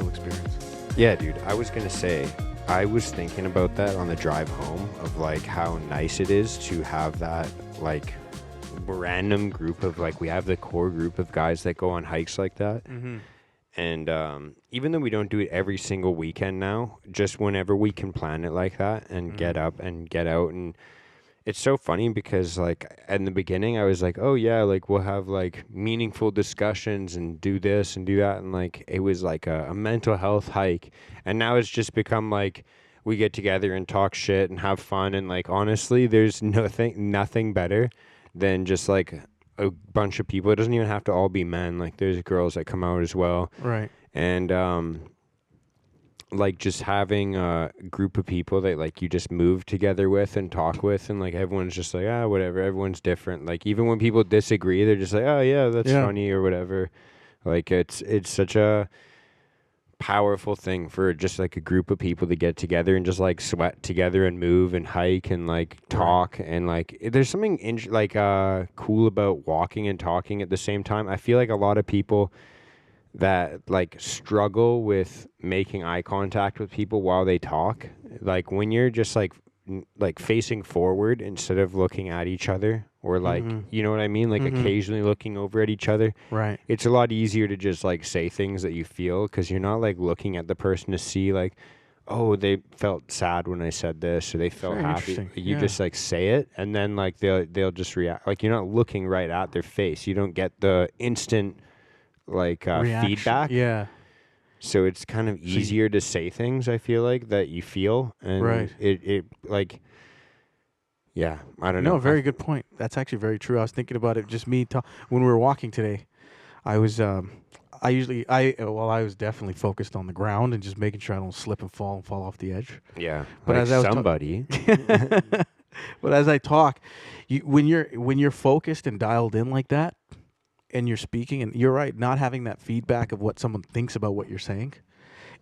social experience. Yeah, dude. I was going to say, I was thinking about that on the drive home of like how nice it is to have that like random group of like, we have the core group of guys that go on hikes like that. Mm-hmm. And even though we don't do it every single weekend now, just whenever we can plan it like that and get up and get out. And it's so funny because like in the beginning I was like, oh yeah, like we'll have like meaningful discussions and do this and do that. And like it was like a mental health hike. And now it's just become like we get together and talk shit and have fun. And like honestly, there's nothing better than just like a bunch of people. It doesn't even have to all be men. Like there's girls that come out as well. Right. And like just having a group of people that like you just move together with and talk with, and like everyone's just like, whatever, everyone's different. Like even when people disagree, they're just like, oh yeah, that's funny or whatever. Like it's such a powerful thing for just like a group of people to get together and just like sweat together and move and hike and like talk. And like there's something cool about walking and talking at the same time. I feel like a lot of people that like struggle with making eye contact with people while they talk, like when you're just like facing forward instead of looking at each other, or like you know what I mean, like occasionally looking over at each other, right? It's a lot easier to just like say things that you feel, because you're not like looking at the person to see like, oh, they felt sad when I said this, or they felt happy. You just like say it, and then like they'll just react. Like you're not looking right at their face. You don't get the instant like feedback. Yeah. So it's kind of easier to say things, I feel like, that you feel. And it like, yeah, I don't know. No, very good point. That's actually very true. I was thinking about it, just me when we were walking today. I was I was definitely focused on the ground and just making sure I don't slip and fall off the edge. Yeah. But like as I was somebody but as I talk, when you're focused and dialed in like that, and you're speaking, and you're right, not having that feedback of what someone thinks about what you're saying,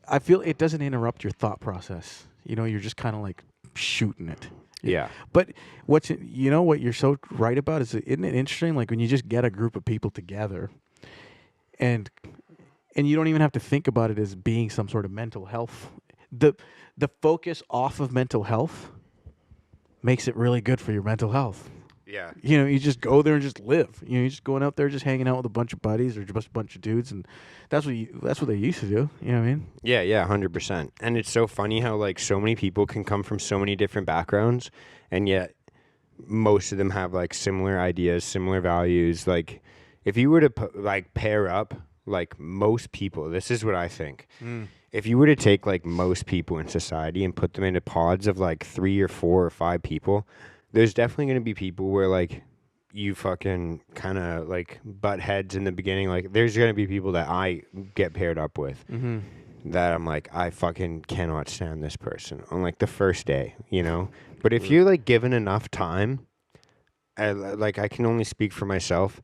I feel it doesn't interrupt your thought process. You know, you're just kind of like shooting it. Yeah. But what you're so right about isn't it interesting? Like when you just get a group of people together, and you don't even have to think about it as being some sort of mental health. The focus off of mental health makes it really good for your mental health. Yeah. You know, you just go there and just live. You know, you're just going out there, just hanging out with a bunch of buddies or just a bunch of dudes, and that's what they used to do. You know what I mean? Yeah, 100%. And it's so funny how like so many people can come from so many different backgrounds, and yet most of them have like similar ideas, similar values. Like if you were to pair up like most people, this is what I think. If you were to take like most people in society and put them into pods of like 3 or 4 or 5 people, there's definitely going to be people where like you fucking kind of like butt heads in the beginning. Like there's going to be people that I get paired up with that I'm like, I fucking cannot stand this person on like the first day, you know? But if you're like given enough time, like I can only speak for myself.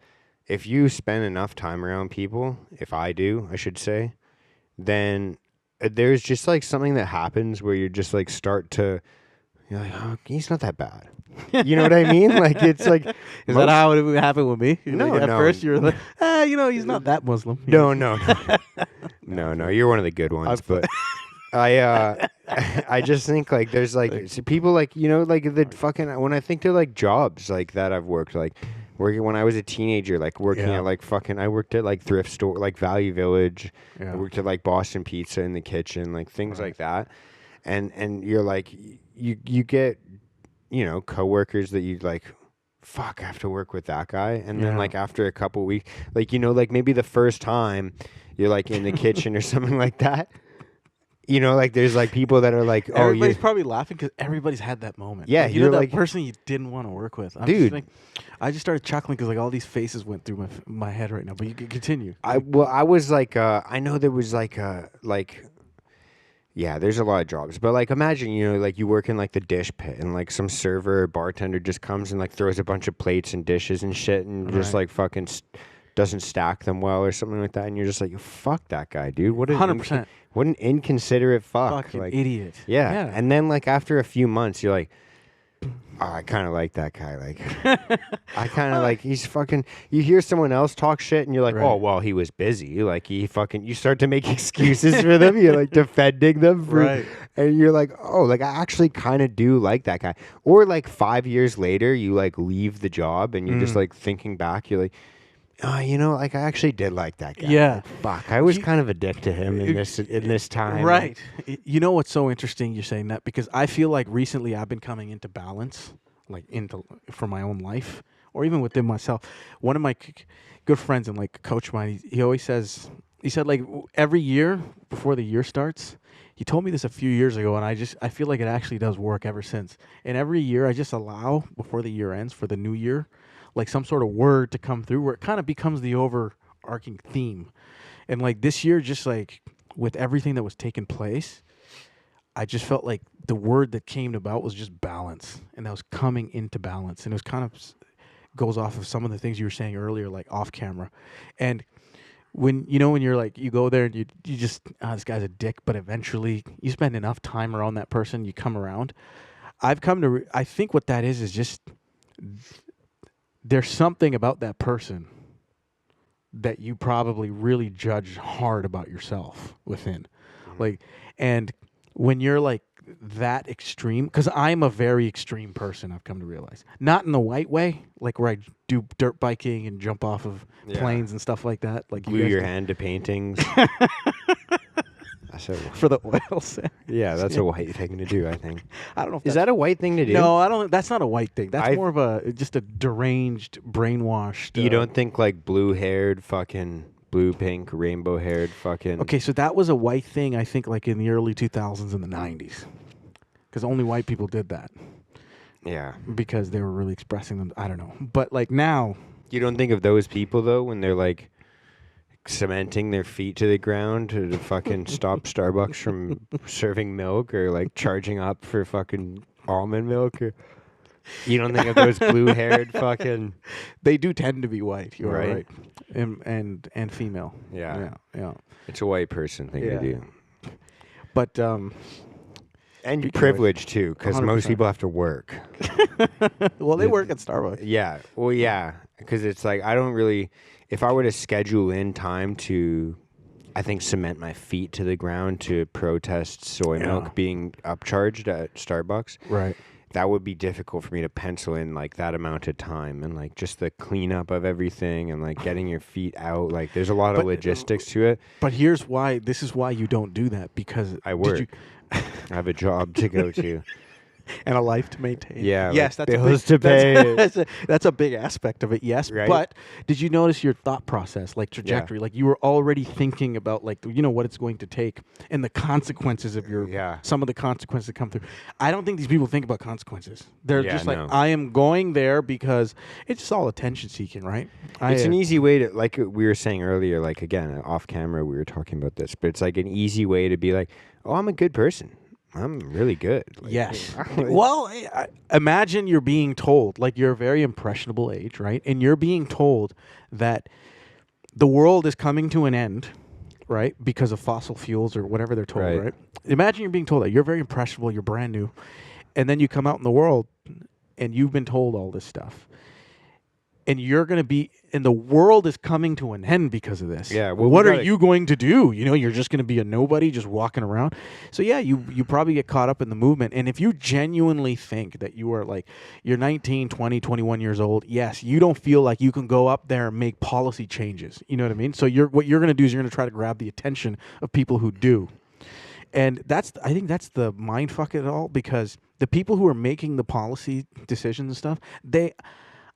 If you spend enough time around people, if I do, I should say, then there's just like something that happens where you just like you're like, oh, he's not that bad. You know what I mean? Like, it's like... Is that how it happened with me? No, like, at no. first, you're like, he's not that Muslim. No. No, you're one of the good ones. But I just think, like, there's, like, people, like, you know, like, the fucking... When I think to, like, jobs, like, that I've worked, like, working when I was a teenager, like, working at, like, fucking... I worked at, like, thrift store, like, Value Village. Yeah. I worked at, like, Boston Pizza in the kitchen, like, things like that. And you're, like... You get, you know, coworkers that you like, fuck, I have to work with that guy. And then like after a couple weeks, like, you know, like maybe the first time you're like in the kitchen or something like that, you know, like there's like people that are like, oh, everybody's probably laughing because everybody's had that moment. Yeah. Like, you know, that person you didn't want to work with. Dude. I just started chuckling because like all these faces went through my head right now, but you can continue. I was like, I know there was like, yeah, there's a lot of jobs, but like imagine, you know, like you work in like the dish pit and like some server or bartender just comes and like throws a bunch of plates and dishes and shit and just like fucking doesn't stack them well or something like that, and you're just like, fuck that guy, dude. What 100%. What an inconsiderate fuck. Fucking like, idiot. Yeah. And then like after a few months, you're like, Oh, I kind of like that guy. Like, I kind of like he's fucking. You hear someone else talk shit, and you're like, Right. oh well, he was busy. Like he fucking. You start to make excuses for them. You're like defending them for, Right. and you're like, oh, like I actually kind of do like that guy. Or like 5 years later, you like leave the job, and you're just like thinking back. You're like, oh, you know, like I actually did like that guy. Yeah. Like, fuck, I was You- kind of a dick to him in this time. Right. You know what's so interesting you're saying that, because I feel like recently I've been coming into balance, like into for my own life or even within myself. One of my good friends and like coach of mine, he always says, he said like every year before the year starts, he told me this a few years ago, and I feel like it actually does work ever since. And every year I just allow before the year ends for the new year, like some sort of word to come through where it kind of becomes the overarching theme. And like this year, just like with everything that was taking place, I just felt like the word that came about was just balance, and that was coming into balance. And it was kind of goes off of some of the things you were saying earlier, like off camera. And when when you're like, you go there and you just, this guy's a dick, but eventually you spend enough time around that person, you come around. I've come to I think what that is just there's something about that person that you probably really judge hard about yourself within. Like, and when you're like that extreme, because I'm a very extreme person, I've come to realize. Not in the white way, like where I do dirt biking and jump off of planes and stuff like that. Like Glue you guys your do. hand to paintings. That's a, For the oil sand. yeah, that's a white thing to do, I think. I don't know if Is that's- that a white thing to do? No, I don't. That's not a white thing. That's I've- more of just a deranged, brainwashed. You don't think like blue-haired, fucking blue, pink, rainbow-haired, fucking. Okay, so that was a white thing, I think, like in the early 2000s and the 90s, because only white people did that Yeah. because they were really expressing them. I don't know, but like now, You don't think of those people though when they're like cementing their feet to the ground to fucking stop Starbucks from serving milk, or like charging up for fucking almond milk, or you don't think of those blue-haired fucking. they do tend to be white. You're Right. right, and female. Yeah. yeah. It's a white person thing to Yeah. do. But And Speaking of privilege too, because most 100%. people have to work. well, they work at Starbucks. Yeah. Well, yeah. Because it's like, I don't really, if I were to schedule in time to, I think, cement my feet to the ground to protest soy milk being upcharged at Starbucks, Right. that would be difficult for me to pencil in like that amount of time, and like just the cleanup of everything and like getting your feet out. Like there's a lot of But, logistics to it. But here's why. This is why you don't do that, because I did work. you- I have a job to go to. and a life to maintain. Yeah, Yes, like that's bills a big, to pay. That's a big aspect of it. Yes, Right. but did you notice your thought process, like trajectory? Like you were already thinking about like what it's going to take and the consequences of your some of the consequences that come through. I don't think these people think about consequences. They're Yeah, just like, no. I am going there because it's just all attention seeking, right? It's an easy way to, like we were saying earlier, like again, off camera, we were talking about this, but it's like an easy way to be like, oh, I'm a good person. I'm really good. Like, Yes. like- Well, imagine you're being told, like you're a very impressionable age, right? And you're being told that the world is coming to an end, right? Because of fossil fuels or whatever they're told, Right. right? Imagine you're being told that. You're very impressionable, you're brand new. And then you come out in the world and you've been told all this stuff. And you're going to be, and the world is coming to an end because of this. Yeah, well, what we are gotta- you going to do? You're just going to be a nobody just walking around. So yeah, you probably get caught up in the movement. And if you genuinely think that you are like, you're 19, 20, 21 years old, yes, you don't feel like you can go up there and make policy changes. You know what I mean? So what you're going to do is you're going to try to grab the attention of people who do. And I think that's the mind fuck of it all, because the people who are making the policy decisions and stuff,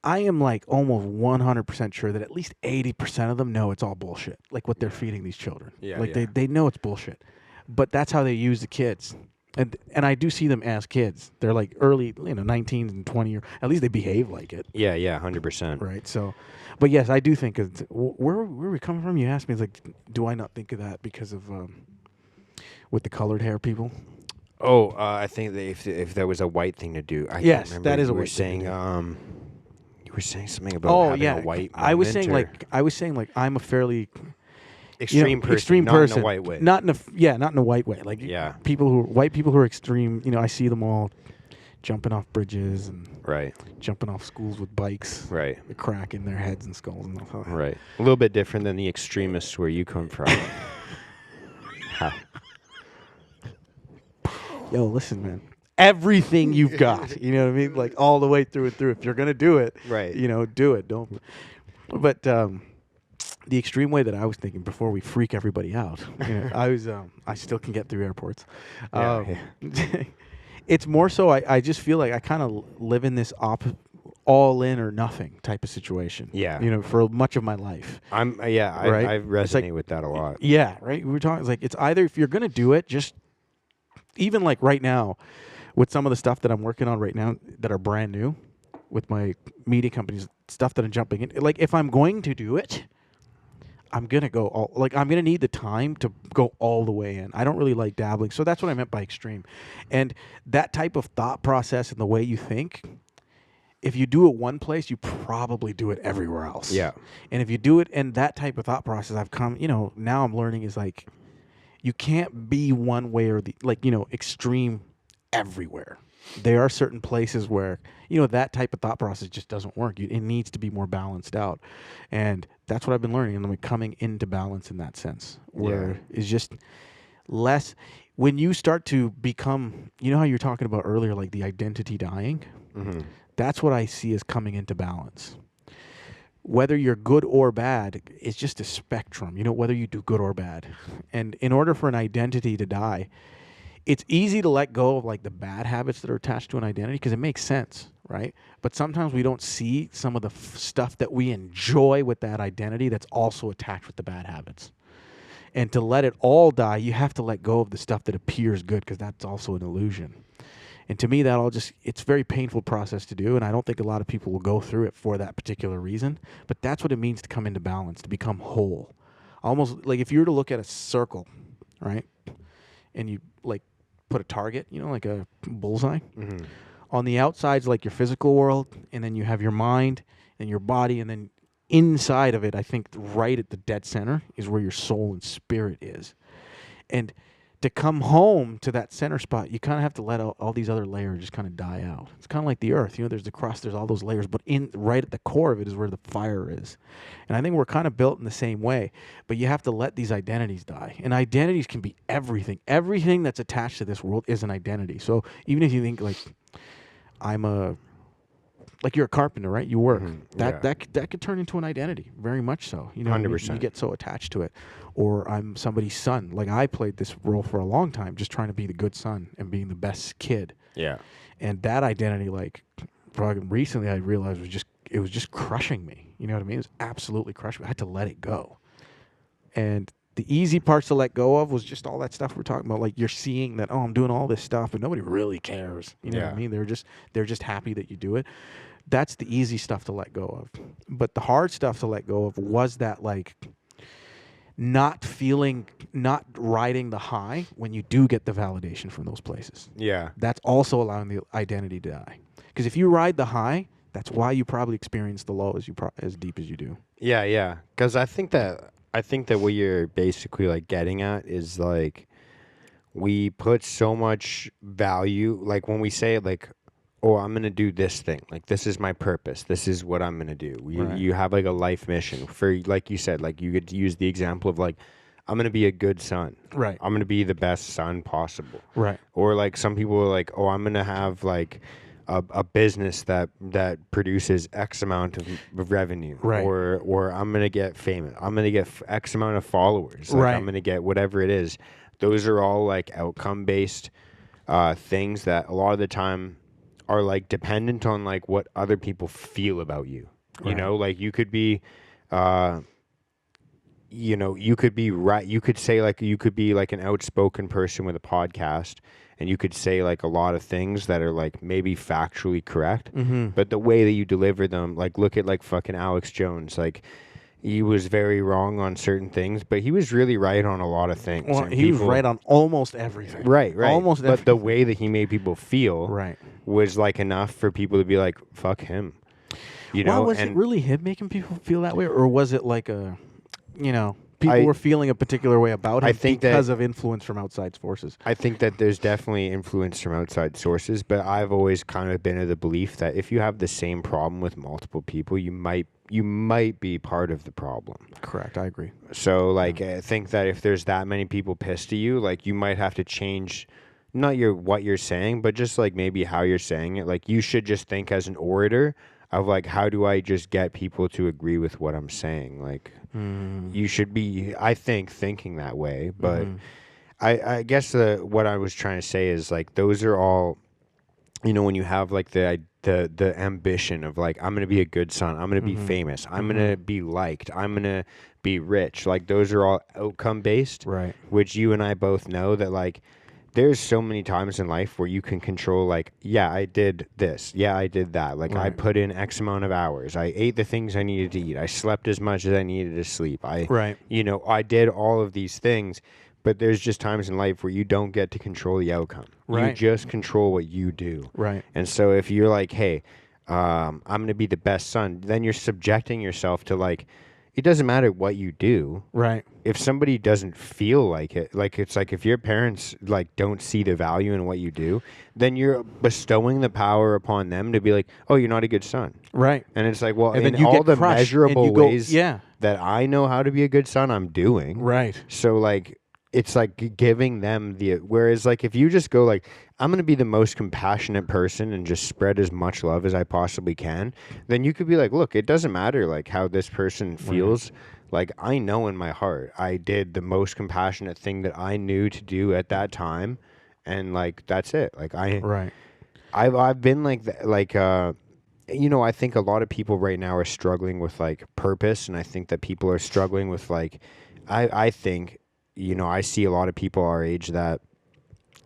I am like almost 100% sure that at least 80% of them know it's all bullshit, like what they're feeding these children. Yeah, like yeah. they know it's bullshit. But that's how they use the kids. And I do see them as kids. They're like early, 19 and 20 or at least they behave like it. Yeah, 100%. Right. So, but yes, I do think where are we coming from? You asked me, it's like, do I not think of that because of with the colored hair people? Oh, I think that if there was a white thing to do, I Yes, can't remember. that is a You were white thing to saying, you were saying something about having a white. I was moment, saying like I'm a fairly extreme person, extreme not person, in a white way. not in a white way. Like Yeah. white people who are extreme. I see them all jumping off bridges and Right. jumping off schools with bikes, Right. the crack in their heads and skulls and stuff. Right. A little bit different than the extremists where you come from. Ha. Yo, listen, man. Everything you've got, you know what I mean? Like all the way through and through. If you're gonna do it, Right. you know, do it. Don't. But the extreme way that I was thinking before we freak everybody out, you know, I still can get through airports. Yeah, It's more so I just feel like I kind of live in this all in or nothing type of situation. Yeah. You know, for much of my life. I Right? resonate like- with that a lot. Yeah, right. We were talking. It's like it's either if you're gonna do it, just even like right now, with some of the stuff that I'm working on right now that are brand new, with my media companies, stuff that I'm jumping in. Like if I'm going to do it, I'm gonna go all. Like I'm gonna need the time to go all the way in. I don't really like dabbling, so that's what I meant by extreme, and that type of thought process and the way you think. If you do it one place, you probably do it everywhere else. Yeah. And if you do it in that type of thought process, I've come, you know, now I'm learning is like, you can't be one way or the, like, you know, extreme everywhere. There are certain places where, you know, that type of thought process just doesn't work. It needs to be more balanced out. And that's what I've been learning. And I'm coming into balance in that sense, where it's just less. When you start to become, you know how you're talking about earlier, like the identity dying? Mm-hmm. That's what I see as coming into balance. Whether you're good or bad, it's just a spectrum, you know, whether you do good or bad. And in order for an identity to die, it's easy to let go of like the bad habits that are attached to an identity because it makes sense, right? But sometimes we don't see some of the stuff that we enjoy with that identity that's also attached with the bad habits. And to let it all die, you have to let go of the stuff that appears good because that's also an illusion. And to me, it's a very painful process to do, and I don't think a lot of people will go through it for that particular reason. But that's what it means to come into balance, to become whole. Almost like if you were to look at a circle, right, and you like put a target, you know, like a bullseye. Mm-hmm. On the outside's like your physical world, and then you have your mind and your body, and then inside of it, I think right at the dead center is where your soul and spirit is. And to come home to that center spot, you kind of have to let all these other layers just kind of die out. It's kind of like the earth. You know, there's the crust, there's all those layers, but right at the core of it is where the fire is. And I think we're kind of built in the same way, but you have to let these identities die. And identities can be everything. Everything that's attached to this world is an identity. So even if you think like, like you're a carpenter, right? You work. Mm-hmm. That could turn into an identity, very much so. You know, 100%. You get so attached to it. Or I'm somebody's son. Like I played this role for a long time, just trying to be the good son and being the best kid. Yeah. And that identity, like probably recently, I realized it was just crushing me. You know what I mean? It was absolutely crushing me. I had to let it go. And the easy parts to let go of was just all that stuff we're talking about. Like you're seeing that, oh, I'm doing all this stuff, but nobody really cares. You know what I mean? They're just happy that you do it. That's the easy stuff to let go of. But the hard stuff to let go of was that like not riding the high when you do get the validation from those places. Yeah. That's also allowing the identity to die. Because if you ride the high, that's why you probably experience the low as deep as you do. Yeah, yeah. Because I think that what you're basically like getting at is like we put so much value, like when we say like, oh, I'm gonna do this thing, like this is my purpose, this is what I'm gonna do. You have like a life mission for, like you said, like you could use the example of like, I'm gonna be a good son. Right. I'm gonna be the best son possible. Right. Or like some people are like, oh, I'm gonna have like a business that produces X amount of revenue, right? Or I'm gonna get famous. I'm gonna get X amount of followers. Like, right. I'm gonna get whatever it is. Those are all like outcome based things that a lot of the time are like dependent on like what other people feel about you. You know, like you could be. You could be right. You could say like you could be like an outspoken person with a podcast, and you could say like a lot of things that are like maybe factually correct, but the way that you deliver them, like look at like fucking Alex Jones, like he was very wrong on certain things, but he was really right on a lot of things. Well, he was right on almost everything. Right. Almost but everything. the way that he made people feel was like enough for people to be like, fuck him. You know, was it really him making people feel that way, or was it like a, you know, people were feeling a particular way about him I think because of influence from outside forces. I think that there's definitely influence from outside sources, but I've always kind of been of the belief that if you have the same problem with multiple people, you might be part of the problem. Correct. I agree. So like I think that if there's that many people pissed at you, like you might have to change not what you're saying, but just like maybe how you're saying it. Like you should just think as an orator of like, how do I just get people to agree with what I'm saying? Like you should be, I think, thinking that way. But I guess what I was trying to say is like, those are all, you know, when you have like the ambition of like, I'm going to be a good son. I'm going to be famous. I'm going to be liked. I'm going to be rich. Like those are all outcome based, Right. which you and I both know that like, there's so many times in life where you can control like, yeah, I did this. Yeah, I did that. Like I put in X amount of hours. I ate the things I needed to eat. I slept as much as I needed to sleep. You know, I did all of these things, but there's just times in life where you don't get to control the outcome. Right. You just control what you do. Right. And so if you're like, hey, I'm going to be the best son, then you're subjecting yourself to like, it doesn't matter what you do. Right. If somebody doesn't feel like it, like it's like if your parents like don't see the value in what you do, then you're bestowing the power upon them to be like, oh, you're not a good son. Right. And it's like, well, And then in you all get the crushed and measurable you go, ways yeah. that I know how to be a good son, I'm doing. Right. So like, it's like giving them whereas like if you just go like, I'm going to be the most compassionate person and just spread as much love as I possibly can, then you could be like, look, it doesn't matter like how this person feels. Like I know in my heart, I did the most compassionate thing that I knew to do at that time. And like, that's it. Like I've been like, you know, I think a lot of people right now are struggling with like purpose. And I think that people are struggling with like, I think, you know, I see a lot of people our age that,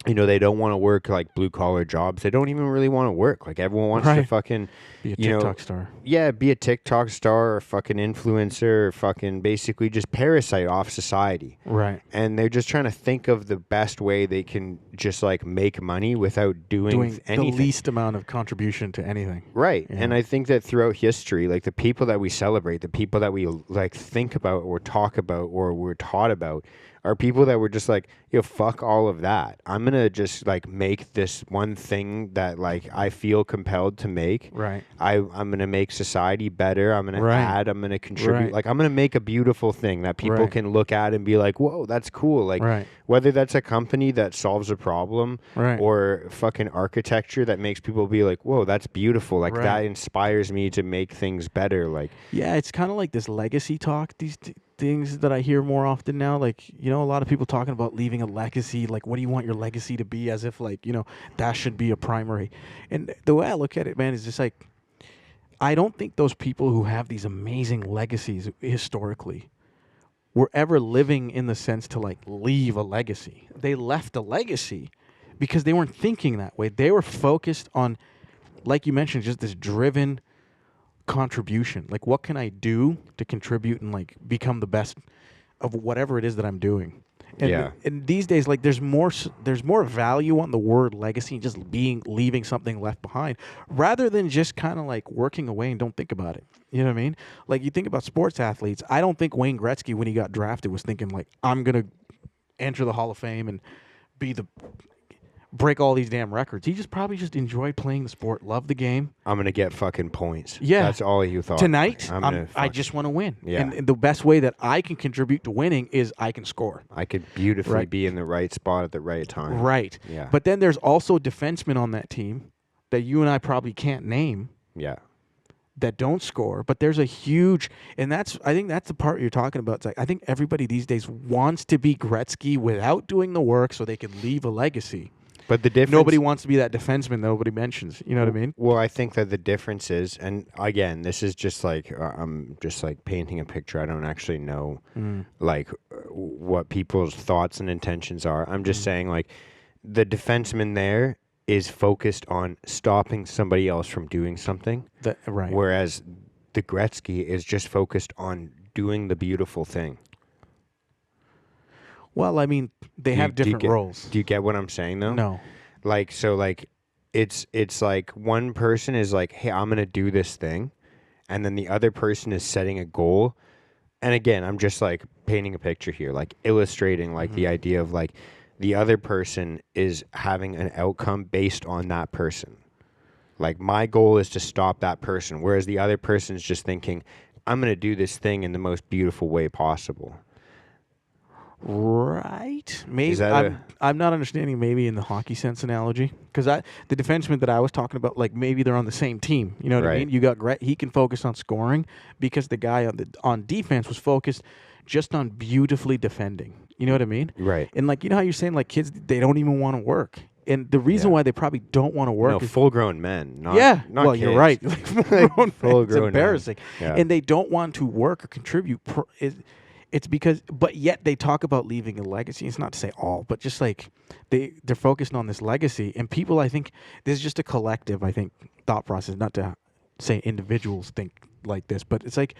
you know, they don't want to work like blue collar jobs. They don't even really want to work. Like everyone wants to fucking be a TikTok star. Yeah, be a TikTok star or fucking influencer or fucking basically just parasite off society. Right. And they're just trying to think of the best way they can just like make money without doing anything. The least amount of contribution to anything. Right. Yeah. And I think that throughout history, like the people that we celebrate, the people that we like think about or talk about or we're taught about are people that were just like, yo, fuck all of that. I'm going to just like make this one thing that like I feel compelled to make. Right. I'm going to make society better. I'm going to add, I'm going to contribute. Like I'm going to make a beautiful thing that people can look at and be like, whoa, that's cool. Like whether that's a company that solves a problem or fucking architecture that makes people be like, whoa, that's beautiful. Like that inspires me to make things better. Like, yeah, it's kind of like this legacy talk, these things that I hear more often now. Like, you know, a lot of people talking about leaving a legacy. Like, what do you want your legacy to be? As if like, you know, that should be a primary. And the way I look at it, man, is just like, I don't think those people who have these amazing legacies historically were ever living in the sense to like leave a legacy. They left a legacy because they weren't thinking that way. They were focused on, like you mentioned, just this driven contribution. Like, what can I do to contribute and like become the best of whatever it is that I'm doing? And, and these days, like, there's more value on the word legacy, just leaving something left behind, rather than just kind of like working away and don't think about it. You know what I mean? Like, you think about sports athletes. I don't think Wayne Gretzky, when he got drafted, was thinking like, I'm gonna enter the Hall of Fame and break all these damn records. He just probably just enjoyed playing the sport, loved the game. I'm gonna get fucking points. Yeah, that's all you thought. Tonight, I just want to win. Yeah. And the best way that I can contribute to winning is I can score. I could beautifully be in the right spot at the right time. Right. Yeah. But then there's also defensemen on that team that you and I probably can't name. Yeah. That don't score, but there's a huge, and I think that's the part you're talking about. It's like, I think everybody these days wants to be Gretzky without doing the work so they can leave a legacy. But the difference... Nobody wants to be that defenseman nobody mentions. You know what I mean? Well, I think that the difference is, and again, this is just like, I'm just like painting a picture. I don't actually know like what people's thoughts and intentions are. I'm just saying like the defenseman there is focused on stopping somebody else from doing something. Whereas the Gretzky is just focused on doing the beautiful thing. Well, I mean, they have different roles. Do you get what I'm saying, though? No. Like, so, like, it's like one person is like, hey, I'm going to do this thing. And then the other person is setting a goal. and again, I'm just like painting a picture here, like illustrating like the idea of like the other person is having an outcome based on that person. Like my goal is to stop that person, whereas the other person is just thinking, I'm going to do this thing in the most beautiful way possible. Right. Maybe Is that I'm not understanding maybe in the hockey sense analogy, because the defenseman that I was talking about, like maybe they're on the same team. You know what I Right. mean? You got he can focus on scoring because the guy on defense was focused just on beautifully defending. You know what I mean? right? And like, you know how you're saying like kids, they don't even want to work. And the reason Yeah. why they probably don't want to work No, is full-grown men. Not, yeah. not Well, kids. you're right. Like, full-grown men, it's Full-grown men. embarrassing. Yeah. And they don't want to work or contribute. It's because, but yet they talk about leaving a legacy. It's not to say all, but just like they're focused on this legacy. And people, I think, this is just a collective, I think, thought process. Not to say individuals think like this, but it's like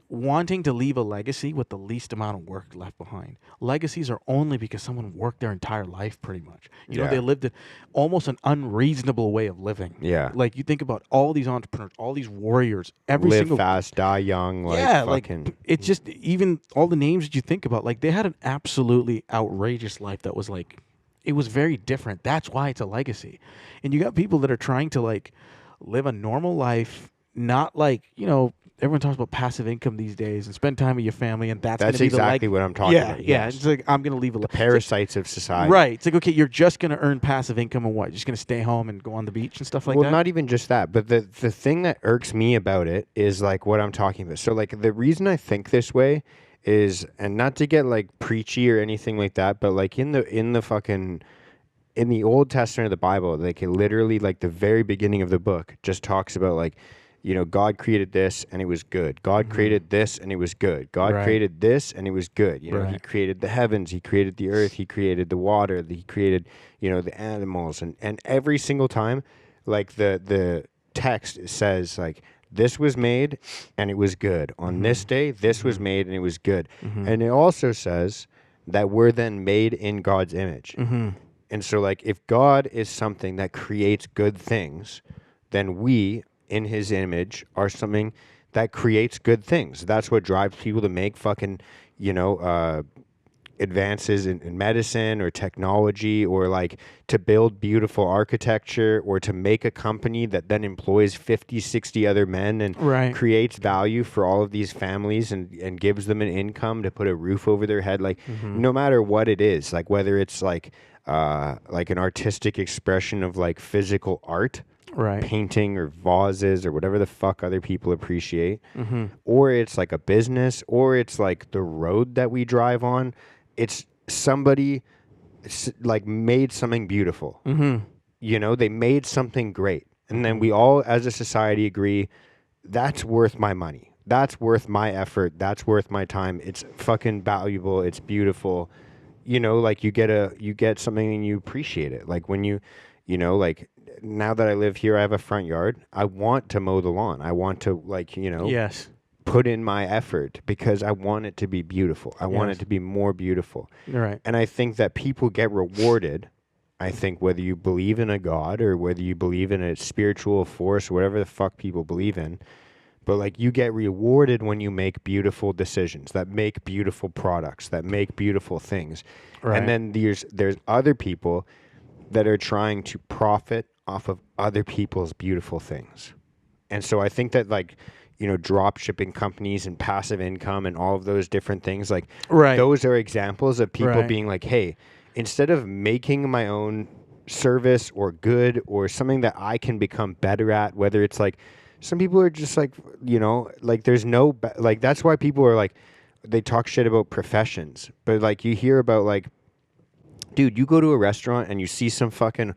wanting to leave a legacy with the least amount of work left behind. Legacies are only because someone worked their entire life pretty much. You know, Yeah. they lived almost an unreasonable way of living. Yeah. Like you think about all these entrepreneurs, all these warriors, every Live single fast, die young. Like yeah, fucking. like it's just even all the names that you think about, like they had an absolutely outrageous life that was like it was very different. That's why it's a legacy. And you got people that are trying to like live a normal life, not like, you know, everyone talks about passive income these days and spend time with your family, and that's going to be exactly the what I'm talking about. Yeah, Yes. it's like I'm going to leave a Parasites of society. right. It's like okay, you're just going to earn passive income and what? You're just going to stay home and go on the beach and stuff like Well, that. not even just that, but the thing that irks me about it is like what I'm talking about. So like the reason I think this way is, and not to get like preachy or anything like that, but like in the fucking in the Old Testament of the Bible, like it literally like the very beginning of the book just talks about like, you know, God created this and it was good. God created this and it was good. God Right. created this and it was good. You know, He Right. created the heavens, He created the earth, He created the water, He created, you know, the animals, and every single time, like the text says like this was made and it was good. On this day, this was made and it was good. And it also says that we're then made in God's image. And so, like, if God is something that creates good things, then we, in His image, are something that creates good things. That's what drives people to make fucking, you know, advances in medicine or technology, or like to build beautiful architecture, or to make a company that then employs 50, 60 other men and Right. creates value for all of these families and gives them an income to put a roof over their head. Like, no matter what it is, like whether it's like an artistic expression of like physical art, Right. painting or vases or whatever the fuck other people appreciate, or it's like a business, or it's like the road that we drive on. It's somebody like made something beautiful. You know, they made something great, and then we all as a society agree that's worth my money, that's worth my effort, that's worth my time, it's fucking valuable, it's beautiful. You know, like you get something and you appreciate it. Like when you know, like now that I live here, I have a front yard. I want to mow the lawn. I want to, like, you know, Yes. put in my effort because I want it to be beautiful. I want Yes. it to be more beautiful. Right. And I think that people get rewarded. I think whether you believe in a God or whether you believe in a spiritual force, whatever the fuck people believe in, but like you get rewarded when you make beautiful decisions, that make beautiful products, that make beautiful things. Right. And then there's other people that are trying to profit off of other people's beautiful things. And so I think that, like, you know, drop shipping companies and passive income and all of those different things, like Right. those are examples of people Right. being like, hey, instead of making my own service or good or something that I can become better at, whether it's like, some people are just like, you know, like there's no, like that's why people are like, they talk shit about professions, but like you hear about like, dude, you go to a restaurant and you see some fucking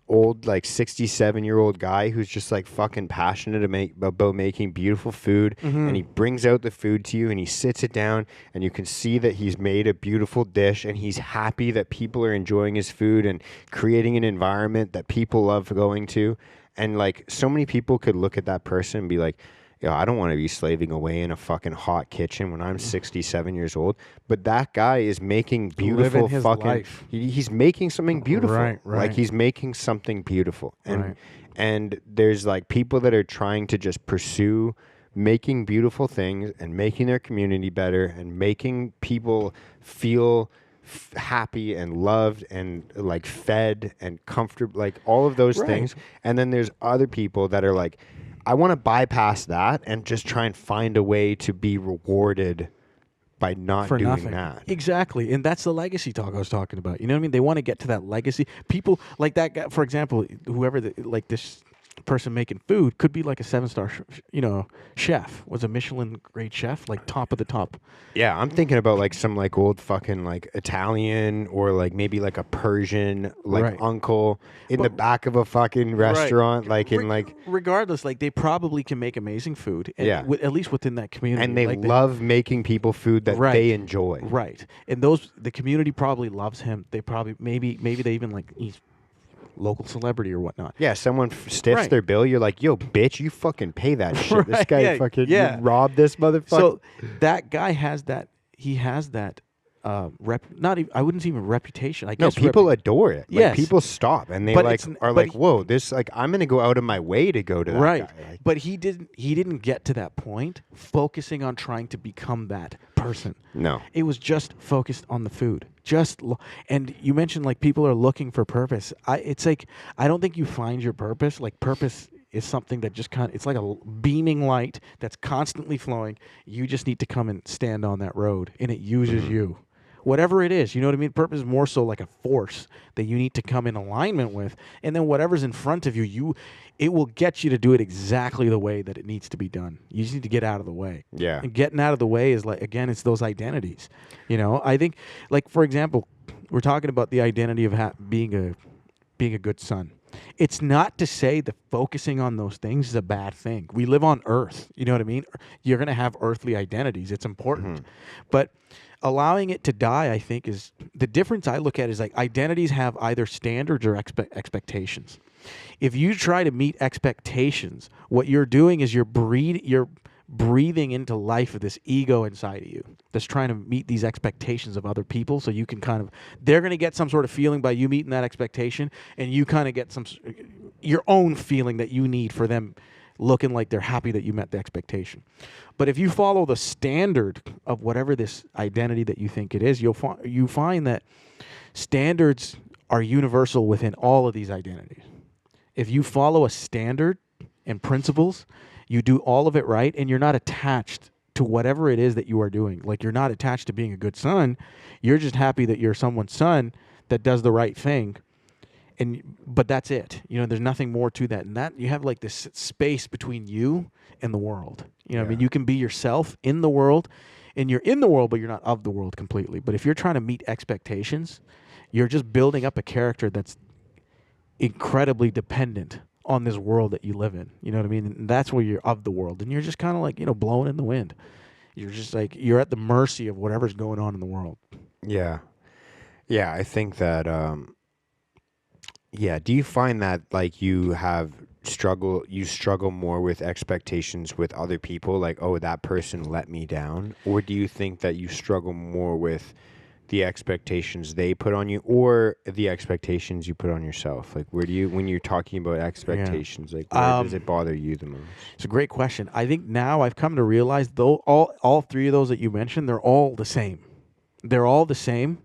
old like 67-year-old guy who's just like fucking passionate about making beautiful food, and he brings out the food to you and he sits it down and you can see that he's made a beautiful dish and he's happy that people are enjoying his food and creating an environment that people love going to. And like so many people could look at that person and be like, yo, I don't want to be slaving away in a fucking hot kitchen when I'm 67 years old. But that guy is making beautiful Living his fucking life. He's making something beautiful. Right, right. Like he's making something beautiful. And Right. and there's like people that are trying to just pursue making beautiful things and making their community better and making people feel happy and loved and like fed and comfortable, like all of those Right. things. And then there's other people that are like, I want to bypass that and just try and find a way to be rewarded by not For doing nothing. that. Exactly. And that's the legacy talk I was talking about. You know what I mean? They want to get to that legacy. People like that guy, for example, whoever like this person making food could be like a 7-star, chef, was a Michelin grade chef, like top of the top. Yeah, I'm thinking about like some like old fucking like Italian or like maybe like a Persian like Right. uncle in the back of a fucking restaurant, like in like, regardless, like they probably can make amazing food, and Yeah. at least within that community. and they like love making people food that Right. they enjoy. Right. And the community probably loves him. They probably maybe they even like he's local celebrity or whatnot. Yeah, someone stiffs Right. their bill, you're like, yo, bitch, you fucking pay that shit. This Right, guy yeah, fucking yeah. you robbed this motherfucker. So that guy has that. He has that. Not even, I wouldn't say even reputation. I no, guess people adore it. Like, Yes. people stop and they But like it's- are but like, whoa, this like I'm gonna go out of my way to go to that right. guy. Like, But he didn't get to that point focusing on trying to become that person. no. It was just focused on the food. And you mentioned like people are looking for purpose. It's like I don't think you find your purpose. Like purpose is something that just it's like a beaming light that's constantly flowing. You just need to come and stand on that road, and it uses you. Whatever it is, you know what I mean? Purpose is more so like a force that you need to come in alignment with, and then whatever's in front of you, it will get you to do it exactly the way that it needs to be done. You just need to get out of the way. Yeah. And getting out of the way is like, again, it's those identities. I think, like for example, we're talking about the identity of being a good son. It's not to say that focusing on those things is a bad thing. We live on Earth. You know what I mean? You're going to have earthly identities. It's important. But allowing it to die, I think, is the difference I look at is like identities have either standards or expectations. If you try to meet expectations, what you're doing is you're breathing into life of this ego inside of you that's trying to meet these expectations of other people, so you can they're going to get some sort of feeling by you meeting that expectation, and you kind of get your own feeling that you need for them looking like they're happy that you met the expectation. But if you follow the standard of whatever this identity that you think it is, you find that standards are universal within all of these identities. If you follow a standard and principles, you do all of it right, and you're not attached to whatever it is that you are doing. Like, you're not attached to being a good son. You're just happy that you're someone's son that does the right thing. But that's it. There's nothing more to that. And that you have like this space between you and the world. I mean, you can be yourself in the world, and you're in the world, but you're not of the world completely. But if you're trying to meet expectations, you're just building up a character that's incredibly dependent on this world that you live in. You know what I mean? And that's where you're of the world, and you're just kind of like, blowing in the wind. You're just like, you're at the mercy of whatever's going on in the world. Yeah. Yeah, I think that do you find that like you struggle more with expectations with other people, like, oh, that person let me down? Or do you think that you struggle more with the expectations they put on you or the expectations you put on yourself? Like, where do you, when you're talking about expectations, like where does it bother you the most? It's a great question. I think now I've come to realize, though, all three of those that you mentioned, they're all the same. They're all the same,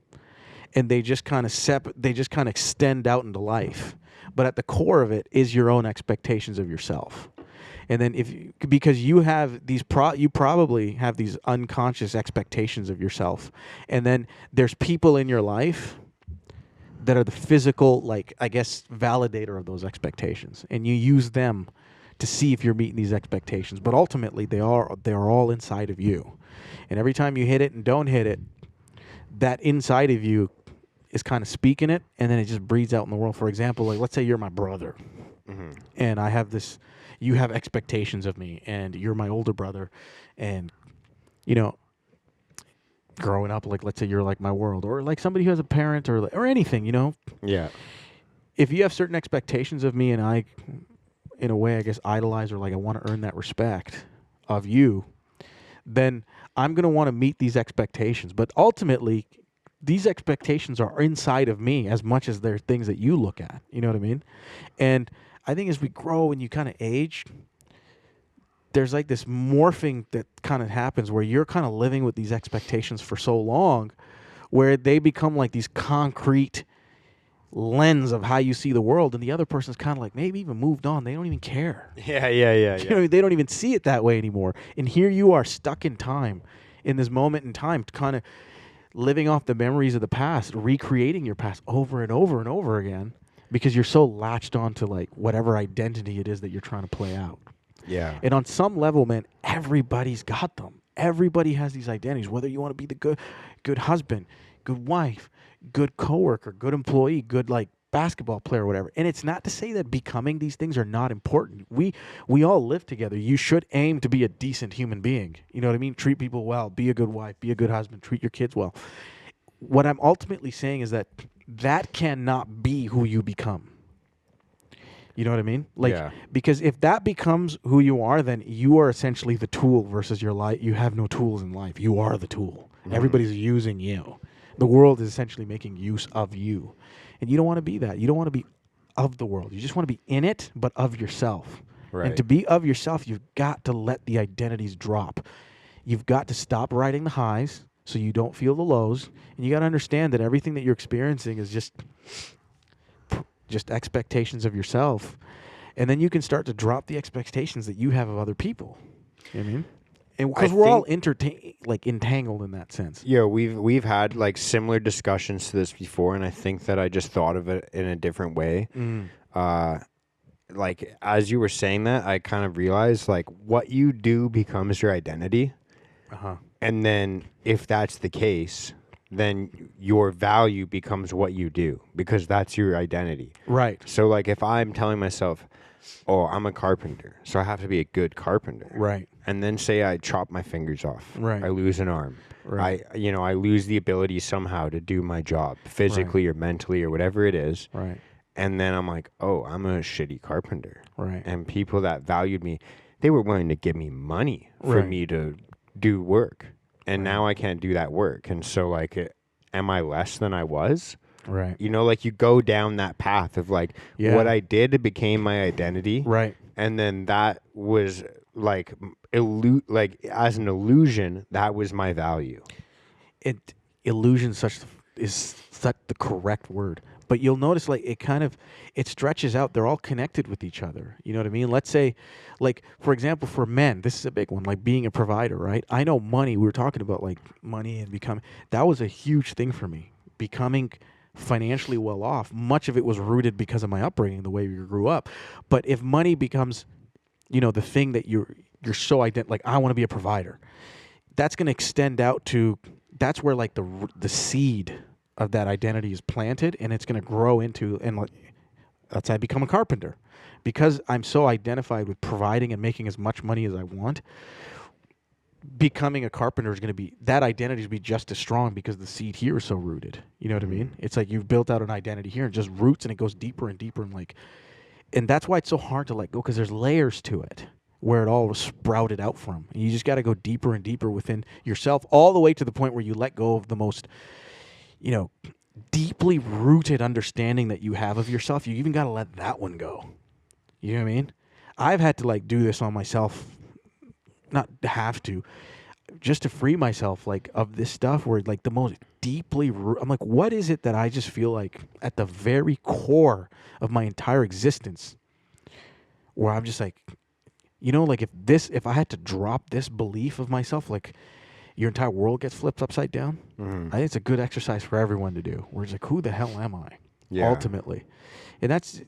and they just kind of extend out into life. But at the core of it is your own expectations of yourself. And then because you have these you probably have these unconscious expectations of yourself. And then there's people in your life that are the physical, like, I guess, validator of those expectations. And you use them to see if you're meeting these expectations. But ultimately they are all inside of you. And every time you hit it and don't hit it, that inside of you is kind of speaking it, and then it just breathes out in the world. For example, like, let's say you're my brother, and I have you have expectations of me, and you're my older brother, and, growing up, like, let's say you're like my world, or like somebody who has a parent, or anything, Yeah. If you have certain expectations of me, and I, in a way, I guess, idolize, or like I want to earn that respect of you, then I'm going to want to meet these expectations. But ultimately, these expectations are inside of me as much as they're things that you look at. You know what I mean? And I think as we grow and you kind of age, there's like this morphing that kind of happens where you're kind of living with these expectations for so long, where they become like these concrete lens of how you see the world, and the other person's kind of like maybe even moved on. They don't even care. You know, they don't even see it that way anymore. And here you are stuck in time, in this moment in time, kind of living off the memories of the past, recreating your past over and over and over again, because you're so latched onto like whatever identity it is that you're trying to play out. Yeah. And on some level, man, everybody's got them. Everybody has these identities, whether you want to be the good husband, good wife, good coworker, good employee, good like basketball player or whatever. And it's not to say that becoming these things are not important. We all live together. You should aim to be a decent human being. You know what I mean? Treat people well, be a good wife, be a good husband, treat your kids well. What I'm ultimately saying is that cannot be who you become. You know what I mean? Like, because if that becomes who you are, then you are essentially the tool versus your life. You have no tools in life. You are the tool. Everybody's using you. The world is essentially making use of you. And you don't want to be that. You don't want to be of the world. You just want to be in it, but of yourself. Right. And to be of yourself, you've got to let the identities drop. You've got to stop riding the highs so you don't feel the lows. And you got to understand that everything that you're experiencing is just expectations of yourself. And then you can start to drop the expectations that you have of other people. You know what I mean? And because we're all entangled in that sense. Yeah, we've had like similar discussions to this before, and I think that I just thought of it in a different way. Like as you were saying that, I kind of realized like what you do becomes your identity. And then if that's the case, then your value becomes what you do, because that's your identity. Right. So like if I'm telling myself, oh, I'm a carpenter, so I have to be a good carpenter. Right. And then say I chop my fingers off. Right. I lose an arm. Right. I lose the ability somehow to do my job physically or mentally or whatever it is. Right. And then I'm like, oh, I'm a shitty carpenter. Right. And people that valued me, they were willing to give me money for me to do work. And now I can't do that work. And so like, am I less than I was? Right. You know, like you go down that path of like what I did became my identity. Right. And then that was like as an illusion, that was my value. Illusion is such the correct word. But you'll notice like it stretches out. They're all connected with each other. You know what I mean? Let's say, like, for example, for men, this is a big one, like being a provider, right? I know money, we were talking about like money and becoming, that was a huge thing for me. Becoming financially well off, much of it was rooted because of my upbringing, the way we grew up. But if money becomes, you know, the thing that you're so like I want to be a provider, that's going to extend out to, that's where like the seed of that identity is planted, and it's going to grow into, and like, that's how I become a carpenter, because I'm so identified with providing and making as much money as I want. Becoming a carpenter is going to be, that identity to be just as strong because the seed here is so rooted. You know what I mean? It's like you've built out an identity here and just roots, and it goes deeper and deeper, and like, and that's why it's so hard to let go, because there's layers to it where it all was sprouted out from. And you just got to go deeper and deeper within yourself, all the way to the point where you let go of the most, you know, deeply rooted understanding that you have of yourself. You even got to let that one go. You know what I mean? I've had to like do this on myself, not have to, just to free myself like of this stuff where like the most deeply I'm like, what is it that I just feel like at the very core of my entire existence, where I'm just like, you know, like if I had to drop this belief of myself, like your entire world gets flipped upside down. I think it's a good exercise for everyone to do, where it's like, who the hell am I ultimately? And that's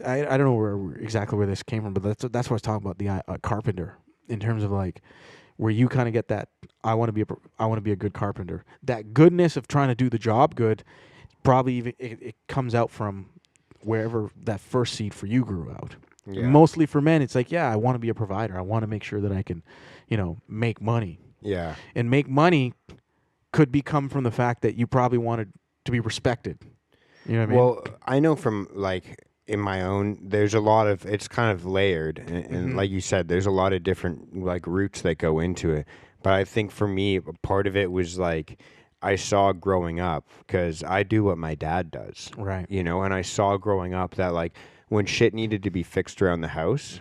I don't know exactly where this came from, but that's what I was talking about, the carpenter, in terms of like where you kind of get that I want to be a good carpenter. That goodness of trying to do the job good, probably even it comes out from wherever that first seed for you grew out. Mostly for men, it's like, I want to be a provider. I want to make sure that I can, you know, make money. Yeah. And make money could become from the fact that you probably wanted to be respected. You know what I mean? Well, I know from like in my own, there's a lot of, it's kind of layered. And like you said, there's a lot of different like roots that go into it. But I think for me, part of it was like, I saw growing up, because I do what my dad does. Right. You know, and I saw growing up that like when shit needed to be fixed around the house,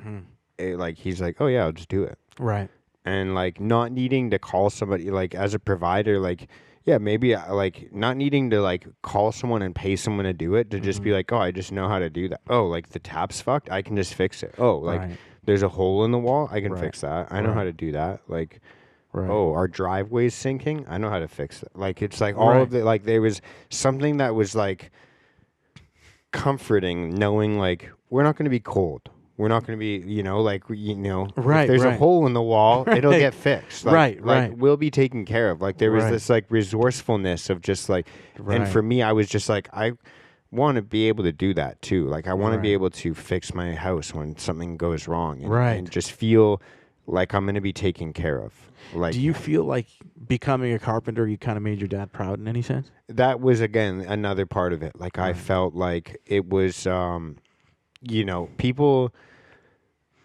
like he's like, oh yeah, I'll just do it. Right. And like not needing to call somebody, like as a provider, like yeah, maybe like not needing to like call someone and pay someone to do it, to just be like, oh, I just know how to do that. Oh, like the tap's fucked, I can just fix it. Oh, like Right. there's a hole in the wall, I can Right. fix that. I know how Right. to do that. Like, Right. oh, our driveway's sinking, I know how to fix it. Like it's like all Right. of the, like there was something that was like comforting, knowing like we're not going to be cold. We're not going to be, like, if Right. there's a Right. hole in the wall, it'll Right. get fixed. Like, Right. like Right. we'll be taken care of. Like there was Right. this like resourcefulness of just like, and Right. for me, I was just like, I want to be able to do that too. Like I want to be Right. able to fix my house when something goes wrong, and, Right. and just feel like I'm going to be taken care of. Like, Do you feel like becoming a carpenter, you kind of made your dad proud in any sense? that was again another part of it. Like I Right. felt like it was, people.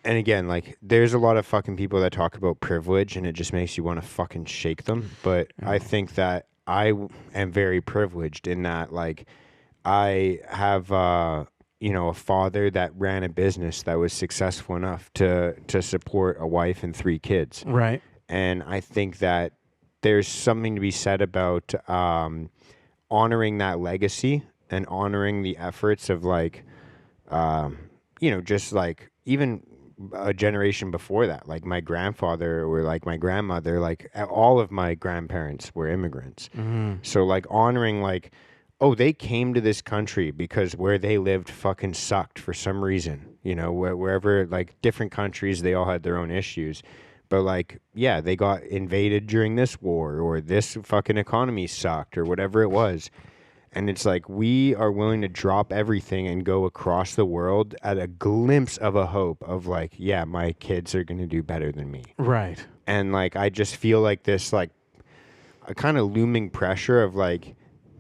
And again, like, there's a lot of fucking people that talk about privilege, and it just makes you want to fucking shake them. But I think that am very privileged in that, like, I have, a father that ran a business that was successful enough to support a wife and 3 kids. Right. And I think that there's something to be said about honoring that legacy and honoring the efforts of, like, just like even a generation before that, like my grandfather or like my grandmother, like all of my grandparents were immigrants. So like honoring like, oh, they came to this country because where they lived fucking sucked for some reason, wherever, like different countries, they all had their own issues. But like, yeah, they got invaded during this war, or this fucking economy sucked, or whatever it was. And it's like we are willing to drop everything and go across the world at a glimpse of a hope of like, yeah, my kids are going to do better than me. Right. And like, I just feel like this, like a kind of looming pressure of like,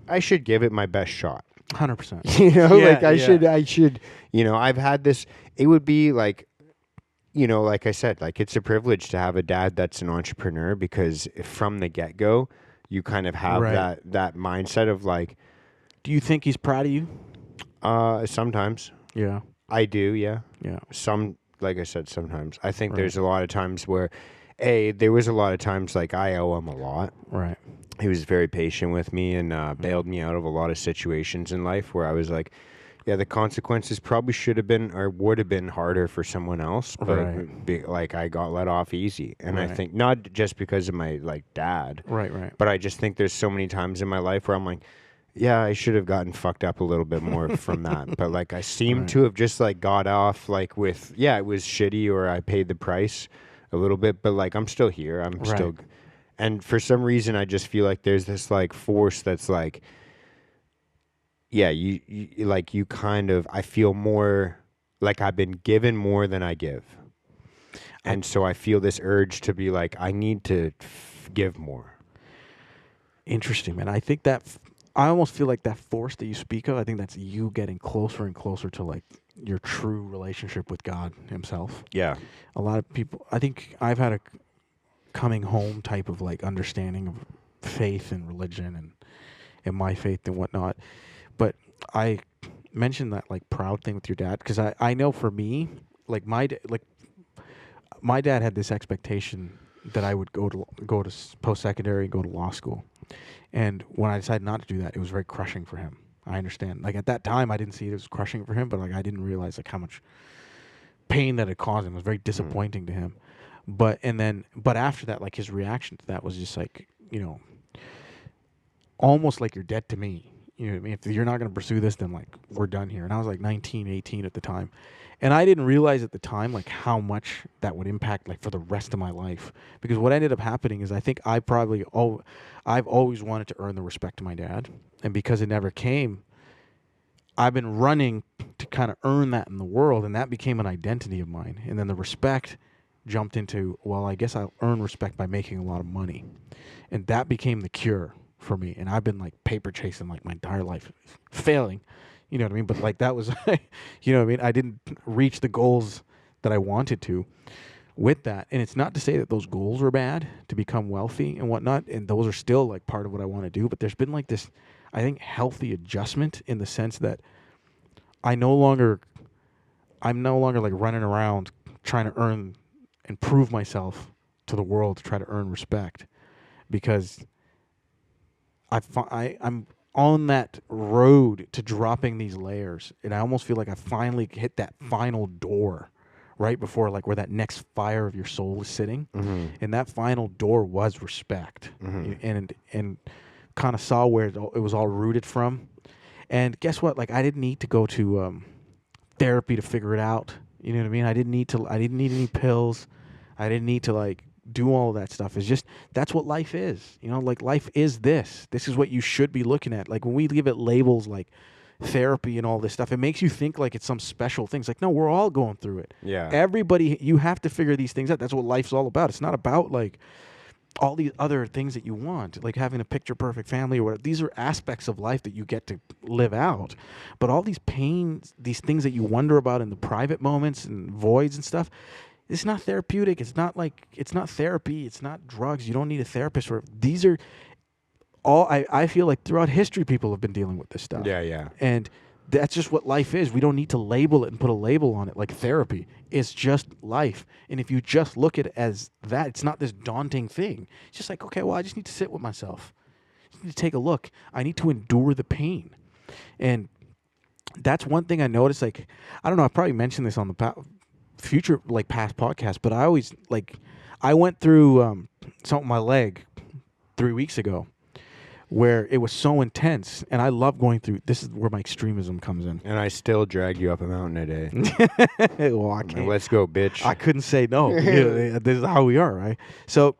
I should give it my best shot. 100%. Like I Yeah. should, I've had this, it would be like, like I said, like it's a privilege to have a dad that's an entrepreneur, because from the get go, you kind of have Right. that mindset of like, Do you think he's proud of you? sometimes Yeah. I do, yeah. Yeah. Like I said, sometimes I think Right. there's a lot of times where, there was a lot of times like I owe him a lot. Right. He was very patient with me and bailed me out of a lot of situations in life where I was like, yeah, the consequences probably should have been or would have been harder for someone else, but Right. like I got let off easy. And I Right. think not just because of my like dad, Right. Right. but I just think there's so many times in my life where I'm like, yeah, I should have gotten fucked up a little bit more from that. But like I seem Right. to have just like got off like with, yeah, it was shitty or I paid the price a little bit, but like I'm still here. I'm still, Right. and for some reason I just feel like there's this like force that's like, yeah, you like you kind of, I feel more like I've been given more than I give. And so I feel this urge to be like, I need to give more. Interesting, man. I think that I almost feel like that force that you speak of, I think that's you getting closer and closer to like your true relationship with God himself. Yeah. A lot of people, I think I've had a coming home type of like understanding of faith and religion and my faith and whatnot. But I mentioned that like proud thing with your dad because I know for me, like my dad had this expectation that I would go to post secondary and go to law school. And when I decided not to do that, it was very crushing for him. I understand. Like at that time, I didn't see it as crushing for him, but like I didn't realize like how much pain that it caused him. It was very disappointing to him. But after that, like his reaction to that was just like, almost like you're dead to me. You know what I mean? If you're not going to pursue this, then like we're done here. And I was like 19, 18 at the time. And I didn't realize at the time like how much that would impact like for the rest of my life. Because what ended up happening is I think I've always wanted to earn the respect of my dad. And because it never came, I've been running to kind of earn that in the world, and that became an identity of mine. And then the respect jumped into, well, I guess I'll earn respect by making a lot of money. And that became the cure for me. And I've been like paper chasing like my entire life, failing. You know what I mean? But like that was, you know what I mean? I didn't reach the goals that I wanted to with that. And it's not to say that those goals were bad, to become wealthy and whatnot. And those are still like part of what I want to do. But there's been like this, I think, healthy adjustment in the sense that I'm no longer like running around trying to earn and prove myself to the world to try to earn respect, because I'm on that road to dropping these layers, and I almost feel like I finally hit that final door right before, like, where that next fire of your soul is sitting. And that final door was respect. And kind of saw where it was all rooted from. And guess what? Like, I didn't need to go to therapy to figure it out. You know what I mean? I didn't need any pills. I didn't need to, like, do all of that stuff. It's just, that's what life is. You know, like, life is this. This is what you should be looking at. Like, when we give it labels like therapy and all this stuff, it makes you think like it's some special things. Like, no, we're all going through it. Yeah. Everybody, you have to figure these things out. That's what life's all about. It's not about, like, all these other things that you want, like having a picture perfect family or whatever. These are aspects of life that you get to live out. But all these pains, these things that you wonder about in the private moments and voids and stuff, it's not therapeutic. It's not therapy. It's not drugs. You don't need a therapist for it. These are all, I feel like throughout history, people have been dealing with this stuff. Yeah. And that's just what life is. We don't need to label it and put a label on it like therapy. It's just life. And if you just look at it as that, it's not this daunting thing. It's just like, okay, well, I just need to sit with myself. I just need to take a look. I need to endure the pain. And that's one thing I noticed. Like, I don't know, I probably mentioned this on the future, like, past podcasts, but I always, like, I went through something with my leg 3 weeks ago, where it was so intense, and I love going through. This is where my extremism comes in. And I still drag you up a mountain a day. Well, I can't. Let's go, bitch. I couldn't say no. This is how we are, right? So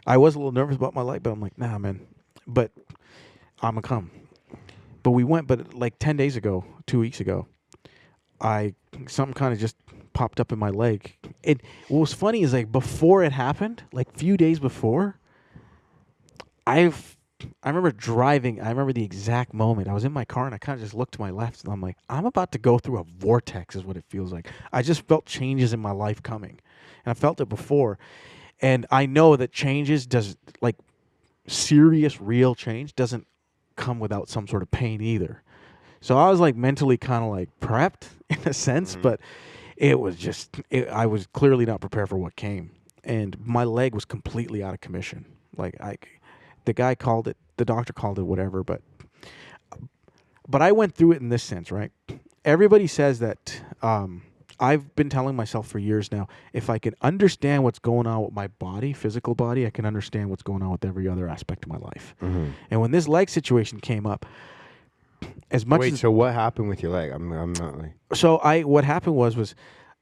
I was a little nervous about my leg, but I'm like, nah, man. But I'm going to come. But we went, but like 10 days ago, 2 weeks ago, something kind of just popped up in my leg. And what was funny is, like, before it happened, like a few days before, I remember driving. I remember the exact moment. I was in my car, and I kind of just looked to my left, and I'm like, I'm about to go through a vortex is what it feels like. I just felt changes in my life coming, and I felt it before. And I know that changes like, serious, real change doesn't come without some sort of pain either. So I was, like, mentally kind of, like, prepped in a sense, but it was just, I was clearly not prepared for what came. And my leg was completely out of commission. Like, the guy called it, the doctor called it whatever, but I went through it in this sense, right? Everybody says that, I've been telling myself for years now, if I can understand what's going on with my body, physical body, I can understand what's going on with every other aspect of my life. And when this leg situation came up, as much Wait, as, so what happened with your leg? I'm not like... So what happened was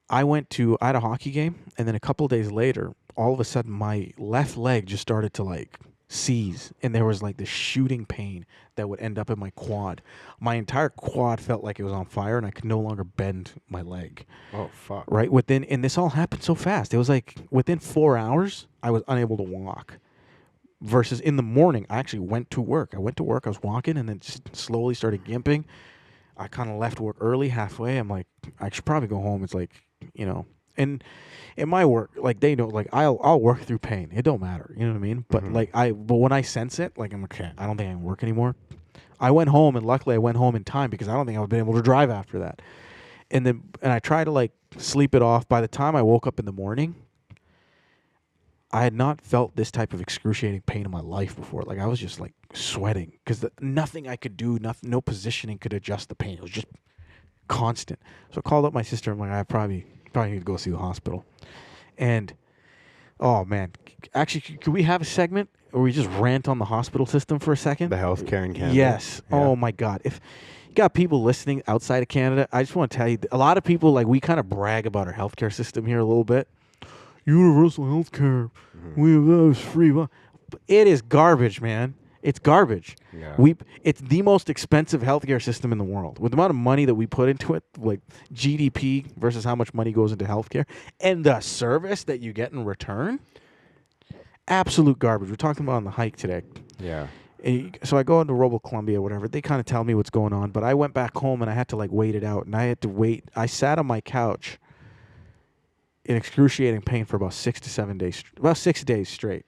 I had a hockey game, and then a couple of days later, all of a sudden my left leg just started to, like, seize, and there was, like, this shooting pain that would end up in my quad. My entire quad felt like it was on fire, and I could no longer bend my leg. Oh, fuck. Right? And this all happened so fast. It was like within 4 hours, I was unable to walk. Versus in the morning, I actually went to work. I was walking, and then just slowly started gimping. I kind of left work early, halfway. I'm like, I should probably go home. It's like, you know, and in my work, like, they know, like, I'll work through pain. It don't matter. You know what I mean? But but when I sense it, like, I'm okay, I don't think I can work anymore. I went home, and luckily I went home in time, because I don't think I would have been able to drive after that. And I tried to, like, sleep it off. By the time I woke up in the morning, I had not felt this type of excruciating pain in my life before. Like, I was just, like, sweating, because nothing I could do, no positioning could adjust the pain. It was just constant. So I called up my sister. I'm like, I probably need to go see the hospital. And, oh, man. Actually, could we have a segment where we just rant on the hospital system for a second? The healthcare in Canada? Yes. Yeah. Oh, my God. If you got people listening outside of Canada, I just want to tell you, a lot of people, like, we kind of brag about our healthcare system here a little bit. Universal healthcare. We have free. But it is garbage, man. It's garbage. Yeah. It's the most expensive healthcare system in the world. With the amount of money that we put into it, like GDP versus how much money goes into healthcare, and the service that you get in return, absolute garbage. We're talking about on the hike today. Yeah. So I go into Robo Columbia, whatever. They kind of tell me what's going on, but I went back home and I had to, like, wait it out. And I had to wait. I sat on my couch in excruciating pain for about 6 to 7 days, about 6 days straight.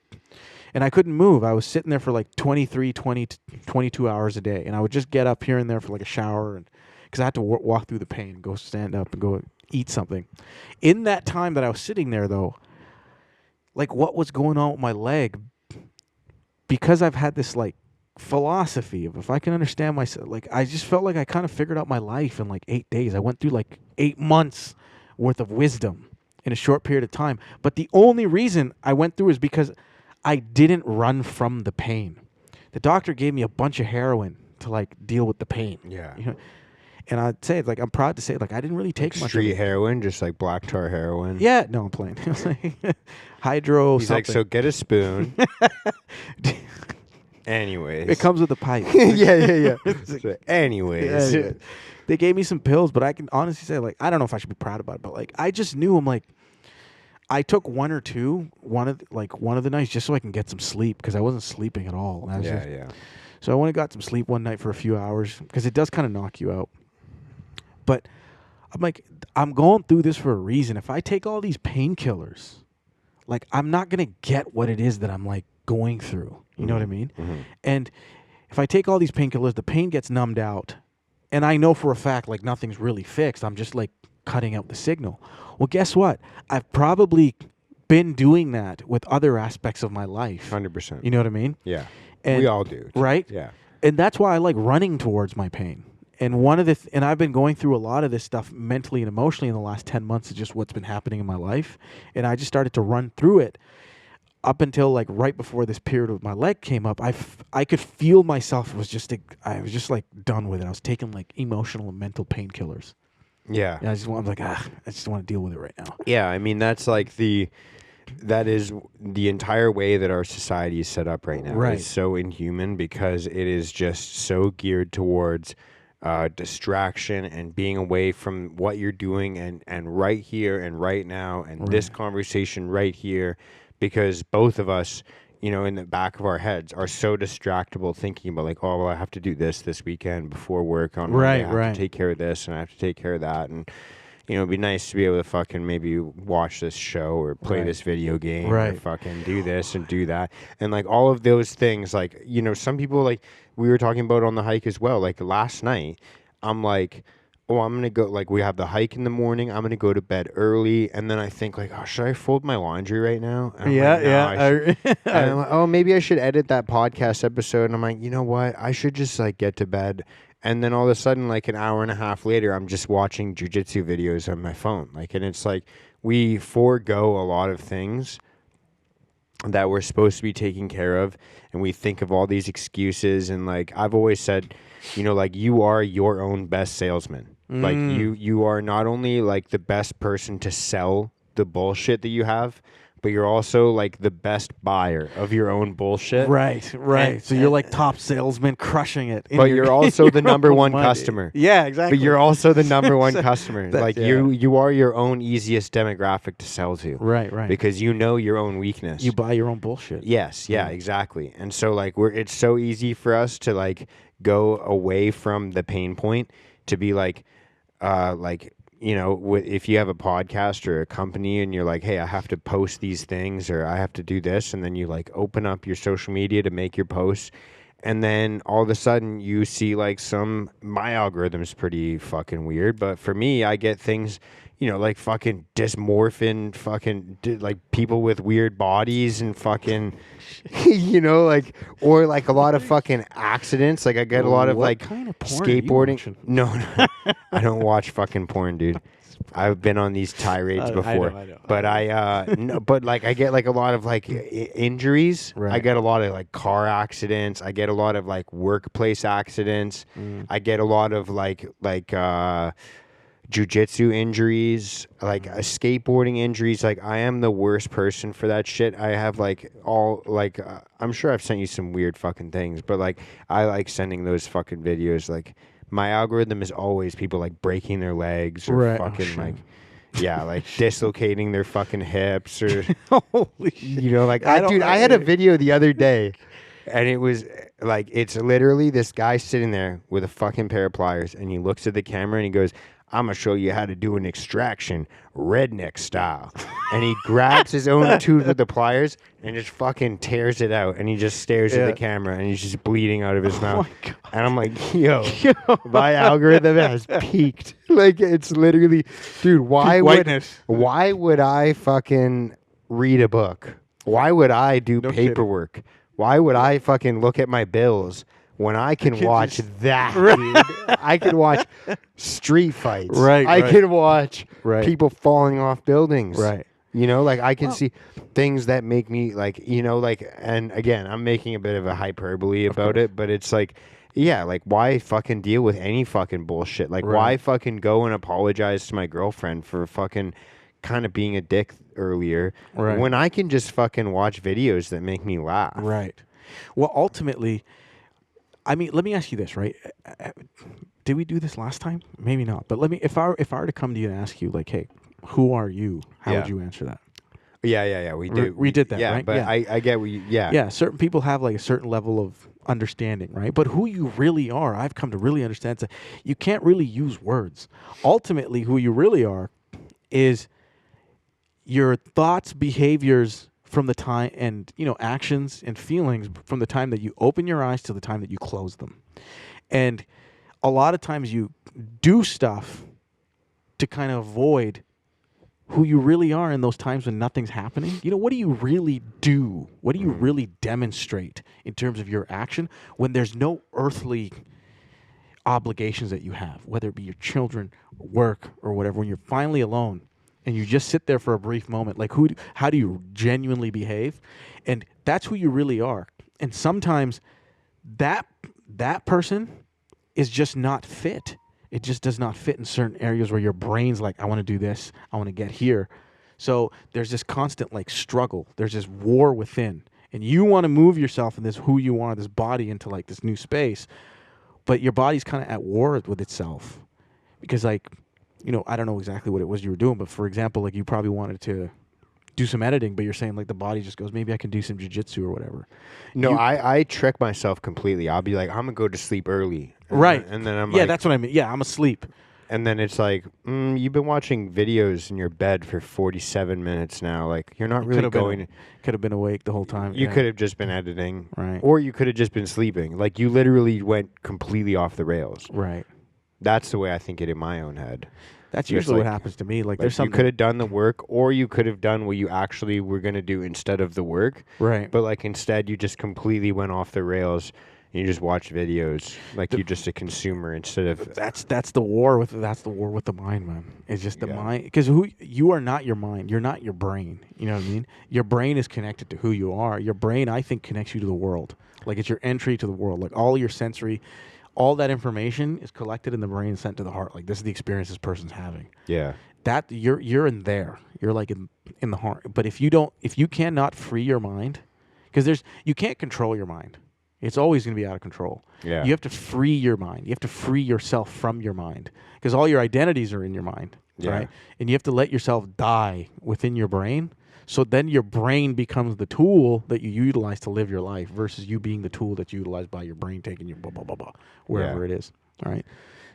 And I couldn't move. I was sitting there for like 22 hours a day. And I would just get up here and there for like a shower and because I had to walk through the pain, go stand up, and go eat something. In that time that I was sitting there, though, like what was going on with my leg, because I've had this like philosophy of if I can understand myself, like I just felt like I kind of figured out my life in like 8 days. I went through like 8 months worth of wisdom in a short period of time. But the only reason I went through is because I didn't run from the pain. The doctor gave me a bunch of heroin to like deal with the pain. Yeah. You know? And I'd say, like, I'm proud to say, like, I didn't really take much of Street it. heroin, just like black tar heroin. Yeah, no, I'm playing. Hydro. He's something. like, so get a spoon. Anyways, It comes with a pipe. yeah. So anyways, Yeah. They gave me some pills, but I can honestly say, like, I don't know if I should be proud about it, but like, I just knew I'm like, I took one or two one of the nights just so I can get some sleep because I wasn't sleeping at all. And I was just- yeah. So I went and got some sleep one night for a few hours because it does kind of knock you out. But I'm like, I'm going through this for a reason. If I take all these painkillers, like, I'm not gonna get what it is that I'm like going through. You know what I mean? Mm-hmm. And if I take all these painkillers, the pain gets numbed out. And I know for a fact, like, nothing's really fixed. I'm just, like, cutting out the signal. Well, guess what? I've probably been doing that with other aspects of my life. 100%. You know what I mean? Yeah. And, We all do. Right? Yeah. And that's why I like running towards my pain. And one of the and I've been going through a lot of this stuff mentally and emotionally in the last 10 months is just what's been happening in my life. And I just started to run through it up until like right before this period of my leg came up. I could feel myself I was just like done with it. I was taking like emotional and mental painkillers. Yeah. And I'm like, I just want to deal with it right now. Yeah. I mean, that is the entire way that our society is set up right now. Right. It's so inhuman because it is just so geared towards distraction and being away from what you're doing and right here and right now and this conversation right here, because both of us, in the back of our heads are so distractible thinking about like, oh, well, I have to do this weekend before work on Monday. I have to take care of this and I have to take care of that. And it'd be nice to be able to fucking maybe watch this show or play this video game or fucking do this and do that. And like all of those things, like, some people, like we were talking about on the hike as well. Like last night, I'm like, oh, I'm going to go, like we have the hike in the morning. I'm going to go to bed early. And then I think like, oh, should I fold my laundry right now? And I'm like, no, and I'm like, oh, maybe I should edit that podcast episode. And I'm like, you know what? I should just like get to bed. And then all of a sudden, like an hour and a half later, I'm just watching jujitsu videos on my phone. Like, and it's like we forego a lot of things that we're supposed to be taking care of, and we think of all these excuses. And like I've always said, like you are your own best salesman. Like you are not only like the best person to sell the bullshit that you have, but you're also like the best buyer of your own bullshit. Right. So you're like top salesman crushing it. But you're also the number one customer. Yeah, exactly. But you're also the number one customer. Like yeah. you are your own easiest demographic to sell to. Right. Because you know your own weakness. You buy your own bullshit. Yes, yeah, exactly. And so like it's so easy for us to like go away from the pain point to be like if you have a podcast or a company and you're like, hey, I have to post these things or I have to do this. And then you like open up your social media to make your posts. And then all of a sudden you see like my algorithm's pretty fucking weird. But for me, I get things, like fucking dysmorphin, fucking like people with weird bodies and fucking, like, or like a lot of fucking accidents. Like I get a lot of like kind of porn skateboarding. No, I don't watch fucking porn, dude. I've been on these tirades before. I know. But no, but like I get like a lot of like injuries. Right. I get a lot of like car accidents. I get a lot of like workplace accidents. I get a lot of like jujitsu injuries, like skateboarding injuries. Like I am the worst person for that shit. I have like all like I'm sure I've sent you some weird fucking things, but like I like sending those fucking videos. Like my algorithm is always people like breaking their legs or fucking like like dislocating their fucking hips or holy shit. Like I had a video the other day and it was like it's literally this guy sitting there with a fucking pair of pliers and he looks at the camera and he goes, I'm gonna show you how to do an extraction redneck style. And he grabs his own tooth with the pliers and just fucking tears it out. And he just stares at the camera and he's just bleeding out of his mouth. my God. And I'm like, yo, my algorithm has peaked. Like, it's literally, dude, why would I fucking read a book? Why would I do paperwork? Why would I fucking look at my bills when I can watch that, dude? I can watch street fights. I can watch people falling off buildings. You know, like I can see things that make me like, you know, like, and again, I'm making a bit of a hyperbole about it, but it's like, yeah, like why fucking deal with any fucking bullshit? Like why fucking go and apologize to my girlfriend for fucking kind of being a dick earlier when I can just fucking watch videos that make me laugh? Well, ultimately, I mean, let me ask you this, right? Did we do this last time? Maybe not. But let me, if I were to come to you and ask you, like, hey, who are you? How would you answer that? Yeah. We did. We did that, yeah, right? But I get what you, Yeah, certain people have like a certain level of understanding, right? But who you really are, I've come to really understand that you can't really use words. Ultimately, who you really are is your thoughts, behaviors from the time, and, you know, actions and feelings from the time that you open your eyes to the time that you close them. And a lot of times you do stuff to kind of avoid who you really are in those times when nothing's happening. You know, what do you really do? What do you really demonstrate in terms of your action when there's no earthly obligations that you have, whether it be your children, work, or whatever, when you're finally alone and you just sit there for a brief moment, like how do you genuinely behave? And that's who you really are. And sometimes that person is just not fit. It just does not fit in certain areas where your brain's like, I want to do this, I want to get here. So there's this constant like struggle. There's this war within. And you want to move yourself in this who you are, this body, into like this new space. But your body's kind of at war with itself. Because like, you know, I don't know exactly what it was you were doing, but for example, like you probably wanted to do some editing, but you're saying like the body just goes, maybe I can do some jiu-jitsu or whatever. No, I trick myself completely. I'll be like, I'm gonna go to sleep early, and then I'm yeah, like, that's what I mean. Yeah, I'm asleep. And then it's like, you've been watching videos in your bed for 47 minutes now. Like, you're not really going. Could have been awake the whole time. You could have just been editing, right? Or you could have just been sleeping. Like, you literally went completely off the rails, right? That's the way I think it in my own head. That's usually what happens to me. Like there's something you could have done the work, or you could have done what you actually were going to do instead of the work. Right. But like instead, you just completely went off the rails. And you just watch videos like you're just a consumer instead of. That's the war with the mind, man. It's just the mind, because you are not your mind. You're not your brain. You know what I mean? Your brain is connected to who you are. Your brain, I think, connects you to the world. Like it's your entry to the world. Like all your sensory. All that information is collected in the brain and sent to the heart. Like this is the experience this person's having. Yeah. That you're in there. You're like in the heart. But if you cannot free your mind, because you can't control your mind. It's always going to be out of control. Yeah. You have to free your mind. You have to free yourself from your mind, because all your identities are in your mind, right? And you have to let yourself die within your brain. So then your brain becomes the tool that you utilize to live your life versus you being the tool that's utilized by your brain taking you wherever it is, all right?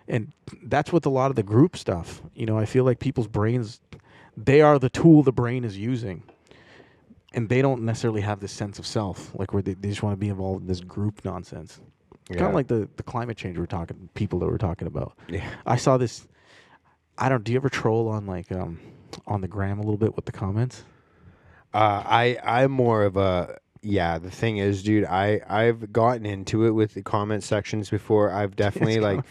And that's with a lot of the group stuff. You know, I feel like people's brains, they are the tool the brain is using. And they don't necessarily have this sense of self, like where they just want to be involved in this group nonsense. Kind of like the climate change people that we're talking about. Yeah. I saw this, do you ever troll on like on the gram a little bit with the comments? I'm more of a, the thing is, dude, I've gotten into it with the comment sections before. I've definitely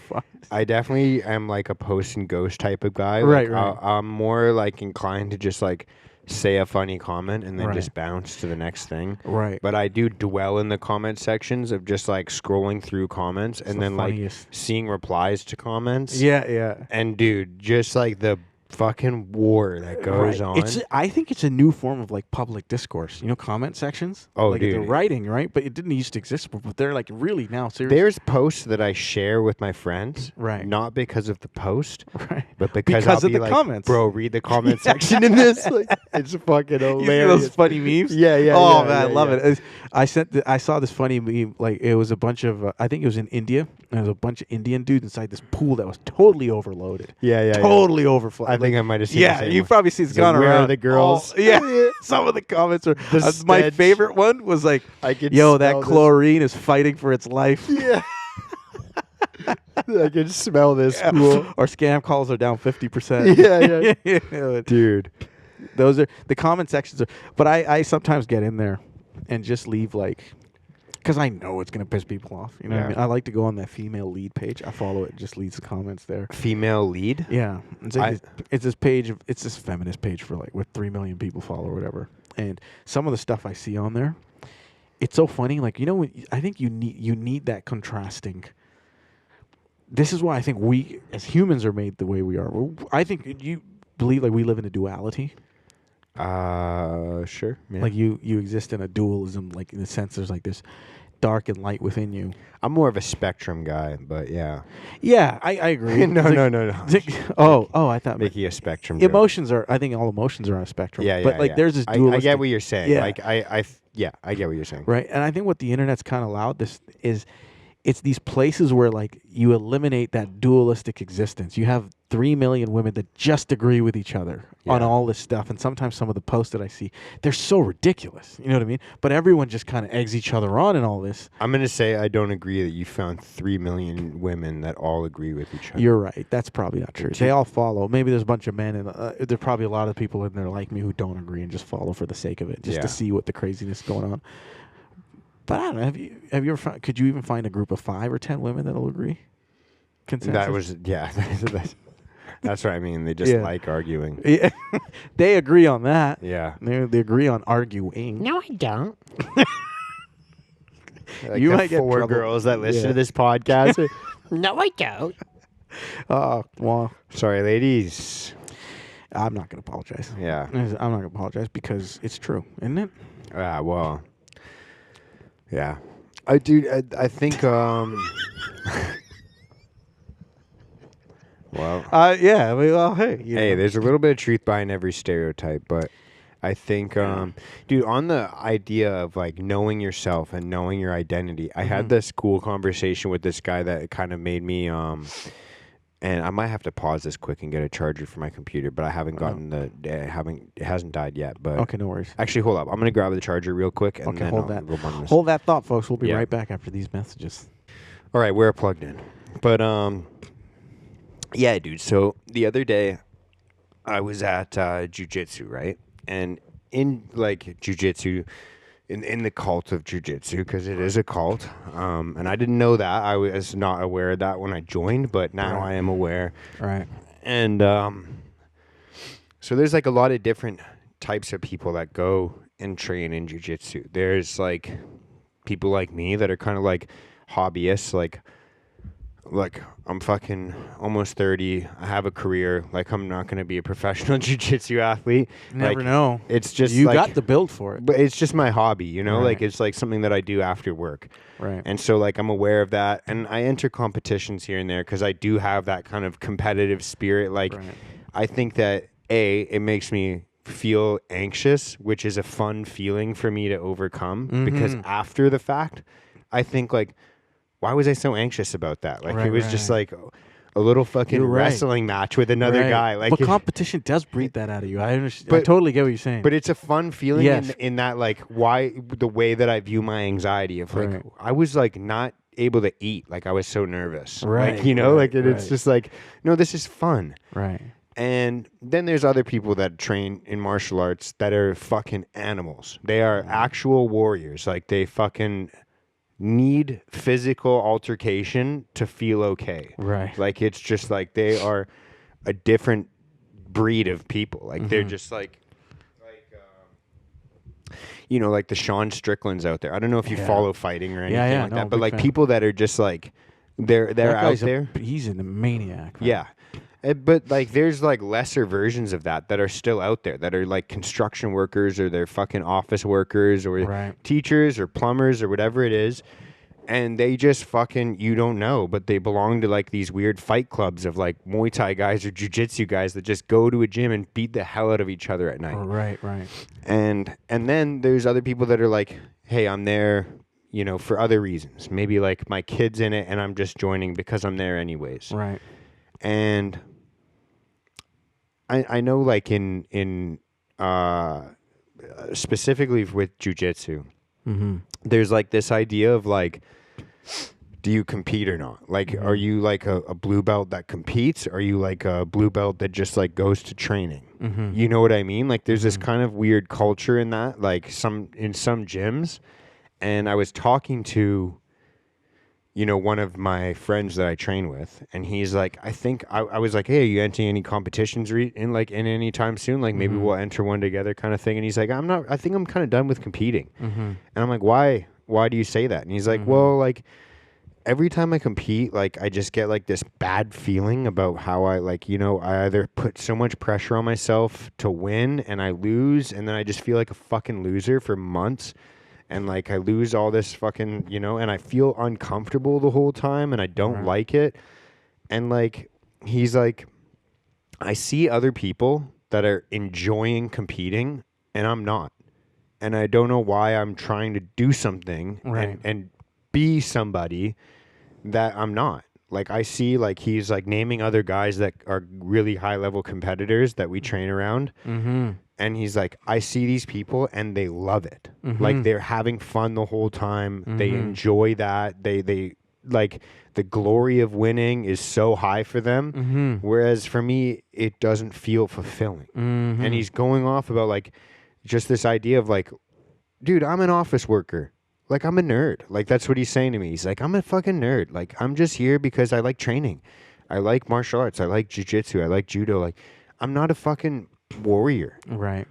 I definitely am like a post and ghost type of guy. Right. I'm more like inclined to just like say a funny comment and then just bounce to the next thing. Right. But I do dwell in the comment sections of just like scrolling through comments and then like seeing replies to comments. Yeah. And dude, just like the fucking war that goes on. I think it's a new form of like public discourse. You know, comment sections. Oh, like dude. they're writing, right? But it didn't used to exist before. But they're like really now serious. There's posts that I share with my friends, Right. not because of the post, right. but because I'll of be the like, comments. bro, read the comment section in this. Like, it's fucking You see hilarious. those funny memes? Yeah, yeah. Oh yeah, man, I yeah, love yeah. it. I saw this funny meme. Like it was a bunch of. I think it was in India. And there was a bunch of Indian dudes inside this pool that was totally overloaded. Yeah, yeah. Totally overflowed. I think I might have seen. Yeah, the same you've one. probably seen it's So gone where around. are the girls? Oh, yeah, some of the comments are. The My stench. favorite one was like, I could "Yo, that smell this. chlorine is fighting for its life." Yeah. I can smell this Yeah. pool. Our scam calls are down 50%. Yeah, yeah. Dude. Those are the comment sections are. But I sometimes get in there and just leave like. Because I know it's going to piss people off. You know what I Yeah. mean? I like to go on that female lead page. I follow it. It just leaves the comments there. Female lead? Yeah. It's this page. It's this feminist page for like with 3 million people follow or whatever. And some of the stuff I see on there, it's so funny. Like, you know, I think you need that contrasting. This is why I think we as humans are made the way we are. I think you believe like we live in a duality. Sure. Yeah. Like you exist in a dualism, like in the sense there's like this dark and light within you. I'm more of a spectrum guy, but yeah. Yeah, I agree. No. I thought Making a spectrum joke. emotions are. I think all emotions are on a spectrum. Yeah, yeah. But like, yeah. there's this I dualistic. get what you're saying. Yeah. Like I get what you're saying. Right, and I think what the internet's kind of allowed this is, it's these places where like you eliminate that dualistic existence. You have 3 million women that just agree with each other on Yeah. all this stuff, and sometimes some of the posts that I see, they're so ridiculous. You know what I mean? But everyone just kind of eggs each other on and all this. I'm gonna say I don't agree that you found 3 million women that all agree with each other. You're right. That's probably not true. They all follow. Maybe there's a bunch of men, and there's probably a lot of people in there like me who don't agree and just follow for the sake of it, just to Yeah. see what the craziness is going on. But I don't know. Have you ever found, could you even find a group of 5 or 10 women that'll agree? Consensus? That was that's what I mean. They just Yeah. like arguing. Yeah. They agree on that. Yeah. They agree on arguing. No, I don't. Like You the might get 4 trouble. girls that listen Yeah. to this podcast. No, I don't. Oh, well, Sorry, ladies. I'm not going to apologize. Yeah. I'm not going to apologize because it's true, isn't it? Well. Yeah. I think well, Yeah. Well, hey. hey, there's a little bit of truth behind every stereotype, but I think dude, on the idea of like knowing yourself and knowing your identity, I had this cool conversation with this guy that kind of made me and I might have to pause this quick and get a charger for my computer, but I haven't gotten it hasn't died yet, but Okay, no worries. actually hold up. I'm going to grab the charger real quick and Okay, then hold I'll that. go on this. Hold that thought, folks. We'll be Yeah. right back after these messages. All right, we're plugged in. But yeah, dude. So the other day I was at jiu-jitsu, right? And in like jiu-jitsu, in the cult of jiu-jitsu, because it is a cult, and I didn't know that. I was not aware of that when I joined, but now I am aware. Right. And so there's like a lot of different types of people that go and train in jiu-jitsu. There's like people like me that are kind of like hobbyists, like I'm fucking almost 30. I have a career. Like, I'm not going to be a professional jiu-jitsu athlete. Never like, know. It's just You like, got the build for it. but it's just my hobby, you know? Right. Like, it's like something that I do after work. Right. And so, like, I'm aware of that. And I enter competitions here and there because I do have that kind of competitive spirit. Like, Right. I think that, it makes me feel anxious, which is a fun feeling for me to overcome. Because after the fact, I think, like, why was I so anxious about that? Like, Right, it was just right. like a little fucking You're right. wrestling match with another Right. guy. Like, but competition does breed that out of you. I understand. I But- totally get what you're saying. but it's a fun feeling Yes. in that, like, why the way that I view my anxiety of like, Right. I was like not able to eat. Like, I was so nervous. Right, Like, you know, right, like, and it's right. just like, no, this is fun. right. And then there's other people that train in martial arts that are fucking animals. They are actual warriors. Like, they fucking need physical altercation to feel okay. Right. Like, it's just like they are a different breed of people. Like, they're just like you know, like the Sean Stricklands out there. I don't know if you Yeah. follow fighting or anything yeah, like no, that, but big like fan. people that are just like they're That out guy's there. he's a maniac. Man. Yeah. But like, there's like lesser versions of that are still out there that are like construction workers or they're fucking office workers or Right. teachers or plumbers or whatever it is. And they just fucking, you don't know, but they belong to like these weird fight clubs of like Muay Thai guys or Jiu-Jitsu guys that just go to a gym and beat the hell out of each other at night. Right. Right. And then there's other people that are like, hey, I'm there, for other reasons. Maybe like my kid's in it and I'm just joining because I'm there anyways. Right. And I know like in specifically with jiu-jitsu, Mm-hmm. there's like this idea of like, do you compete or not? Like, are you like a blue belt that competes? Are you like a blue belt that just like goes to training? Mm-hmm. You know what I mean? Like, there's this kind of weird culture in that, like in some gyms. And I was talking to, one of my friends that I train with, and he's like, I was like, hey, are you entering any competitions in any time soon? Like, maybe we'll enter one together kind of thing. And he's like, I think I'm kind of done with competing. Mm-hmm. And I'm like, why? Why do you say that? And he's like, well, like, every time I compete, like, I just get like this bad feeling about how I I either put so much pressure on myself to win and I lose, and then I just feel like a fucking loser for months. And like, I lose all this fucking, and I feel uncomfortable the whole time and I don't like it. And like, he's like, I see other people that are enjoying competing and I'm not. And I don't know why I'm trying to do something and be somebody that I'm not. Like, I see, like, he's like naming other guys that are really high level competitors that we train around. Mm-hmm. And he's like, I see these people and they love it. Mm-hmm. Like, they're having fun the whole time. They enjoy that. They like, the glory of winning is so high for them. Whereas for me, it doesn't feel fulfilling. And he's going off about like just this idea of like, dude, I'm an office worker. Like, I'm a nerd. Like, that's what he's saying to me. He's like, I'm a fucking nerd. Like, I'm just here because I like training. I like martial arts. I like jiu-jitsu. I like judo. Like, I'm not a fucking warrior. Right.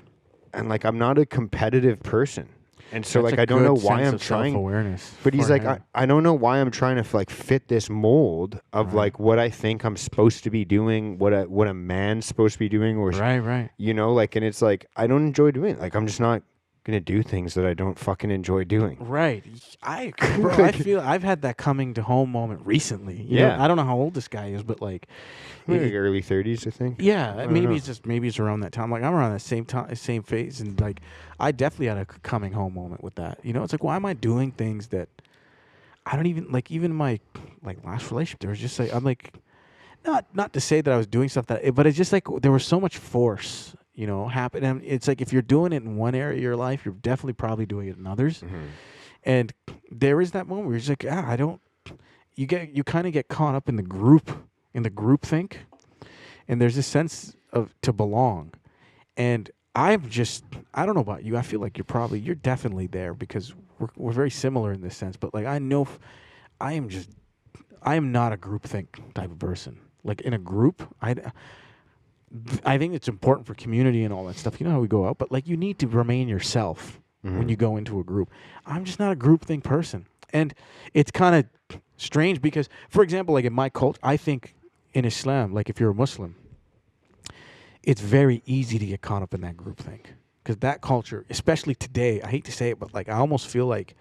And like, I'm not a competitive person. And so like, I don't know why I'm trying. Self-awareness. But he's like, I don't know why I'm trying to like fit this mold of like what I think I'm supposed to be doing, what a man's supposed to be doing, or right. like, and it's like, I don't enjoy doing it. Like, I'm just not gonna do things that I don't fucking enjoy doing. Right. I feel I've had that coming to home moment recently. You know, I don't know how old this guy is, but like early 30s, I think. Yeah, maybe it's around that time. Like, I'm around that same phase, and like I definitely had a coming home moment with that. It's like, why am I doing things that I don't even like? Even my like last relationship, there was just like, I'm like, not to say that I was doing stuff but it's just like there was so much force, happening. It's like, if you're doing it in one area of your life, you're definitely probably doing it in others. And there is that moment where you're just like, I don't. You kind of get caught up in the group think, and there's this sense of to belong. And I don't know about you. I feel like you're definitely there because we're very similar in this sense. But like, I know I am not a group think type of person. Like, in a group, I think it's important for community and all that stuff. You know how we go out, but like, you need to remain yourself when you go into a group. I'm just not a group think person. And it's kind of strange because, for example, like in my cult, I think in Islam, like if you're a Muslim, it's very easy to get caught up in that group think. Because that culture, especially today, I hate to say it, but like, I almost feel like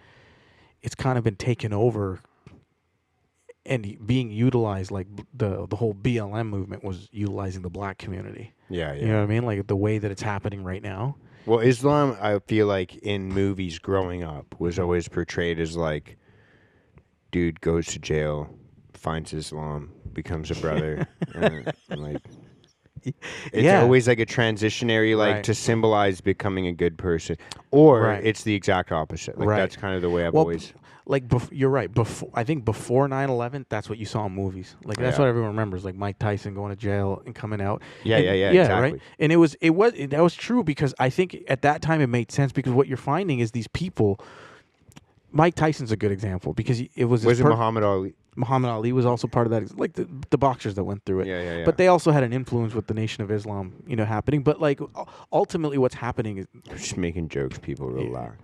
it's kind of been taken over and being utilized. Like the whole BLM movement was utilizing the black community. Yeah. You know what I mean? Like the way that it's happening right now. Well, Islam, I feel like in movies growing up was always portrayed as like, dude goes to jail, finds Islam, becomes a brother, and like, it's always like a transitionary, like to symbolize becoming a good person, or it's the exact opposite. Like that's kind of the way I've always. Like, you're right. I think before 9/11, that's what you saw in movies. Like, that's what everyone remembers. Like Mike Tyson going to jail and coming out. Yeah, exactly. Right. And that was true because I think at that time it made sense because what you're finding is these people. Mike Tyson's a good example because it was. Was it Muhammad Ali? Muhammad Ali was also part of that, like the boxers that went through it. Yeah. But they also had an influence with the Nation of Islam, happening. But like, ultimately, what's happening is just making jokes. People relax.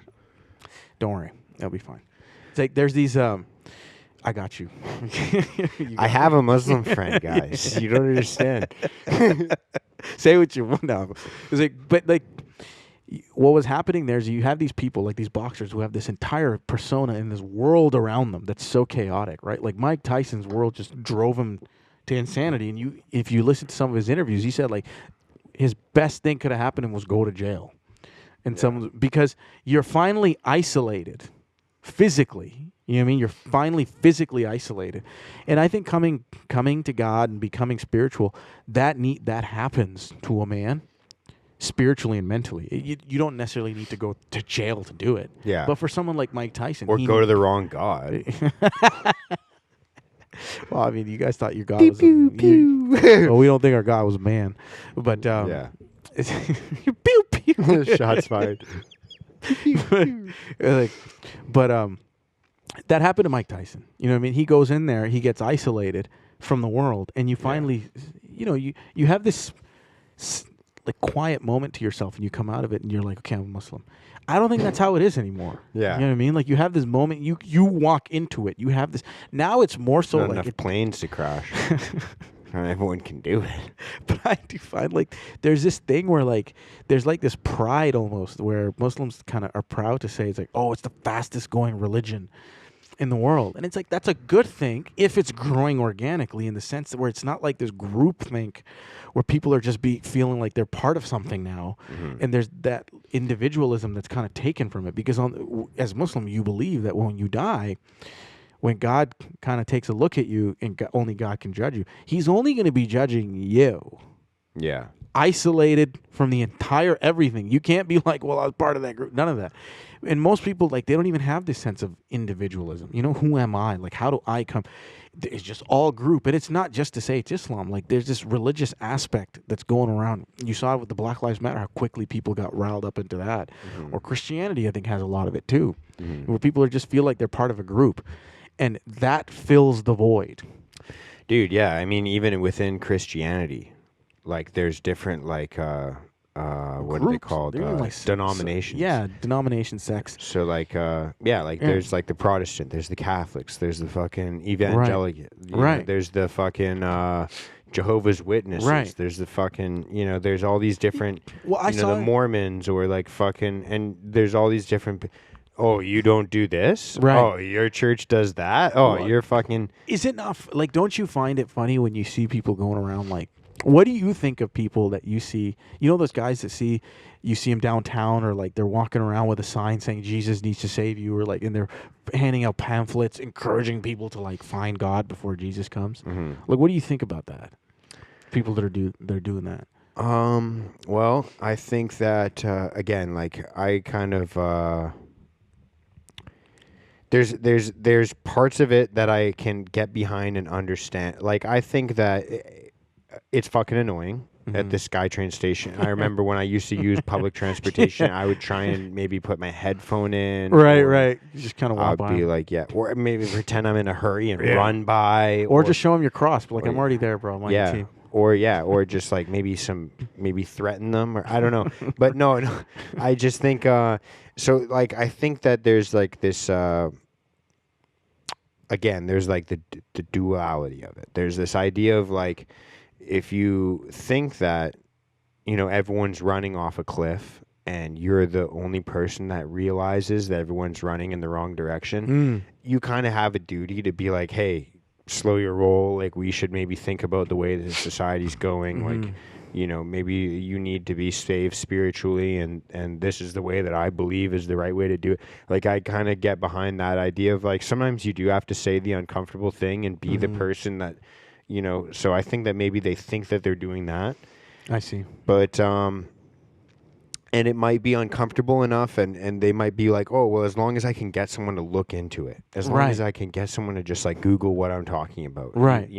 Don't worry, that'll be fine. It's like there's these. I got you. You I got have a Muslim friend, guys. You don't understand. say what you want now. It's like, but like, what was happening there is you have these people like these boxers who have this entire persona in this world around them that's so chaotic, right? Like Mike Tyson's world just drove him to insanity. And if you listen to some of his interviews, he said like his best thing could have happened and was go to jail, and because you're finally isolated physically. You know what I mean? You're finally physically isolated, and I think coming to God and becoming spiritual, that happens to a man spiritually and mentally. You don't necessarily need to go to jail to do it. Yeah. But for someone like Mike Tyson, Or go to the wrong God. well, I mean, you guys thought your God was well, we don't think our God was a man, but Yeah. pew pew. Shots fired. Like, but that happened to Mike Tyson. You know what I mean? He goes in there, he gets isolated from the world, and you finally, you have this like quiet moment to yourself, and you come out of it, and you're like, okay, I'm a Muslim. I don't think that's how it is anymore. Yeah. You know what I mean? Like you have this moment, you walk into it. You have this. Now it's more so Not like enough planes to crash. Not everyone can do it. But I do find like there's this thing where like there's like this pride almost where Muslims kind of are proud to say it's like, oh, it's the fastest growing religion in the world. And it's like that's a good thing if it's growing organically in the sense that where it's not like this groupthink where people are just feeling like they're part of something now. And there's that individualism that's kind of taken from it because as Muslim you believe that when you die, when God kind of takes a look at you and only God can judge you, he's only going to be judging you. Yeah. Isolated from the entire everything. You can't be like, well, I was part of that group. None of that. And most people, like, they don't even have this sense of individualism. You know, who am I? Like, how do I come? It's just all group. And it's not just to say it's Islam. Like, there's this religious aspect that's going around. You saw it with the Black Lives Matter, how quickly people got riled up into that. Or Christianity, I think, has a lot of it, too. Where people just feel like they're part of a group. And that fills the void. Dude, yeah. I mean, even within Christianity, like there's different like what are they called? Denominations. Denomination sects. So like there's like the Protestant, there's the Catholics, there's the fucking evangelical, Right. There's the fucking Jehovah's Witnesses. Right. There's the fucking there's all these different saw the Mormons or like fucking and there's all these different. Oh, you don't do this? Right. Oh, your church does that? Oh, you're fucking. Is it not like? Don't you find it funny when you see people going around like? What do you think of people that you see? You know those guys that you see them downtown or like they're walking around with a sign saying Jesus needs to save you, or like and they're handing out pamphlets encouraging people to like find God before Jesus comes. Like, what do you think about that? People that are doing that. Well, I think that again, like I kind of. There's parts of it that I can get behind and understand. Like I think that it's fucking annoying at the SkyTrain station. I remember when I used to use public transportation, I would try and maybe put my headphone in. Right. You just kind of walk I'd by. be like, or maybe pretend I'm in a hurry and run by, or just show them your cross. But like, I'm already there, bro. I'm on your team. Or just like maybe threaten them, or I don't know. But no, I just think so. Like I think that there's like this. Again, there's like the duality of it. There's this idea of like, if you think that, everyone's running off a cliff and you're the only person that realizes that everyone's running in the wrong direction, you kind of have a duty to be like, hey, slow your roll. Like we should maybe think about the way that society's going. Like, maybe you need to be saved spiritually, and this is the way that I believe is the right way to do it. Like I kind of get behind that idea of like sometimes you do have to say the uncomfortable thing and be the person that, so I think that maybe they think that they're doing that. I see. But and it might be uncomfortable enough, and they might be like, oh, well, as long as I can get someone to look into it, as long as I can get someone to just like Google what I'm talking about, right?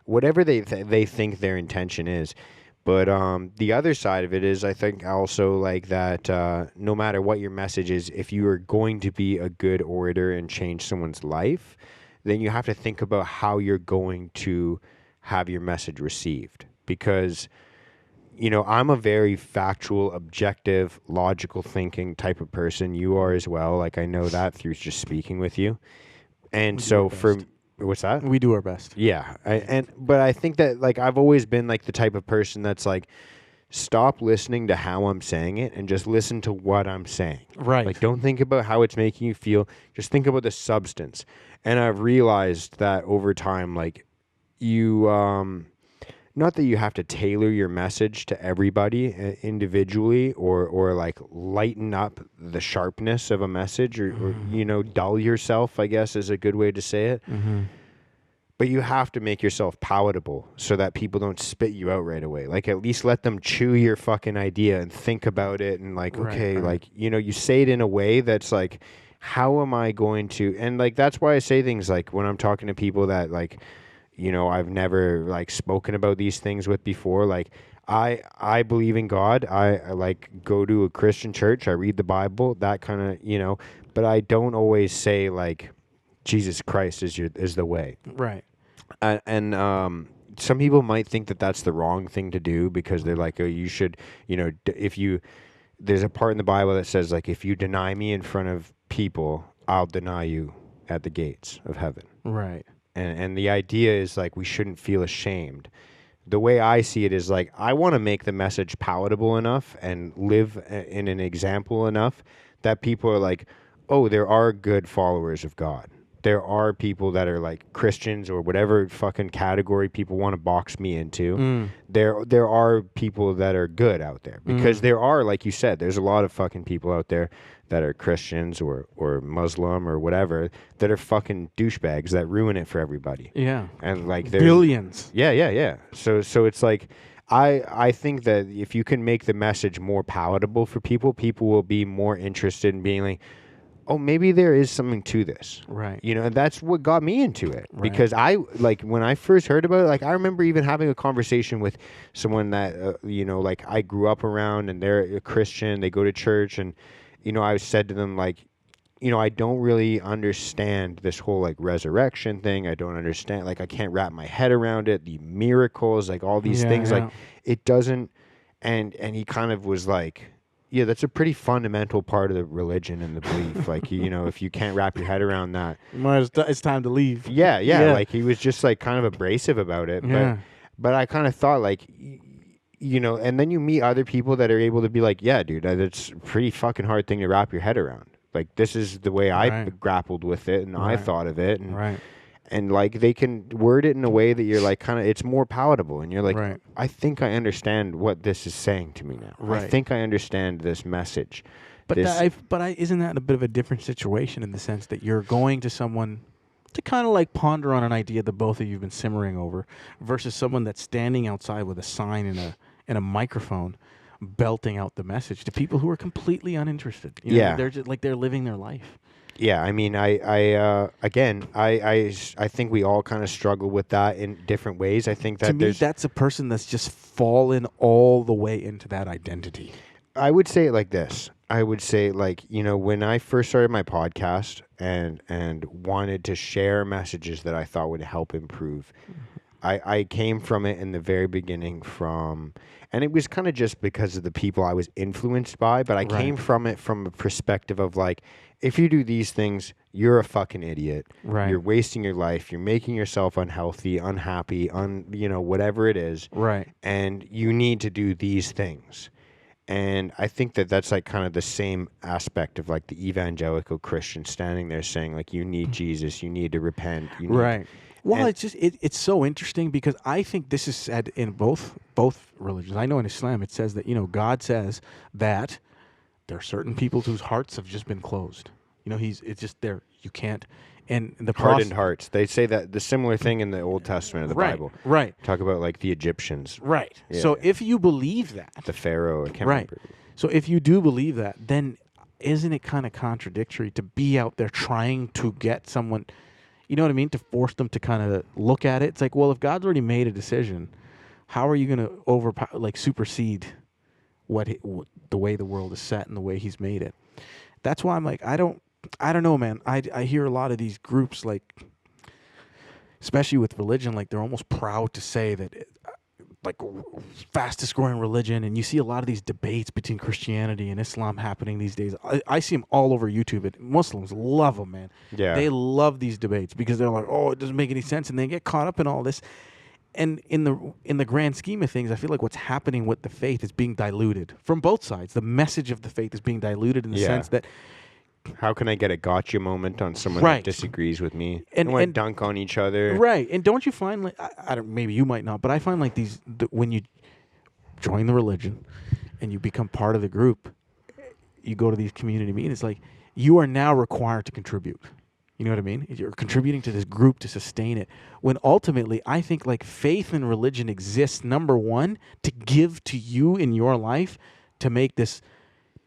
Whatever they think their intention is. But the other side of it is, I think also like that no matter what your message is, if you are going to be a good orator and change someone's life, then you have to think about how you're going to have your message received. Because, I'm a very factual, objective, logical thinking type of person. You are as well. Like I know that through just speaking with you. And so What's that? We do our best. Yeah, but I think that like I've always been like the type of person that's like, stop listening to how I'm saying it and just listen to what I'm saying. Right. Like, don't think about how it's making you feel. Just think about the substance. And I've realized that over time, like, you, not that you have to tailor your message to everybody individually or like lighten up the sharpness of a message or you know, dull yourself, I guess is a good way to say it. Mm-hmm. But you have to make yourself palatable so that people don't spit you out right away. Like, at least let them chew your fucking idea and think about it. And like, Right, okay, right. like, you know, you say it in a way that's like, how am I going to, and like, that's why I say things like when I'm talking to people that like, you know, I've never like spoken about these things with before. Like, I believe in God. I like go to a Christian church. I read the Bible, that kind of, you know, but I don't always say like, Jesus Christ is the way. Right. And some people might think that that's the wrong thing to do because they're like, oh, you should, you know, there's a part in the Bible that says like, if you deny me in front of people, I'll deny you at the gates of heaven. Right. And the idea is like, we shouldn't feel ashamed. The way I see it is like, I want to make the message palatable enough and live in an example enough that people are like, oh, there are good followers of God. There are people that are like Christians or whatever fucking category people want to box me into. There are people that are good out there because there are, like you said, there's a lot of fucking people out there that are Christians or Muslim or whatever that are fucking douchebags that ruin it for everybody. Yeah. And like there's Billions. yeah. So it's like I think that if you can make the message more palatable for people, people will be more interested in being like, oh, maybe there is something to this. Right. You know, and that's what got me into it. Right. Because I, like, when I first heard about it, like, I remember even having a conversation with someone that, you know, like, I grew up around and they're a Christian, they go to church, and, you know, I said to them, like, you know, I don't really understand this whole, like, resurrection thing. I don't understand, like, I can't wrap my head around it, the miracles, like, all these things, like, it doesn't, and he kind of was like, yeah, that's a pretty fundamental part of the religion and the belief. Like, you know, if you can't wrap your head around that. It's time to leave. Yeah. Like, he was just, like, kind of abrasive about it. Yeah. But I kind of thought, like, you know, and then you meet other people that are able to be like, yeah, dude, that's a pretty fucking hard thing to wrap your head around. Like, this is the way I grappled with it, and I thought of it. And, and, like, they can word it in a way that you're, like, kind of, it's more palatable. And you're like, I think I understand what this is saying to me now. I think I understand this message. But isn't that a bit of a different situation in the sense that you're going to someone to kind of, like, ponder on an idea that both of you have been simmering over versus someone that's standing outside with a sign and a microphone belting out the message to people who are completely uninterested. You know, they're just, like, they're living their life. Yeah, I mean, I think we all kind of struggle with that in different ways. I think that to me, that's a person that's just fallen all the way into that identity. I would say it like this. I would say, like, you know, when I first started my podcast and wanted to share messages that I thought would help improve, I came from it in the very beginning and it was kind of just because of the people I was influenced by, but I came from it from a perspective of like, if you do these things, you're a fucking idiot. Right. You're wasting your life. You're making yourself unhealthy, unhappy, you know, whatever it is. Right. And you need to do these things. And I think that that's like kind of the same aspect of like the evangelical Christian standing there saying like, you need Jesus, you need to repent. Well, it's just it's so interesting because I think this is said in both religions. I know in Islam it says that, you know, God says that there are certain people whose hearts have just been closed. You know, it's just there. You can't. And the hardened hearts. They say that the similar thing in the Old Testament of the Bible. Right. Talk about like the Egyptians. Right. Yeah, so if you believe that, the Pharaoh, I can't remember. So if you do believe that, then isn't it kind of contradictory to be out there trying to get someone, you know what I mean, to force them to kind of look at it? It's like, well, if God's already made a decision, how are you going to supersede the way the world is set and the way He's made it? That's why I'm like, I don't know, man. I hear a lot of these groups, like, especially with religion, like they're almost proud to say that like fastest growing religion, and you see a lot of these debates between Christianity and Islam happening these days. I see them all over YouTube. Muslims love them, man. Yeah. They love these debates because they're like, oh, it doesn't make any sense, and they get caught up in all this. And in the grand scheme of things, I feel like what's happening with the faith is being diluted from both sides. The message of the faith is being diluted in the sense that, how can I get a gotcha moment on someone Right. that disagrees with me? And- want to and- dunk on each other. right? And don't you find like I don't, maybe you might not, but I find like when you join the religion and you become part of the group, you go to these community meetings, like you are now required to contribute. You know what I mean? You're contributing to this group to sustain it. When ultimately, I think like faith and religion exists, number one, to give to you in your life to make this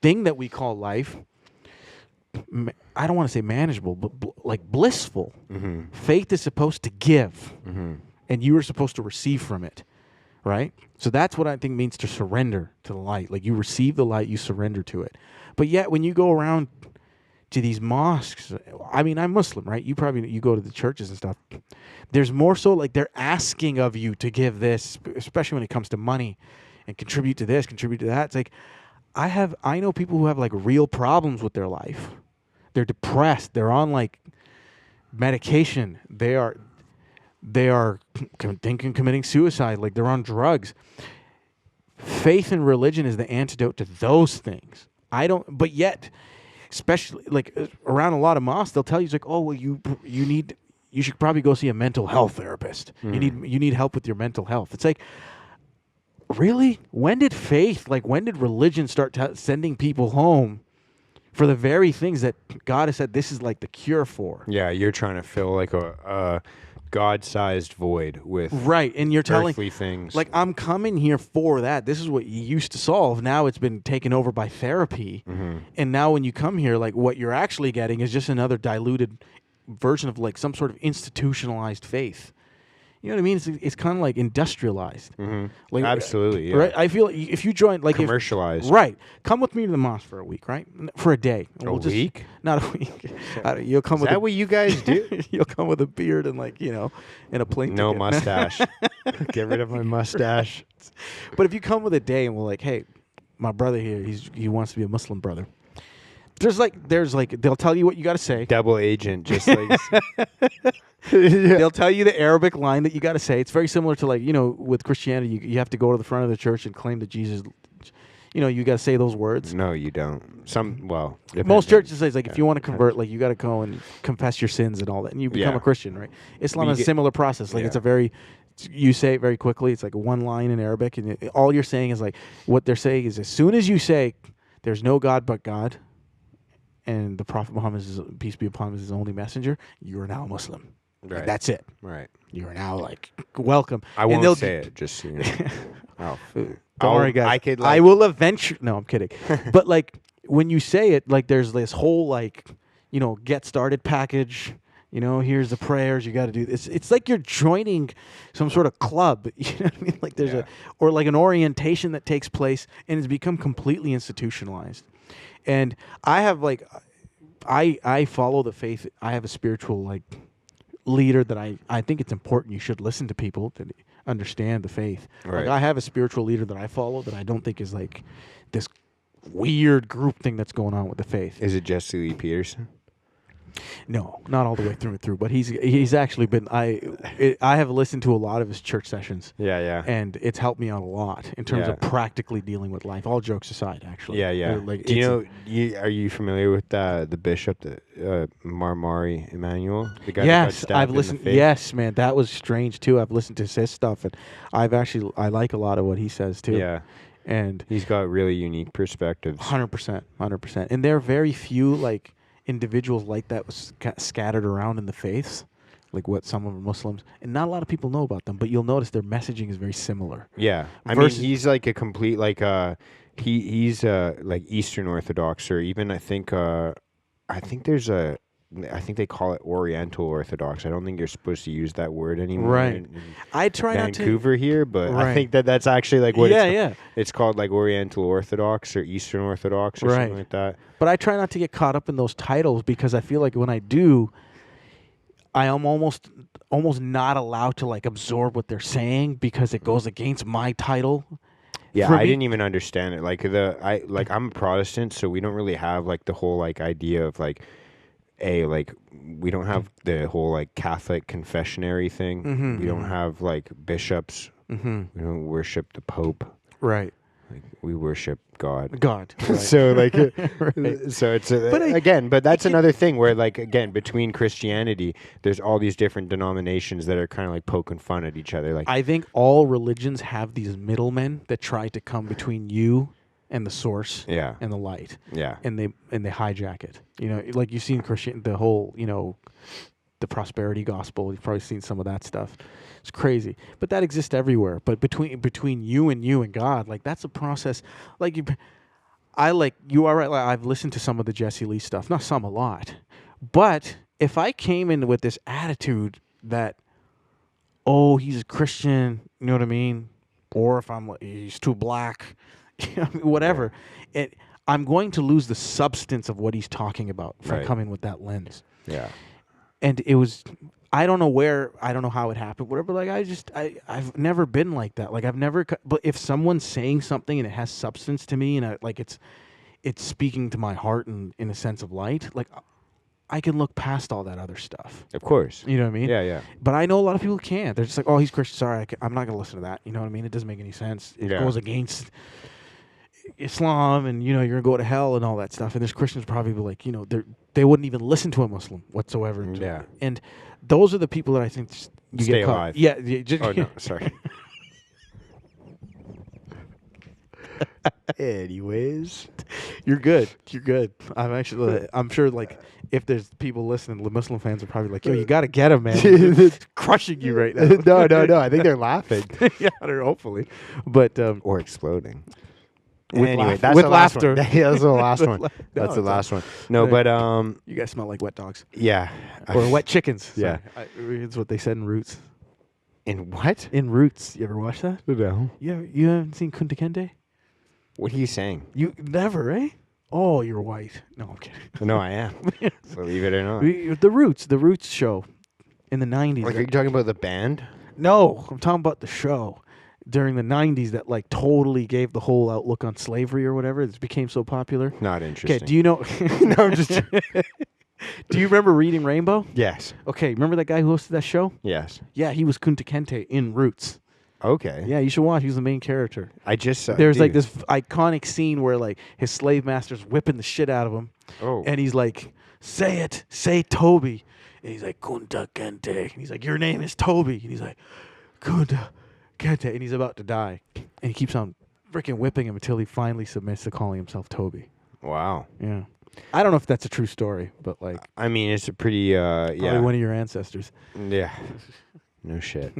thing that we call life, I don't want to say manageable, but like blissful. Mm-hmm. Faith is supposed to give, Mm-hmm. and you are supposed to receive from it, right? So that's what I think means to surrender to the light. Like you receive the light, you surrender to it. But yet when you go around to these mosques, I mean, I'm Muslim, right? You go to the churches and stuff. There's more so like they're asking of you to give this, especially when it comes to money, and contribute to this, contribute to that. It's like I know people who have like real problems with their life. They're depressed. They're on like medication. They are thinking committing suicide. Like they're on drugs. Faith and religion is the antidote to those things. But yet, especially like around a lot of mosques, they'll tell you, it's like, oh, well, you should probably go see a mental health therapist. Mm. You need help with your mental health. It's like, really? When did religion start sending people home for the very things that God has said this is like the cure for? Yeah, you're trying to fill like a God-sized void with Right, and you're telling earthly things. like, I'm coming here for that. This is what you used to solve. Now it's been taken over by therapy. Mm-hmm. And now when you come here, like what you're actually getting is just another diluted version of like some sort of institutionalized faith. You know what I mean? It's kind of like industrialized. Mm-hmm. Like, Absolutely, yeah. Right? I feel like if you join, like, Commercialized. right? Come with me to the mosque for a week, right? For a day. And A week? Not a week. You'll come Is with that what you guys do? you'll come with a beard and like, and a plane No ticket. mustache. Get rid of my mustache. But if you come with a day and we're like, hey, my brother here, he wants to be a Muslim brother. There's like they'll tell you what you got to say. Double agent, just like They'll tell you the Arabic line that you got to say. It's very similar to like, with Christianity, you have to go to the front of the church and claim that Jesus, you got to say those words. No, you don't. Most depends. churches say like if you want to convert, like you got to go and confess your sins and all that, and you become Yeah. a Christian, right? Islam But you has a get- similar process. Like you say it very quickly. It's like one line in Arabic, and all you're saying is like what they're saying is as soon as you say there's no God but God, and the Prophet Muhammad, peace be upon him, is his only messenger, you are now a Muslim. Like, Right. that's it. Right. You are now like welcome. I And won't they'll say it, just so you know. Don't I'll- worry, guys. I could, I like- will eventually. No, I'm kidding. But like when you say it, like there's this whole like get started package. Here's the prayers. You got to do this. It's like you're joining some sort of club. You know what I mean? Like there's or like an orientation that takes place and it's become completely institutionalized. And I have like, I follow the faith. I have a spiritual like leader that I think it's important. You should listen to people that understand the faith. Right. Like I have a spiritual leader that I follow that I don't think is like this weird group thing that's going on with the faith. Is it Jesse Lee Peterson? No, not all the way through, but he's actually been I have listened to a lot of his church sessions. Yeah, yeah. And it's helped me out a lot in terms Yeah. of practically dealing with life. All jokes aside, actually. Yeah, yeah. Like, Do you know? Are you familiar with the bishop, Marmari Emmanuel? The guy that got Yes, stabbed I've in the listened. face? Yes, man, that was strange too. I've listened to his stuff, and I like a lot of what he says too. Yeah. And He's got really unique perspectives. 100%. And there are very few like individuals like that was scattered around in the faiths, like what some of the Muslims, and not a lot of people know about them. But you'll notice their messaging is very similar. Yeah, I Versus- mean, he's like a complete he's like Eastern Orthodox, or even I think they call it Oriental Orthodox. I don't think you're supposed to use that word anymore. Right. In I try not to. Vancouver here, but I Right. think that's actually like what Yeah. it's called, like Oriental Orthodox or Eastern Orthodox or Right. something like that. But I try not to get caught up in those titles because I feel like when I do, I am almost not allowed to like absorb what they're saying because it goes against my title. Yeah, For I me- didn't even understand it. I'm a Protestant, so we don't really have like the whole like idea of like like we don't have the whole like Catholic confessionary thing. Mhm, We don't mhm. have like bishops. Mm-hmm. We don't worship the Pope. Right. Like we worship God. God. Right. So like, Right. so it's But but that's another thing where like again between Christianity, there's all these different denominations that are kind of like poking fun at each other. Like I think all religions have these middlemen that try to come between you and the source yeah, and the light, yeah, and they hijack it. You know, like you've seen Christian, the whole, the prosperity gospel. You've probably seen some of that stuff. It's crazy, but that exists everywhere. But between you and God, like that's a process. Like you are right. Like, I've listened to some of the Jesse Lee stuff, not some, a lot. But if I came in with this attitude that, oh, he's a Christian, you know what I mean, or if I'm like, he's too black, whatever, I'm going to lose the substance of what he's talking about if I Right. come in with that lens. yeah. And it was, I don't know how it happened, whatever. Like I've never been like that. Like I've never. But if someone's saying something and it has substance to me, and it's speaking to my heart and in a sense of light, like I can look past all that other stuff. Of course. You know what I mean? Yeah, yeah. But I know a lot of people can't. They're just like, oh, he's Christian. Sorry, I'm not going to listen to that. You know what I mean? It doesn't make any sense. It Yeah. goes against Islam, and you're going to go to hell and all that stuff. And there's Christians probably like, they wouldn't even listen to a Muslim whatsoever. Yeah. And those are the people that I think you Stay get caught. alive. Yeah. Just, Oh no, sorry. Anyways, You're good. You're good. I'm sure like if there's people listening, the Muslim fans are probably like, yo, you got to get him, man. He's crushing you right now. no. I think they're laughing Yeah, or hopefully. But or exploding. With Anyway, laugh- that's with the last laughter. one. Yeah, that's the last one. No, That's the it's last one. No, Right. but you guys smell like wet dogs. yeah. Or wet chickens. Yeah. Sorry. It's what they said in Roots. In what? In Roots. You ever watch that? No. You haven't seen Kunta Kinte? What are you saying? You never, eh? Oh, you're white. No, I'm kidding. No, I am. Believe it or not. The Roots show in the 90s. Like, are you talking about the band? No, I'm talking about the show during the 90s that like totally gave the whole outlook on slavery or whatever. It became so popular. Not interesting. Okay, do you know? No, I'm just. Do you remember Reading Rainbow? Yes. Okay, remember that guy who hosted that show? Yes. Yeah, he was Kunta Kinte in Roots. Okay. Yeah, you should watch. He was the main character. I just saw. There's like dude. this iconic scene where like his slave master's whipping the shit out of him, Oh. and he's like, say Toby," and he's like, "Kunta Kinte," and he's like, "Your name is Toby," and he's like, "Kunta Kinte," and he's about to die, and he keeps on freaking whipping him until he finally submits to calling himself Toby. Wow. Yeah, I don't know if that's a true story, but like I mean, it's a pretty. probably Yeah. one of your ancestors. Yeah. No shit.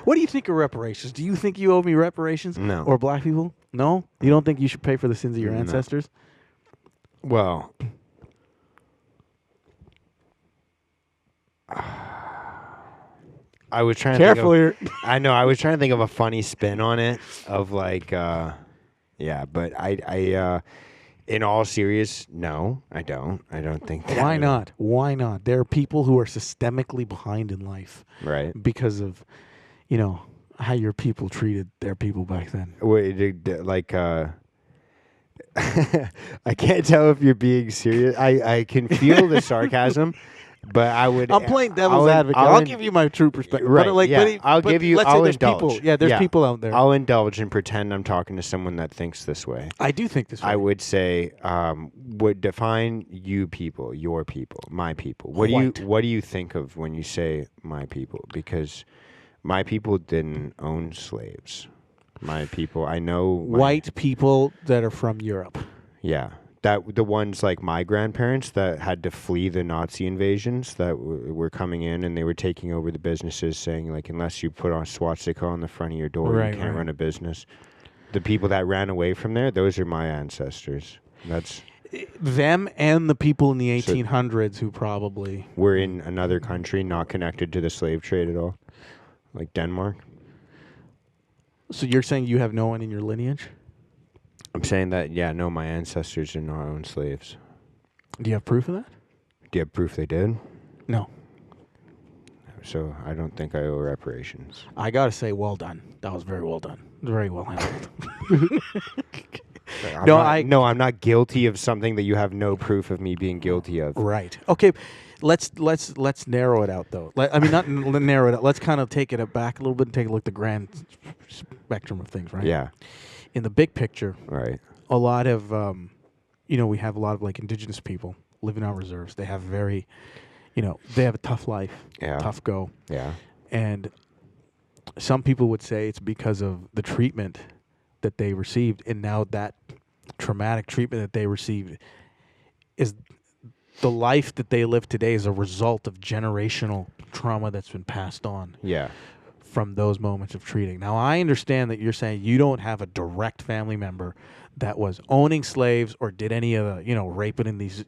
What do you think of reparations? Do you think you owe me reparations? No. Or black people? No? You don't think you should pay for the sins of your No. ancestors? Well. I was trying to Careful think here. of, I know. I was trying to think of a funny spin on it of like, yeah, but I, in all serious, no, I don't. I don't think that. Why not? Why not? There are people who are systemically behind in life Right. because of, how your people treated their people back then. Wait, like, I can't tell if you're being serious. I can feel the sarcasm, but I would. I'm playing devil's advocate. I'll give you my true perspective. Right, But like, yeah. but I'll give you. Let's I'll say there's indulge. people. Yeah, there's Yeah. people out there. I'll indulge and pretend I'm talking to someone that thinks this way. I do think this way. I would say, would define you people, your people, my people. What White. do you think of when you say my people? Because my people didn't own slaves. My people, I know White people that are from Europe. Yeah, that the ones like my grandparents that had to flee the Nazi invasions that were coming in, and they were taking over the businesses, saying like, unless you put on a swastika on the front of your door, Right, you can't right. run a business. The people that ran away from there, those are my ancestors. That's Them and the people in the 1800s who probably. we're in another country, not connected to the slave trade at all, like Denmark. So you're saying you have no one in your lineage? I'm saying that, yeah, no, my ancestors are not owned slaves. Do you have proof of that? Do you have proof they did? No. So I don't think I owe reparations. I gotta say, well done. That was very well done. Very well handled. I'm not guilty of something that you have no proof of me being guilty of. Right. Okay. Let's narrow it out though. I mean, not narrow it out. Let's kind of take it back a little bit and take a look at the grand spectrum of things, right? Yeah. In the big picture, Right. a lot of we have a lot of like indigenous people living on reserves. They have they have a tough life, Yeah. tough go, Yeah. and some people would say it's because of the treatment that they received, and now that traumatic treatment that they received is the life that they live today is a result of generational trauma that's been passed on Yeah. from those moments of treating. Now, I understand that you're saying you don't have a direct family member that was owning slaves or did any of the, raping in these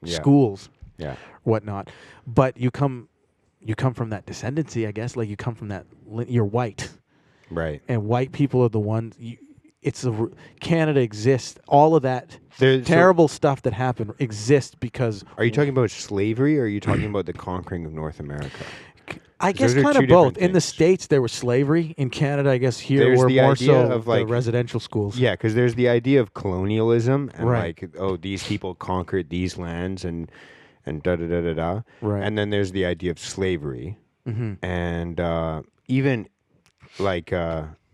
schools, Yeah. whatnot, but you come from that descendancy, I guess. Like you come from that, you're white, Right. and white people are the ones. Canada exists. All of that There's terrible stuff that happened exists because. Are you talking about slavery or are you talking about the conquering of North America? I guess those are kind two of both. different In the things. States, there was slavery. In Canada, I guess here There's we're the more idea so of, the like- residential schools. Yeah, because there's the idea of colonialism and Right. like, oh, these people conquered these lands and da da da da da. Right. And then there's the idea of slavery, Mm-hmm. and even like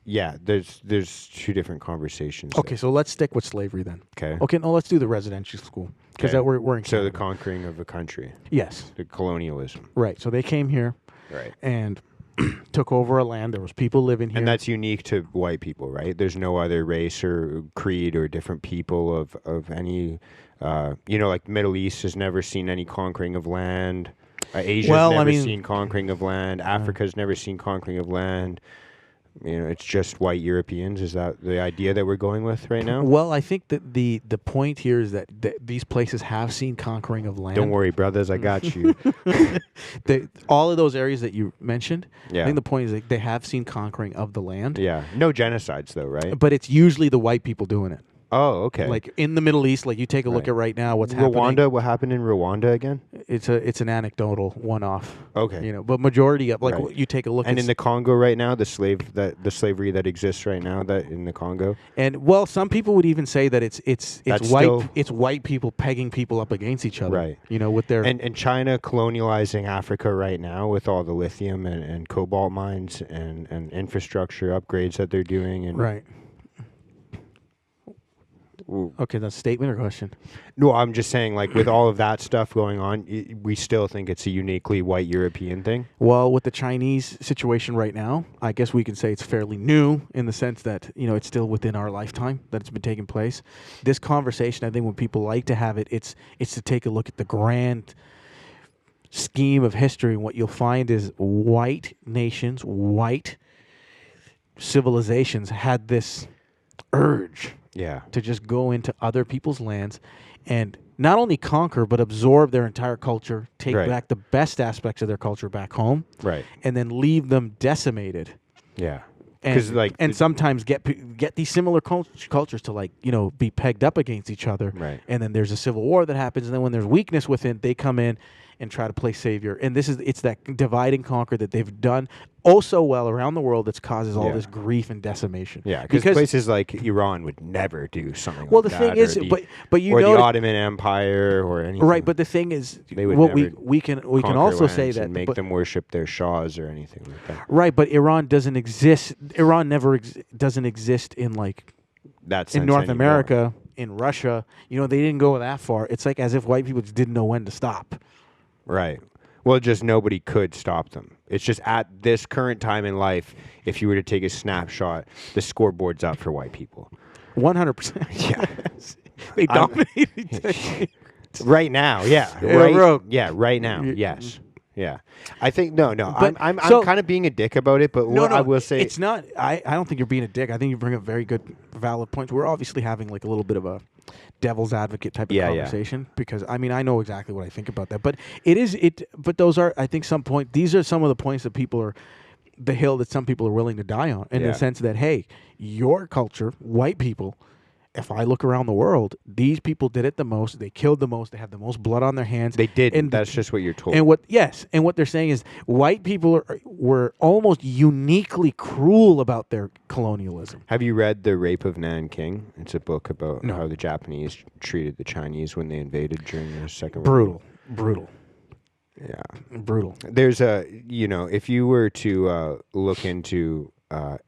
there's two different conversations. Okay, so let's stick with slavery then. Okay. Okay, no, let's do the residential school because Okay. we're in So the Canada. conquering of a country, Yes, the colonialism, right. So they came here right? and took over a land. There was people living here. And that's unique to white people, right? There's no other race or creed or different people of any, like the Middle East has never seen any conquering of land. Asia's never seen conquering of land. Africa's never seen conquering of land. It's just white Europeans. Is that the idea that we're going with right now? Well, I think that the point here is that these places have seen conquering of land. Don't worry, brothers, I got you. All of those areas that you mentioned, I Yeah. think the point is that they have seen conquering of the land. Yeah. No genocides, though, right? But it's usually the white people doing it. Oh, okay. Like in the Middle East, like you take a look Right. at right now what's Rwanda. happening. What happened in Rwanda again? It's an anecdotal one-off. Okay. But majority of Right. you take a look And at in the Congo right now, the slavery that exists right now that in the Congo. and well, some people would even say that it's That's white still- it's white people pegging people up against each other. Right. With their And China colonializing Africa right now with all the lithium and cobalt mines and infrastructure upgrades that they're doing. And right. Okay, that's a statement or question? No, I'm just saying, like, with all of that stuff going on, we still think it's a uniquely white European thing. Well, with the Chinese situation right now, I guess we can say it's fairly new in the sense that, it's still within our lifetime that it's been taking place. This conversation, I think when people like to have it, it's to take a look at the grand scheme of history. And what you'll find is white nations, white civilizations had this urge Yeah. to just go into other people's lands and not only conquer, but absorb their entire culture, take Right. back the best aspects of their culture back home, Right. and then leave them decimated. Yeah. And, 'Cause, like, and sometimes get these similar cultures to be pegged up against each other. Right. And then there's a civil war that happens, and then when there's weakness within, they come in and try to play savior. And it's that divide and conquer that they've done oh so well around the world that's causes all Yeah. this grief and decimation. Yeah, because places like Iran would never do something well, like the that. thing is, or the, but you or know the Ottoman Empire or anything. right, but the thing is, They would what never we can conquer also say lands that and make them worship their shahs or anything like that. right, but Iran doesn't exist. Iran never doesn't exist in That's in North America, in Russia. They didn't go that far. It's like as if white people just didn't know when to stop. Right. Well, just nobody could stop them. It's just at this current time in life, if you were to take a snapshot, the scoreboard's up for white people. 100%. Yeah. They dominated. Right now, yeah. Yeah, Right. bro. Yeah, right now. Yes. Yeah. I think no. But- I'm so- kind of being a dick about it, but No, what no, I will say it's not. I don't think you're being a dick. I think you bring up very good, valid points. We're obviously having a little bit of a devil's advocate type of Yeah, yeah. conversation because I know exactly what I think about that. But But those are, I think, these are some of the points that people are, the hill that some people are willing to die on, in Yeah. the sense that hey, your culture, white people, if I look around the world, these people did it the most. They killed the most. They have the most blood on their hands. They did. And That's just what you're told. And what they're saying is white people were almost uniquely cruel about their colonialism. Have you read The Rape of Nanking? It's a book about No. how the Japanese treated the Chinese when they invaded during the Second World War. Brutal. Yeah. Brutal. There's if you were to look into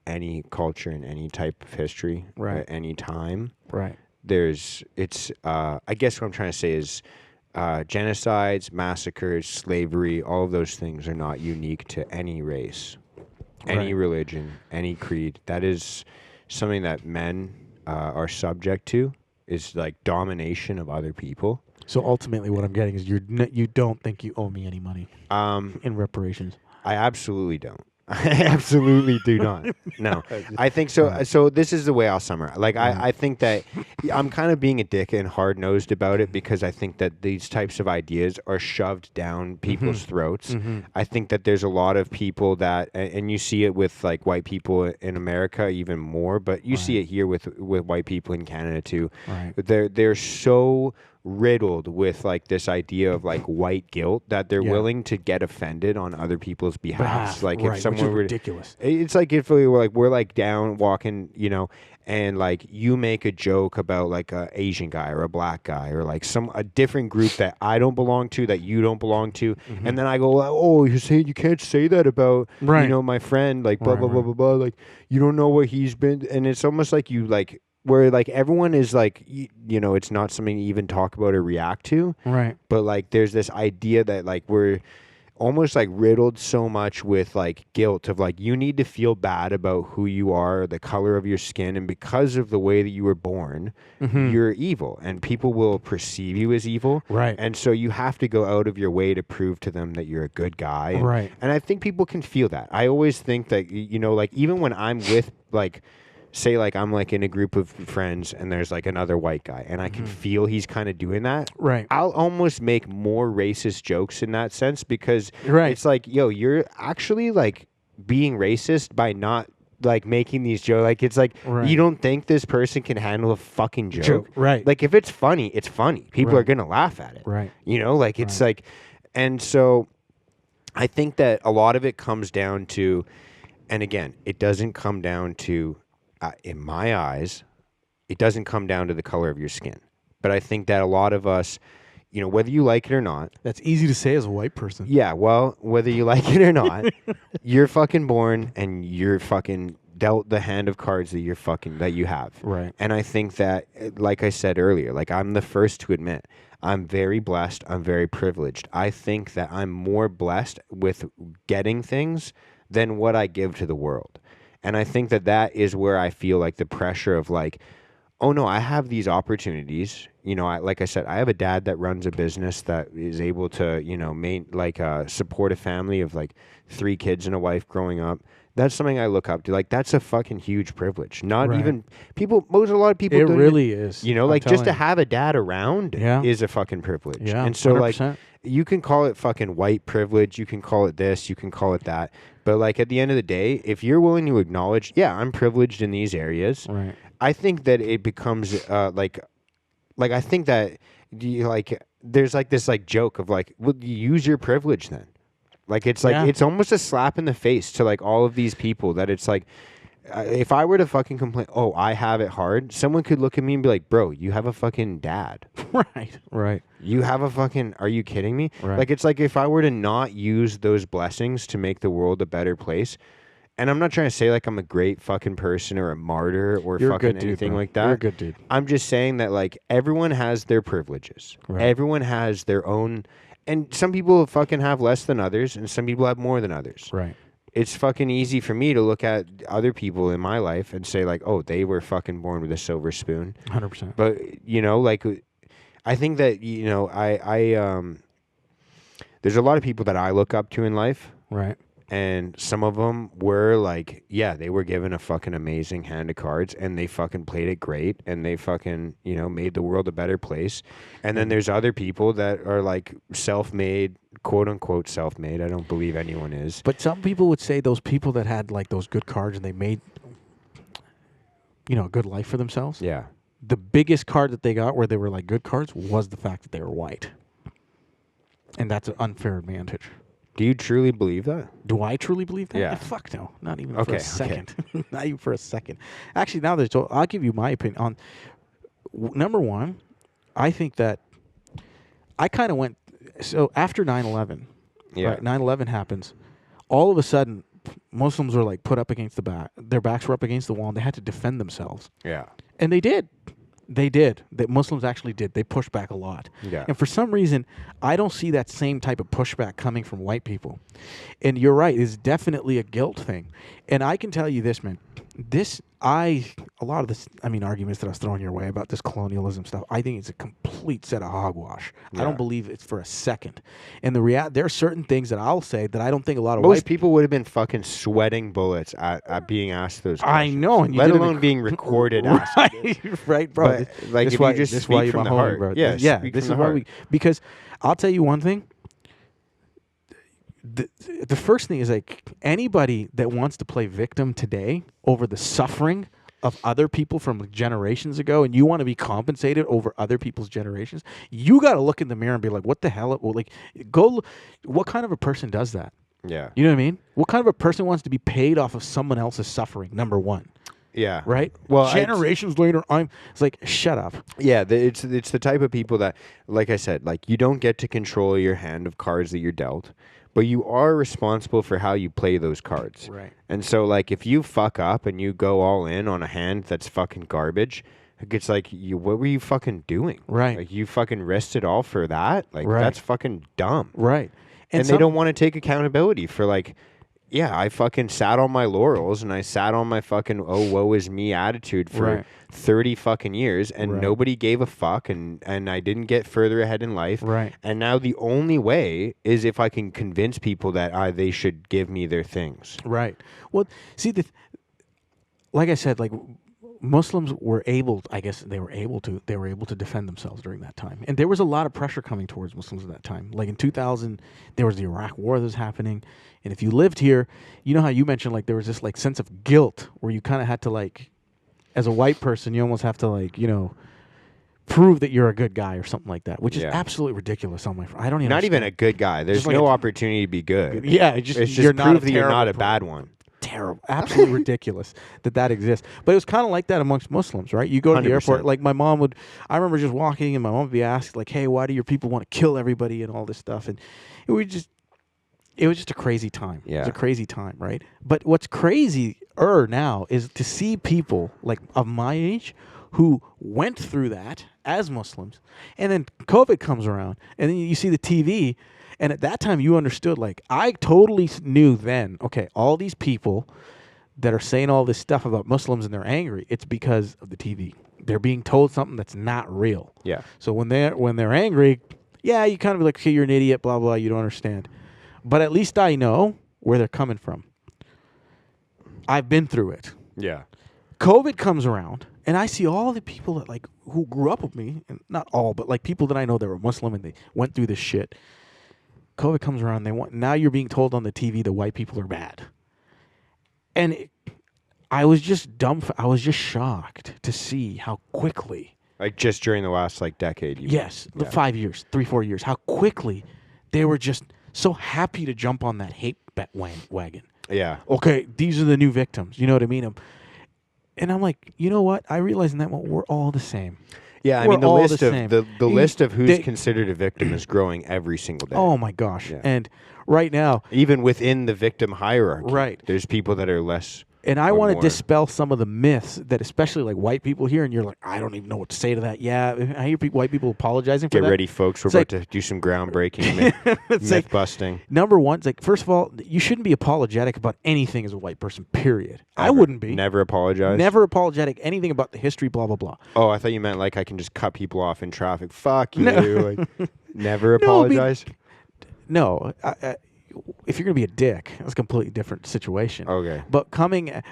any culture in any type of history Right. at any time, Right. I guess what I'm trying to say is genocides, massacres, slavery, all of those things are not unique to any race, any Right. religion, any creed. That is something that men are subject to, is like domination of other people. So ultimately, what I'm getting is you don't think you owe me any money in reparations. I absolutely don't. I absolutely do not. No, I think so. So this is the way I'll summarize. Like, I think that I'm kind of being a dick and hard nosed about it because I think that these types of ideas are shoved down people's throats. I think that there's a lot of people that, and you see it with like white people in America even more, but you see it here with white people in Canada too. Right. They're so riddled with like this idea of like white guilt that they're willing to get offended on other people's behalf. Like right, if someone which is were ridiculous. it's like if we're like down walking, and like you make a joke about like a Asian guy or a black guy or like a different group that I don't belong to, that you don't belong to, and then I go, oh, you're saying you can't say that about my friend, like blah blah blah blah blah, like you don't know what he's been, and it's almost like you like. Where like everyone is like, it's not something to even talk about or react to. Right. But like there's this idea that like we're almost like riddled so much with like guilt of like you need to feel bad about who you are, the color of your skin, and because of the way that you were born, you're evil, and people will perceive you as evil. Right. And so you have to go out of your way to prove to them that you're a good guy. And, Right. And I think people can feel that. I always think that like even when I'm with like. Say like I'm like in a group of friends and there's like another white guy and I can feel he's kind of doing that. Right. I'll almost make more racist jokes in that sense because Right. it's like, yo, you're actually like being racist by not like making these jokes. Like it's like you don't think this person can handle a fucking joke. Right. Like if it's funny, it's funny. People are gonna laugh at it. Right. Like it's like, and so I think that a lot of it comes down to, and again, it doesn't come down to. In my eyes, it doesn't come down to the color of your skin. But I think that a lot of us, whether you like it or not. That's easy to say as a white person. Yeah, well, whether you like it or not, you're fucking born and you're fucking dealt the hand of cards that you have. Right. And I think that, like I said earlier, like I'm the first to admit, I'm very blessed. I'm very privileged. I think that I'm more blessed with getting things than what I give to the world. And I think that is where I feel like the pressure of like, oh no, I have these opportunities. Like I said, I have a dad that runs a business that is able to, support a family of like 3 kids and a wife growing up. That's something I look up to. Like that's a fucking huge privilege. Not even people. A lot of people. It don't really even, is. Like just to have a dad around is a fucking privilege. Yeah. And so 100%. like you can call it fucking white privilege. You can call it this. You can call it that. But like at the end of the day, if you're willing to acknowledge, yeah, I'm privileged in these areas. Right. I think that it becomes like I think that there's like this like joke of like, well, you use your privilege then. Like it's like it's almost a slap in the face to like all of these people that it's like if I were to fucking complain, oh, I have it hard, someone could look at me and be like, bro, you have a fucking dad. Right. You have a fucking, are you kidding me? Right. Like it's like if I were to not use those blessings to make the world a better place, and I'm not trying to say like I'm a great fucking person or a martyr or You're a fucking good dude, anything bro. like that. You're a good dude. I'm just saying that like everyone has their privileges. Right. Everyone has their own, and some people fucking have less than others and some people have more than others. Right. It's fucking easy for me to look at other people in my life and say like, oh, they were fucking born with a silver spoon. 100%. But like I think that there's a lot of people that I look up to in life. Right. And some of them were like, yeah, they were given a fucking amazing hand of cards and they fucking played it great and they fucking, made the world a better place. And then there's other people that are like self-made, quote unquote self-made. I don't believe anyone is. But some people would say those people that had like those good cards and they made, a good life for themselves. Yeah. the biggest card that they got where they were like good cards was the fact that they were white. And that's an unfair advantage. Do you truly believe that? Do I truly believe that? Yeah. Fuck no. Not even for Okay, a okay. second. Not even for a second. Actually, now that I'll give you my opinion on number one. I think that I kind of went so after 9/11. Yeah. Right, 9/11 happens. All of a sudden, Muslims were like put up against the back. Their backs were up against the wall, and they had to defend themselves. Yeah. And they did. They did. The Muslims actually did. They pushed back a lot. Yeah. And for some reason, I don't see that same type of pushback coming from white people. And you're right. It's definitely a guilt thing. And I can tell you this, man. A lot of this, arguments that I was throwing your way about this colonialism stuff, I think it's a complete set of hogwash. I Yeah. don't believe it's for a second. And there are certain things that I'll say that I don't think a lot of Most white people would have been fucking sweating bullets at being asked those questions. I know, and you let did it alone being recorded asking it. right, bro. But, like, if you just this speak why you're from my the homie, heart. bro. Yeah, yeah. speak This from is the why heart. because I'll tell you one thing. The first thing is like anybody that wants to play victim today over the suffering of other people from generations ago, and you want to be compensated over other people's generations, you got to look in the mirror and be like, "What the hell?" What kind of a person does that? Yeah. You know what I mean? What kind of a person wants to be paid off of someone else's suffering? Number one. Yeah. Right? Well, generations later, it's like, shut up. Yeah, it's the type of people that, like I said, like you don't get to control your hand of cards that you're dealt, but you are responsible for how you play those cards. Right. And so, like, if you fuck up and you go all in on a hand that's fucking garbage, it's like, what were you fucking doing? Right. Like, you fucking risked it all for that? Like, Right. that's fucking dumb. Right. And they don't want to take accountability for, like, yeah, I fucking sat on my laurels and I sat on my fucking woe is me attitude for Right. 30 fucking years and Right. nobody gave a fuck and I didn't get further ahead in life. Right. And now the only way is if I can convince people that they should give me their things. Right. Well, see, like I said, like Muslims were able, I guess they were able to defend themselves during that time. And there was a lot of pressure coming towards Muslims at that time. Like in 2000, there was the Iraq War that was happening. And if you lived here, you know how you mentioned like there was this like sense of guilt where you kind of had to like, as a white person, you almost have to like, prove that you're a good guy or something like that, which is Yeah. absolutely ridiculous on my I don't even Not even a understand. good guy. There's Just like no a- opportunity to be good. Yeah, It's you're just not prove that you're not a terrible bad one. Terrible, absolutely ridiculous that exists. But it was kind of like that amongst Muslims, right? You go to the 100%. airport, like my mom would. I remember just walking, and my mom would be asked, like, "Hey, why do your people want to kill everybody and all this stuff?" And it was just a crazy time. It was Yeah. a crazy time, right? But what's crazier now is to see people like of my age who went through that as Muslims, and then COVID comes around, and then you see the TV. And at that time, you understood, like, I totally knew then, okay, all these people that are saying all this stuff about Muslims and they're angry, it's because of the TV. They're being told something that's not real. Yeah. So when they're angry, yeah, you kind of be like, okay, you're an idiot, blah, blah, you don't understand. But at least I know where they're coming from. I've been through it. Yeah. COVID comes around, and I see all the people that, like, who grew up with me, and not all, but, like, people that I know that were Muslim and they went through this shit. COVID comes around, now you're being told on the TV that white people are bad. And I was just I was just shocked to see how quickly. Like just during the last decade. Yes, the Yeah. 5 years, 3-4 years, how quickly they were just so happy to jump on that hate wagon. Yeah. Okay, these are the new victims. You know what I mean? And I'm like, you know what? I realize in that moment we're all the same. Yeah, I We're mean the all list the of same. the list of who's They- considered a victim is growing every single day. Oh my gosh! Yeah. And right now, Even within the victim hierarchy, Right. there's people that are less. and I or want to more. dispel some of the myths that, especially like white people here, and you're like, I don't even know what to say to that. Yeah, I hear white people apologizing for Get that. ready, folks. We're It's about like- to do some groundbreaking myth, It's like, busting. number one, it's like, first of all, you shouldn't be apologetic about anything as a white person. Period. I Ever. wouldn't be. Never apologize. Never apologetic anything about the history. Blah blah blah. Oh, I thought you meant like I can just cut people off in traffic. Fuck you. No. Like, never No, I mean- apologize. No, if you're gonna be a dick, that's a completely different situation. Okay. But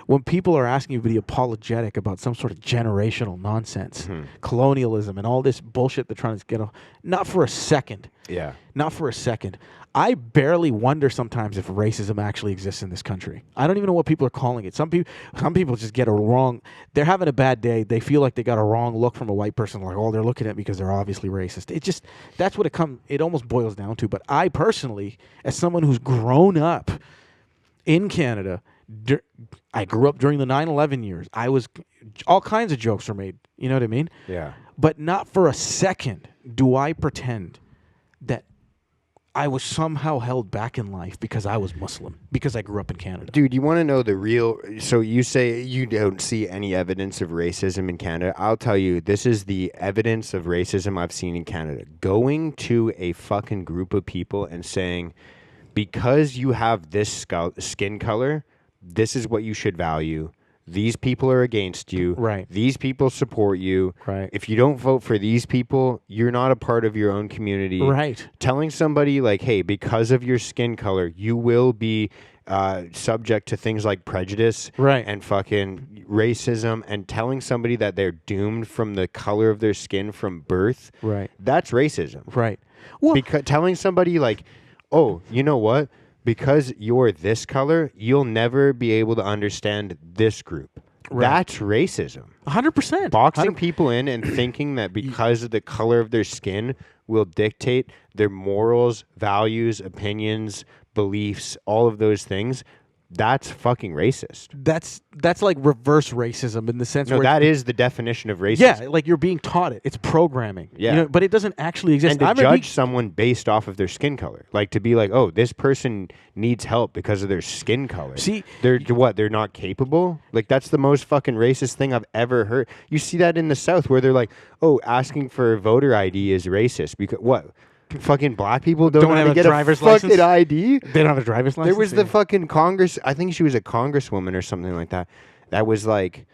when people are asking you to be apologetic about some sort of generational nonsense, Mm-hmm. colonialism, and all this bullshit they're trying to get off, not for a second Yeah. Not for a second. I barely wonder sometimes if racism actually exists in this country. I don't even know what people are calling it. Some people just get a wrong. They're having a bad day. They feel like they got a wrong look from a white person. Like, oh, they're looking at me because they're obviously racist. It just that's what it almost boils down to. But I personally, as someone who's grown up in Canada, I grew up during the 9/11 years. All kinds of jokes were made. You know what I mean? Yeah. But not for a second do I pretend that I was somehow held back in life because I was Muslim, because I grew up in Canada. Dude, you want to know the real... So you say you don't see any evidence of racism in Canada. I'll tell you, this is the evidence of racism I've seen in Canada. Going to a fucking group of people and saying, because you have this skin color, this is what you should value. These people are against you. Right. These people support you. Right. If you don't vote for these people, you're not a part of your own community. Right. Telling somebody like, hey, because of your skin color, you will be subject to things like prejudice Right. and fucking racism, and telling somebody that they're doomed from the color of their skin from birth, Right. that's racism. Right. Well, Because telling somebody like, oh, you know what? Because you're this color, you'll never be able to understand this group. Right. That's racism. 100%. Boxing people in and thinking that because of the color of their skin will dictate their morals, values, opinions, beliefs, all of those things, that's fucking racist. That's like reverse racism in the sense No, where that is the definition of racism. yeah, like you're being taught it. It's programming. Yeah. But it doesn't actually exist. And to I'm a big- judge someone based off of their skin color. Like to be like, oh, this person needs help because of their skin color. See- they're what? They're not capable? Like that's the most fucking racist thing I've ever heard. You see that in the South where they're like, oh, asking for voter ID is racist because what? Fucking black people don't know how have to a get driver's a fucking license? ID? They don't have a driver's license. There was the fucking Congress. I think she was a congresswoman or something like that. That was like,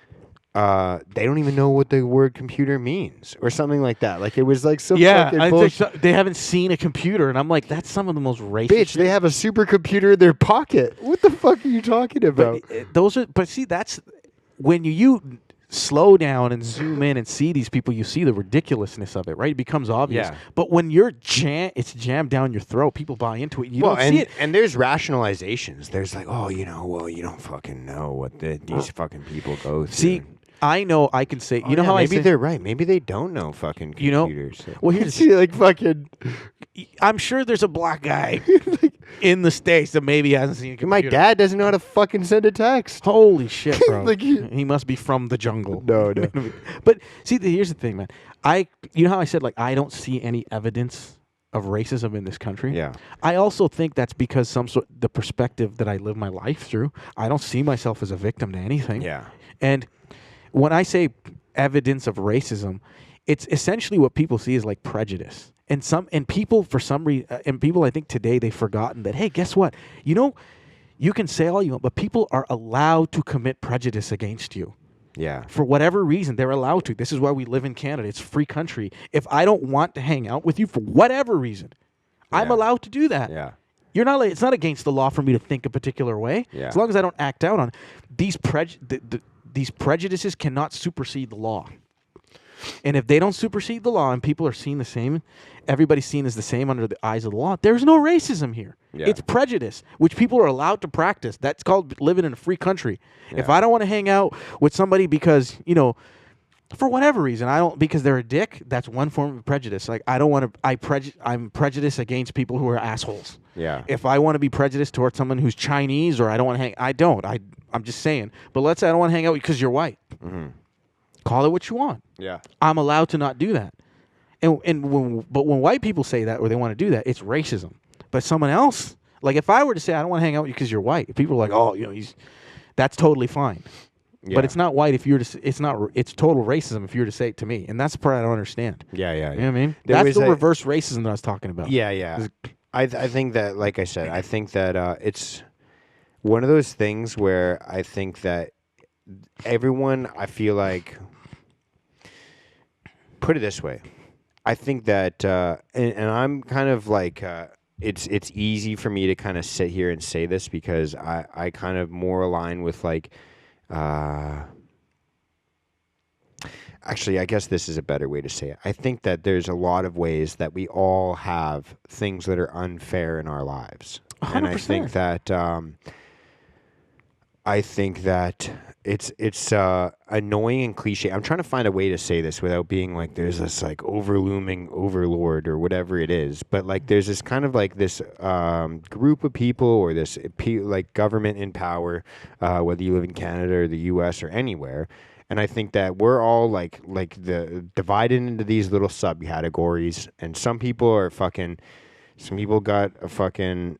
they don't even know what the word computer means or something like that. Like it was like some fucking bullshit. they haven't seen a computer, and I'm like, that's some of the most racist. Bitch, they have a supercomputer in their pocket. What the fuck are you talking about? But see, that's when you slow down and zoom in and see these people, you see the ridiculousness of it, right? It becomes obvious. Yeah. But when it's jammed down your throat, people buy into it. You don't see it. And there's rationalizations. There's like, oh, you don't fucking know what these fucking people go through. See, I know I can say, you know how maybe I say, they're right. Maybe they don't know fucking You know- computers. well, here's see, like fucking. I'm sure there's a black guy in the States that maybe hasn't seen a computer. My dad doesn't know how to fucking send a text. Holy shit, bro. Like he must be from the jungle. No. But see, here's the thing, man. You know how I said, like, I don't see any evidence of racism in this country? Yeah. I also think that's because the perspective that I live my life through, I don't see myself as a victim to anything. Yeah. And when I say evidence of racism, it's essentially what people see as like prejudice. And people for some reason, and people I think today they've forgotten that, hey, guess what? You can say all you want, but people are allowed to commit prejudice against you. Yeah. For whatever reason, they're allowed to. This is why we live in Canada. It's a free country. If I don't want to hang out with you for whatever reason, I'm Yeah. allowed to do that. Yeah. You're not. It's not against the law for me to think a particular way. Yeah. As long as I don't act out on it. These prejudices cannot supersede the law. And if they don't supersede the law and people are seen the same, everybody's seen as the same under the eyes of the law, there's no racism here. Yeah. It's prejudice, which people are allowed to practice. That's called living in a free country. If Yeah. I don't want to hang out with somebody because, for whatever reason, because they're a dick, that's one form of prejudice. Like, I'm prejudiced against people who are assholes. Yeah. If I want to be prejudiced towards someone who's Chinese or I don't want to hang, I don't. I'm just saying. But let's say I don't want to hang out because you're white. Mm-hmm. Call it what you want. Yeah. I'm allowed to not do that. But when white people say that or they want to do that, it's racism. But someone else, like if I were to say I don't want to hang out with you because you're white, people are like, oh, that's totally fine. Yeah. But it's not white if you're to. It's total racism if you were to say it to me, and that's the part I don't understand. Yeah. You know what I mean? There That's was the a- reverse racism that I was talking about. Yeah. I think that, like I said, I think that it's one of those things where I think that everyone, I feel like, put it this way, I think that, and I'm kind of like, it's easy for me to kind of sit here and say this because I kind of more align with like, Actually, I guess this is a better way to say it. I think that there's a lot of ways that we all have things that are unfair in our lives. And I think 100%. that it's annoying and cliche. I'm trying to find a way to say this without being like there's this like overlooming overlord or whatever it is. But like there's this kind of like this group of people or this like government in power, whether you live in Canada or the U.S. or anywhere. And I think that we're all like the divided into these little subcategories, and some people got a fucking,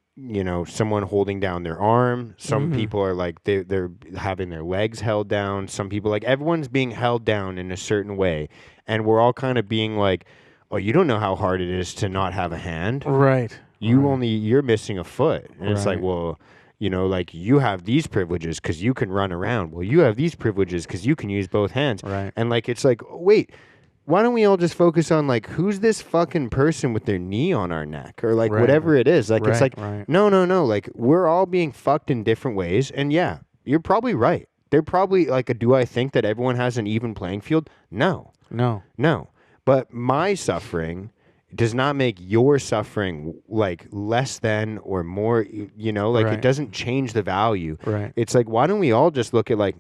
someone holding down their arm. Some people are like they're having their legs held down. Some people, like, everyone's being held down in a certain way, and we're all kind of being like, oh, you don't know how hard it is to not have a hand. Right. You're missing a foot, and it's like, Right. well, like you have these privileges because you can run around. Well, you have these privileges because you can use both hands. Right. And like, it's like, wait, why don't we all just focus on like, who's this fucking person with their knee on our neck or like Right. whatever it is? Like, it's Right, like, right. no. Like, we're all being fucked in different ways. And yeah, you're probably right. They're probably like, do I think that everyone has an even playing field? No. But my suffering does not make your suffering like less than or more, like Right. it doesn't change the value. Right. It's like, why don't we all just look at like,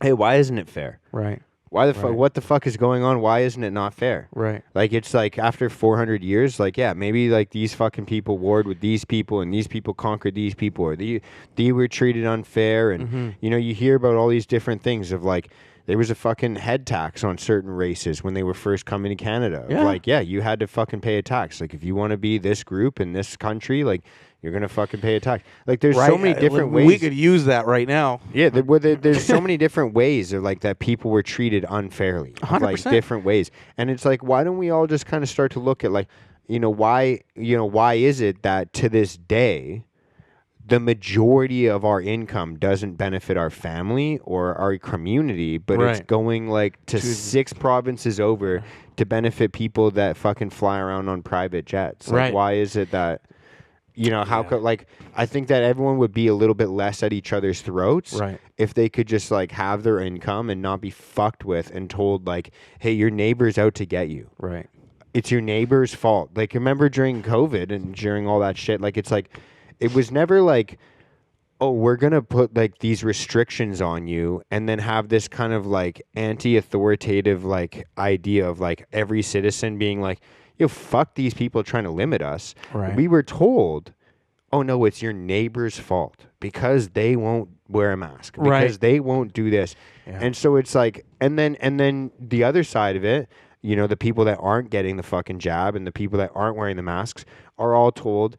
hey, why isn't it fair? Right. Why the fuck? Right. What the fuck is going on? Why isn't it not fair? Right. Like, it's like after 400 years, like, yeah, maybe like these fucking people warred with these people and these people conquered these people, or they were treated unfair. And, you hear about all these different things of like, there was a fucking head tax on certain races when they were first coming to Canada. Yeah. Like, yeah, you had to fucking pay a tax. Like, if you want to be this group in this country, like, you're going to fucking pay a tax. Like, there's so many different ways. We could use that right now. Yeah, there's so many different ways of like that people were treated unfairly, of, like 100%. different ways, and it's like, why don't we all just kind of start to look at like, why is it that to this day, the majority of our income doesn't benefit our family or our community, but it's Right. going like to 6 provinces over to benefit people that fucking fly around on private jets. Like, Right. why is it that? Like, I think that everyone would be a little bit less at each other's throats Right. if they could just like have their income and not be fucked with and told like, hey, your neighbor's out to get you. Right. It's your neighbor's fault. Like, remember during COVID and during all that shit, like, it's like, it was never like, oh, we're going to put like these restrictions on you and then have this kind of like anti-authoritative like idea of like every citizen being like, yo, fuck these people trying to limit us. Right. We were told, oh no, it's your neighbor's fault because they won't wear a mask, because Right. they won't do this. Yeah. And so it's like, and then the other side of it, the people that aren't getting the fucking jab and the people that aren't wearing the masks are all told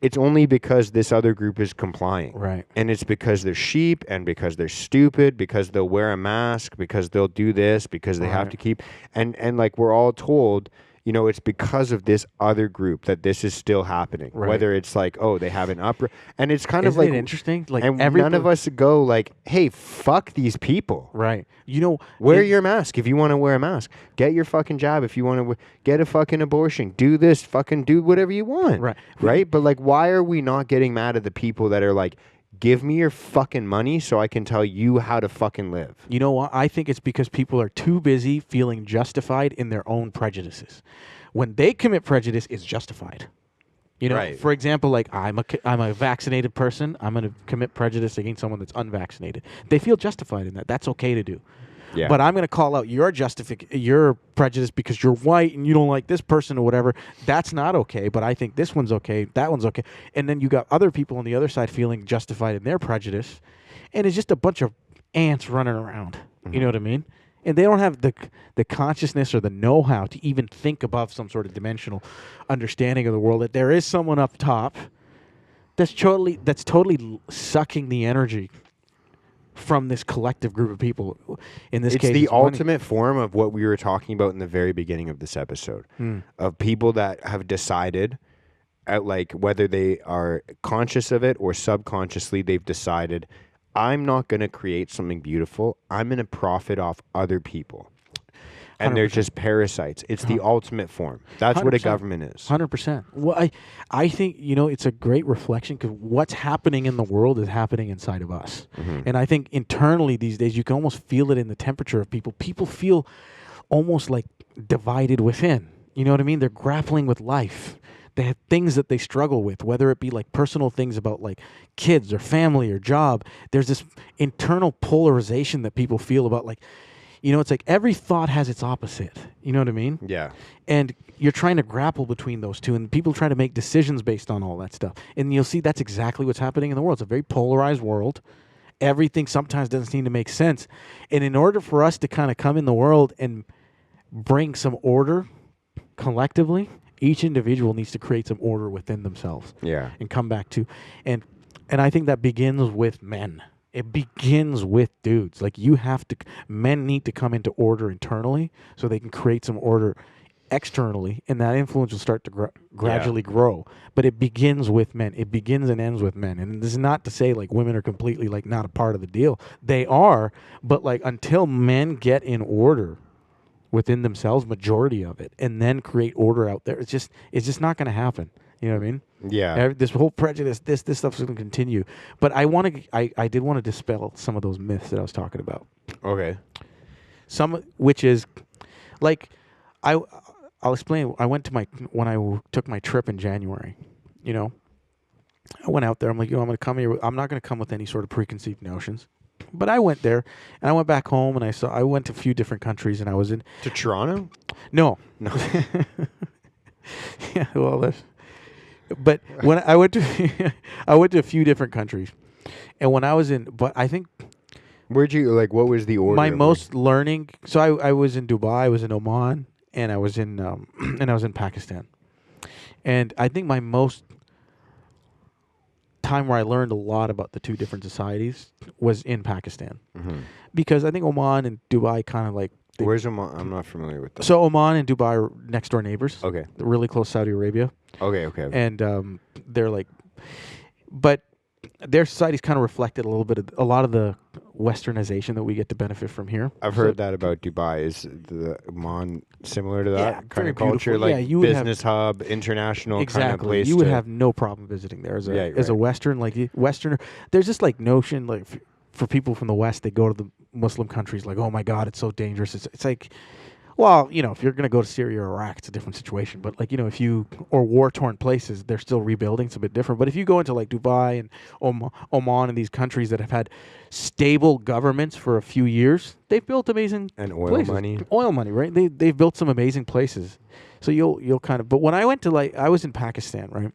it's only because this other group is complying. Right. And it's because they're sheep and because they're stupid, because they'll wear a mask, because they'll do this, because they have Right. to keep, and like we're all told, it's because of this other group that this is still happening. Right. Whether it's like, oh, they have an upper, and it's kind Isn't of like it interesting? Like and none of us go like, hey, fuck these people. Right. Wear your mask if you want to wear a mask. Get your fucking jab if you want to get a fucking abortion. Do this, fucking do whatever you want. Right. Right? But like, why are we not getting mad at the people that are like, give me your fucking money so I can tell you how to fucking live? You know what? I think it's because people are too busy feeling justified in their own prejudices. When they commit prejudice, it's justified. Right. For example, like I'm a vaccinated person. I'm going to commit prejudice against someone that's unvaccinated. They feel justified in that. That's okay to do. Yeah. But I'm going to call out your prejudice because you're white and you don't like this person or whatever. That's not okay. But I think this one's okay. That one's okay. And then you got other people on the other side feeling justified in their prejudice, and it's just a bunch of ants running around. You know what I mean? And they don't have the consciousness or the know-how to even think above some sort of dimensional understanding of the world, that there is someone up top that's totally sucking the energy from this collective group of people. In this case, it's the it's money. ultimate form of what we were talking about in the very beginning of this episode, of people that have decided, like whether they are conscious of it or subconsciously, they've decided, I'm not going to create something beautiful. I'm going to profit off other people. and they're 100%. just parasites. It's the Uh-huh. ultimate form. That's what a 100%. government is. 100%. Well, I think, it's a great reflection because what's happening in the world is happening inside of us. And I think internally these days, you can almost feel it in the temperature of people. People feel almost like divided within. You know what I mean? They're grappling with life. They have things that they struggle with, whether it be like personal things about like kids or family or job. There's this internal polarization that people feel about like, it's like every thought has its opposite. You know what I mean? Yeah. And you're trying to grapple between those two, and people try to make decisions based on all that stuff. And you'll see that's exactly what's happening in the world. It's a very polarized world. Everything sometimes doesn't seem to make sense. And in order for us to kind of come in the world and bring some order collectively, each individual needs to create some order within themselves. Yeah. And come back to, and I think that begins with men. It begins with dudes. Like men need to come into order internally so they can create some order externally, and that influence will start to gradually grow. But it begins with men. It begins and ends with men. And this is not to say like women are completely like not a part of the deal. They are, but like until men get in order within themselves, majority of it, and then create order out there, it's just not going to happen. You know what I mean? Yeah. This whole prejudice, this stuff's going to continue. But I did want to dispel some of those myths that I was talking about. Okay. Which is, like, I'll explain. I went to when I took my trip in January. I went out there. I'm like, I'm going to come here. I'm not going to come with any sort of preconceived notions. But I went there, and I went back home, and I went to a few different countries, and I was in To Toronto? No. Yeah. Well, but when I went to I went to a few different countries, and when I was in, but I think Where'd you what was the order? my most learning. So I was in Dubai, I was in Oman, and I was in Pakistan, and I think my most time where I learned a lot about the two different societies was in Pakistan, because I think Oman and Dubai kind of like. Where's Oman? I'm not familiar with that. So Oman and Dubai are next door neighbors. Okay. They're really close to Saudi Arabia. Okay. And they're like, but their society's kind of reflected a lot of the westernization that we get to benefit from here. I've heard that about Dubai. Is the Oman similar to that Yeah, kind very of culture? beautiful. Like Yeah, you would business hub, international kind of place. You would have no problem visiting there as a Western, like Westerner. There's this like notion like for people from the West, they go to the Muslim countries like, oh my God, it's so dangerous. It's like, well, if you're going to go to Syria or Iraq, it's a different situation. But like, or war-torn places, they're still rebuilding. It's a bit different. But if you go into like Dubai and Oman and these countries that have had stable governments for a few years, they've built amazing and oil places. money. Oil money, right? They've built some amazing places. So you'll kind of. But when I went to I was in Pakistan, right?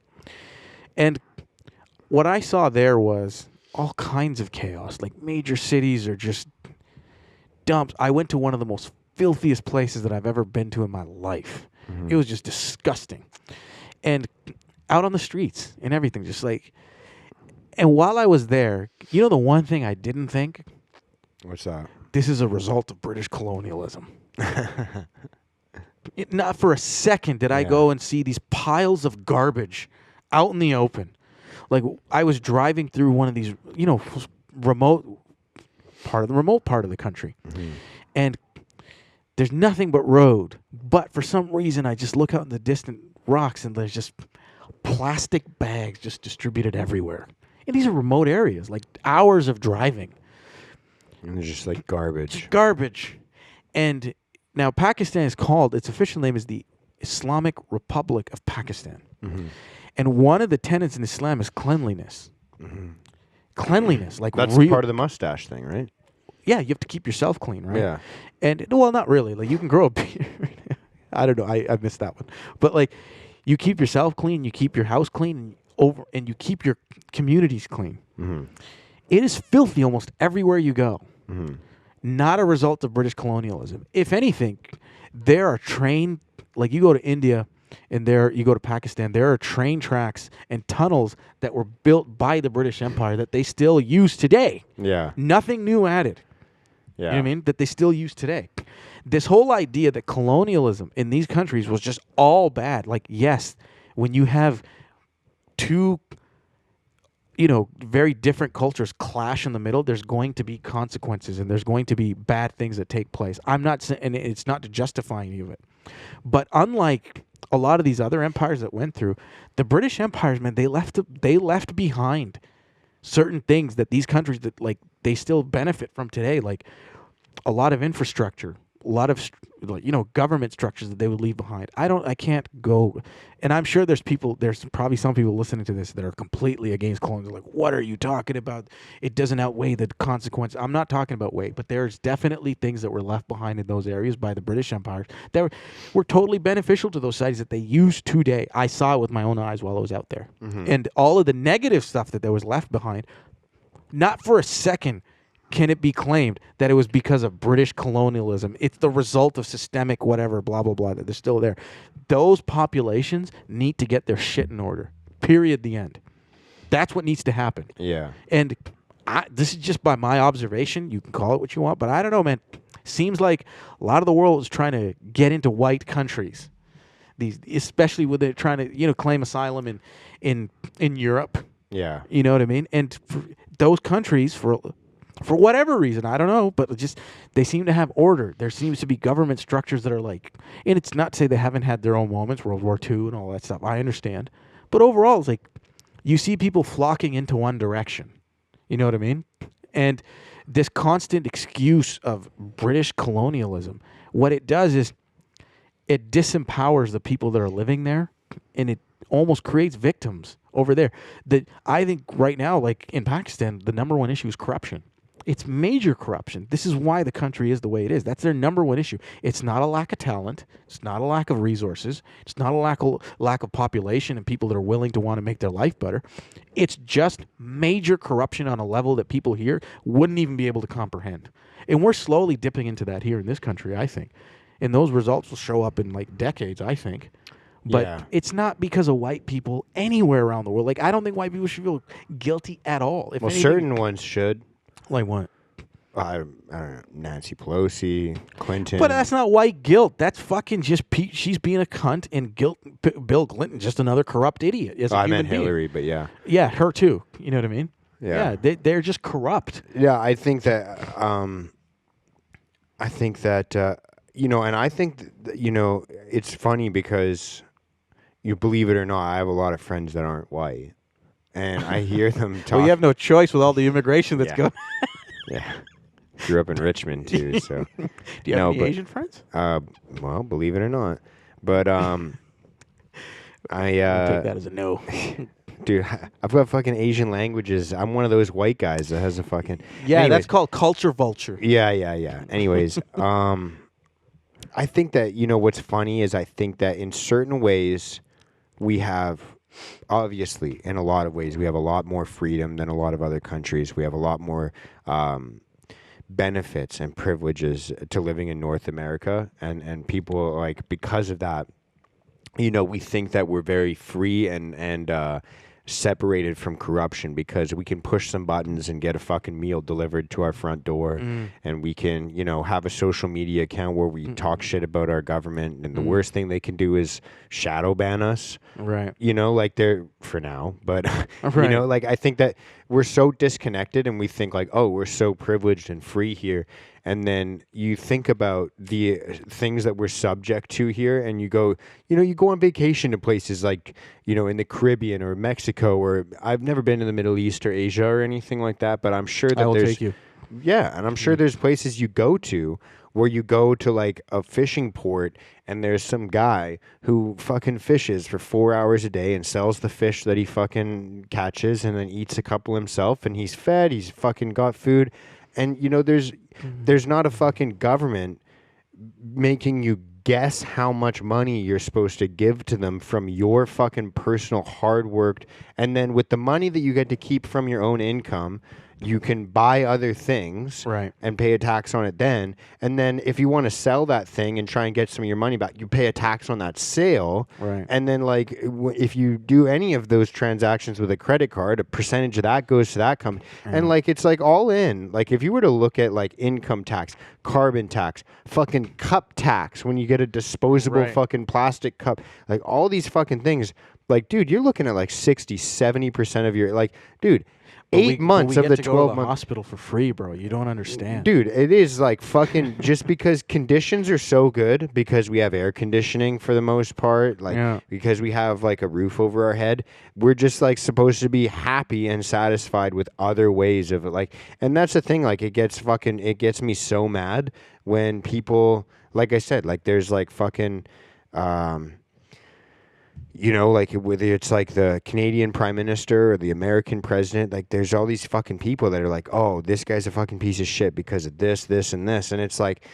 And what I saw there was all kinds of chaos. Like major cities are just dumps. I went to one of the most filthiest places that I've ever been to in my life. It was just disgusting. And out on the streets and everything, just like, and while I was there, the one thing I didn't think? What's that? This is a result of British colonialism. Not for a second did I go and see these piles of garbage out in the open. Like I was driving through one of these, remote part of the country. And there's nothing but road. But for some reason, I just look out in the distant rocks and there's just plastic bags just distributed everywhere. And these are remote areas, like hours of driving. And they're just like garbage. Garbage. And now Pakistan is called, its official name is the Islamic Republic of Pakistan. And one of the tenets in Islam is cleanliness. Cleanliness. Like that's part of the mustache thing, right? Yeah, you have to keep yourself clean, right? Yeah. And, well, not really. Like, you can grow a beard. I don't know. I missed that one. But, like, you keep yourself clean, you keep your house clean, and you keep your communities clean. It is filthy almost everywhere you go. Not a result of British colonialism. If anything, there are train, like, you go to India, and you go to Pakistan, there are train tracks and tunnels that were built by the British Empire that they still use today. Yeah. Nothing new added. Yeah. You know what I mean? That they still use today. This whole idea that colonialism in these countries was just all bad. Like, yes, when you have two, very different cultures clash in the middle, there's going to be consequences and there's going to be bad things that take place. I'm not saying, and it's not to justify any of it, but unlike a lot of these other empires that went through, the British empires, man, they left behind certain things that these countries that like they still benefit from today, like a lot of infrastructure, a lot of government structures that they would leave behind. I can't go, and I'm sure there's probably some people listening to this that are completely against colonialism. Like, what are you talking about? It doesn't outweigh the consequence. I'm not talking about weight, but there's definitely things that were left behind in those areas by the British empires that were totally beneficial to those sites that they use today. I saw it with my own eyes while I was out there, and all of the negative stuff that there was left behind. Not for a second can it be claimed that it was because of British colonialism. It's the result of systemic whatever, blah, blah, blah, that they're still there. Those populations need to get their shit in order. Period. The end. That's what needs to happen. Yeah. And this is just by my observation. You can call it what you want, but I don't know, man. Seems like a lot of the world is trying to get into white countries. Especially with it trying to, claim asylum in Europe. Yeah. You know what I mean? And those countries, for whatever reason, I don't know, but they seem to have order. There seems to be government structures that are like, and it's not to say they haven't had their own moments, World War II and all that stuff. I understand. But overall, it's like you see people flocking into one direction. You know what I mean? And this constant excuse of British colonialism, what it does is it disempowers the people that are living there, and it almost creates victims over there. I think right now, like in Pakistan, the number one issue is corruption. It's major corruption. This is why the country is the way it is. That's their number one issue. It's not a lack of talent. It's not a lack of resources. It's not a lack of population and people that are willing to want to make their life better. It's just major corruption on a level that people here wouldn't even be able to comprehend. And we're slowly dipping into that here in this country, I think. And those results will show up in like decades, I think. But it's not because of white people anywhere around the world. Like, I don't think white people should feel guilty at all. Well, certain ones should. Like what? I don't know. Nancy Pelosi, Clinton. But that's not white guilt. That's fucking just she's being a cunt, and Bill Clinton just another corrupt idiot. I meant Hillary, but yeah. Yeah, her too. You know what I mean? Yeah. They're just corrupt. Yeah, I think that, and I think it's funny because you believe it or not, I have a lot of friends that aren't white. And I hear them talk. Well, you have no choice with all the immigration that's going. Yeah. Grew up in Richmond, too, so. Do you have any Asian friends? Well, believe it or not. But, I'll take that as a no. Dude, I've got fucking Asian languages. I'm one of those white guys that has a fucking... Yeah, Anyways, that's called culture vulture. Yeah. Anyways, I think that, what's funny is I think that in certain ways we have... Obviously, in a lot of ways, we have a lot more freedom than a lot of other countries. We have a lot more benefits and privileges to living in North America. And people, like, because of that, we think that we're very free and separated from corruption because we can push some buttons and get a fucking meal delivered to our front door, and we can have a social media account where we talk shit about our government, and the worst thing they can do is shadow ban us, right? Like they're for now, but right. Like I think that we're so disconnected and we think like, oh, we're so privileged and free here. And then you think about the things that we're subject to here, and you go on vacation to places like, in the Caribbean or Mexico, or I've never been to the Middle East or Asia or anything like that, but I'm sure that I will take you. Yeah, and I'm sure there's places you go to where you go to like a fishing port and there's some guy who fucking fishes for 4 hours a day and sells the fish that he fucking catches and then eats a couple himself, and he's fed, he's fucking got food. And, there's not a fucking government making you guess how much money you're supposed to give to them from your fucking personal hard worked. And then with the money that you get to keep from your own income, you can buy other things, right, and pay a tax on it then. And then if you want to sell that thing and try and get some of your money back, you pay a tax on that sale. Right. And then like if you do any of those transactions with a credit card, a percentage of that goes to that company. And like it's like all in. Like if you were to look at like income tax, carbon tax, fucking cup tax when you get a disposable fucking plastic cup, like all these fucking things, Like, dude, you're looking at like 60, 70% of your, like, dude, But 8 months we of get the to go to 12 the months. hospital for free, bro. You don't understand. Dude, it is like fucking just because conditions are so good because we have air conditioning for the most part, like Yeah. because we have like a roof over our head, we're just like supposed to be happy and satisfied with other ways of it. Like, and that's the thing, like it gets me so mad when people, like I said, like there's like fucking like whether it's like the Canadian Prime Minister or the American president, like there's all these fucking people that are like, oh, this guy's a fucking piece of shit because of this, this, and this. And it's like,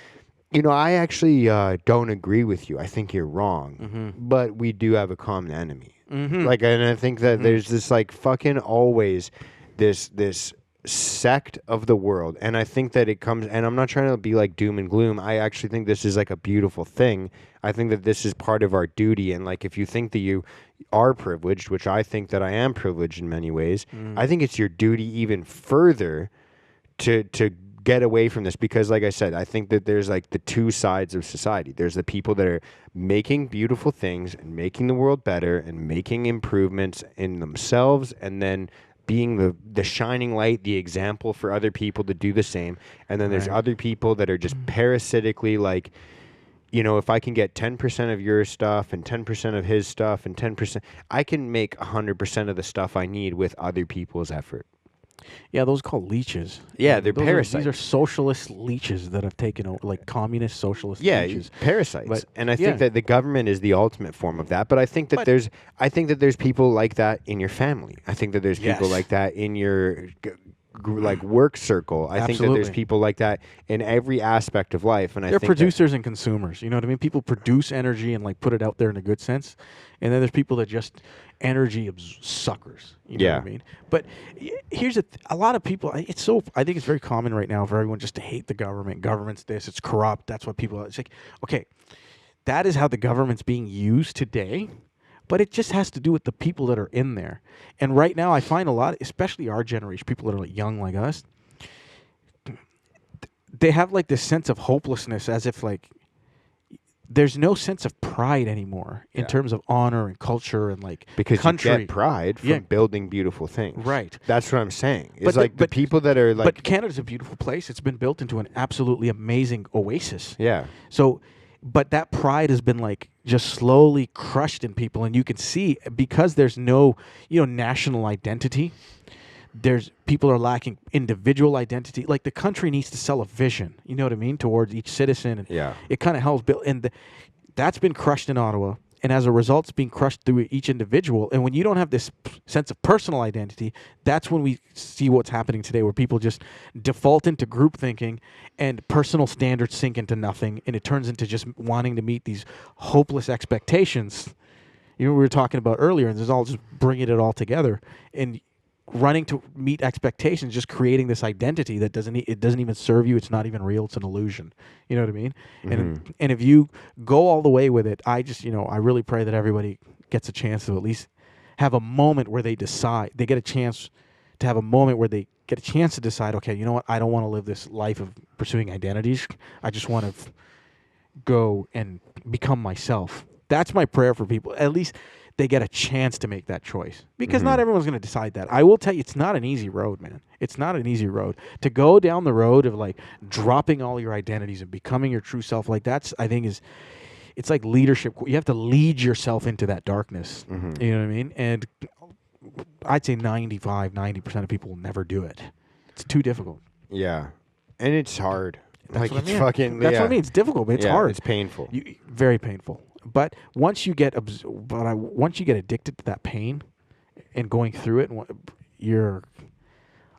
I actually don't agree with you. I think you're wrong. But we do have a common enemy. Like, and I think that there's this like fucking always this sect of the world, and I think that it comes, and I'm not trying to be like doom and gloom. I actually think this is like a beautiful thing. I think that this is part of our duty, and like if you think that you are privileged, which I think that I am privileged in many ways, I think it's your duty even further to get away from this, because like I said, I think that there's like the two sides of society. There's the people that are making beautiful things and making the world better and making improvements in themselves, and then being the shining light, the example for other people to do the same. And then there's other people that are just parasitically like, if I can get 10% of your stuff and 10% of his stuff and 10%, I can make 100% of the stuff I need with other people's effort. Yeah, those are called leeches. Yeah, they're Those parasites. These are socialist leeches that have taken over, like communist socialist Yeah, leeches. parasites. But, and I yeah. think that the government is the ultimate form of that. But I think that there's people like that in your family. I think that there's people Yes. like that in your like work circle. I think that there's Absolutely. people like that in every aspect of life. And I They're think that- producers and consumers. You know what I mean? People produce energy and like put it out there in a good sense, and then there's people that just energy suckers. You know what I mean? But here's a lot of people. I think it's very common right now for everyone just to hate the government. Government's this. It's corrupt. That's what people. It's like, okay, that is how the government's being used today. But it just has to do with the people that are in there. And right now, I find a lot, especially our generation, people that are like young like us, they have like this sense of hopelessness, as if like there's no sense of pride anymore in terms of honor and culture and like because country. you get pride from building beautiful things. Right. That's what I'm saying. It's But like the people that are like. But Canada's a beautiful place. It's been built into an absolutely amazing oasis. Yeah. So, but that pride has been like just slowly crushed in people, and you can see because there's no, national identity. There's people are lacking individual identity. Like the country needs to sell a vision, you know what I mean, towards each citizen. And it kind of helps build, and that's been crushed in Ottawa. And as a result, it's being crushed through each individual. And when you don't have this sense of personal identity, that's when we see what's happening today, where people just default into group thinking and personal standards sink into nothing. And it turns into just wanting to meet these hopeless expectations. We were talking about earlier, and there's all just bringing it all together. And running to meet expectations, just creating this identity that doesn't even serve you. It's not even real. It's an illusion. You know what I mean? And if you go all the way with it, I just I really pray that everybody gets a chance to at least have a moment where they decide. They get a chance to have a moment where they get a chance to decide. Okay, you know what? I don't want to live this life of pursuing identities. I just want to go and become myself. That's my prayer for people. At least they get a chance to make that choice, because not everyone's going to decide that. I will tell you, it's not an easy road, man. It's not an easy road to go down the road of like dropping all your identities and becoming your true self. Like I think it's like leadership. You have to lead yourself into that darkness. You know what I mean? And I'd say 90% of people will never do it. It's too difficult. Yeah. And it's hard. That's what I it's mean. fucking. That's what I mean. It's difficult, but it's hard. It's painful. Very painful. But once you get addicted to that pain and going through it,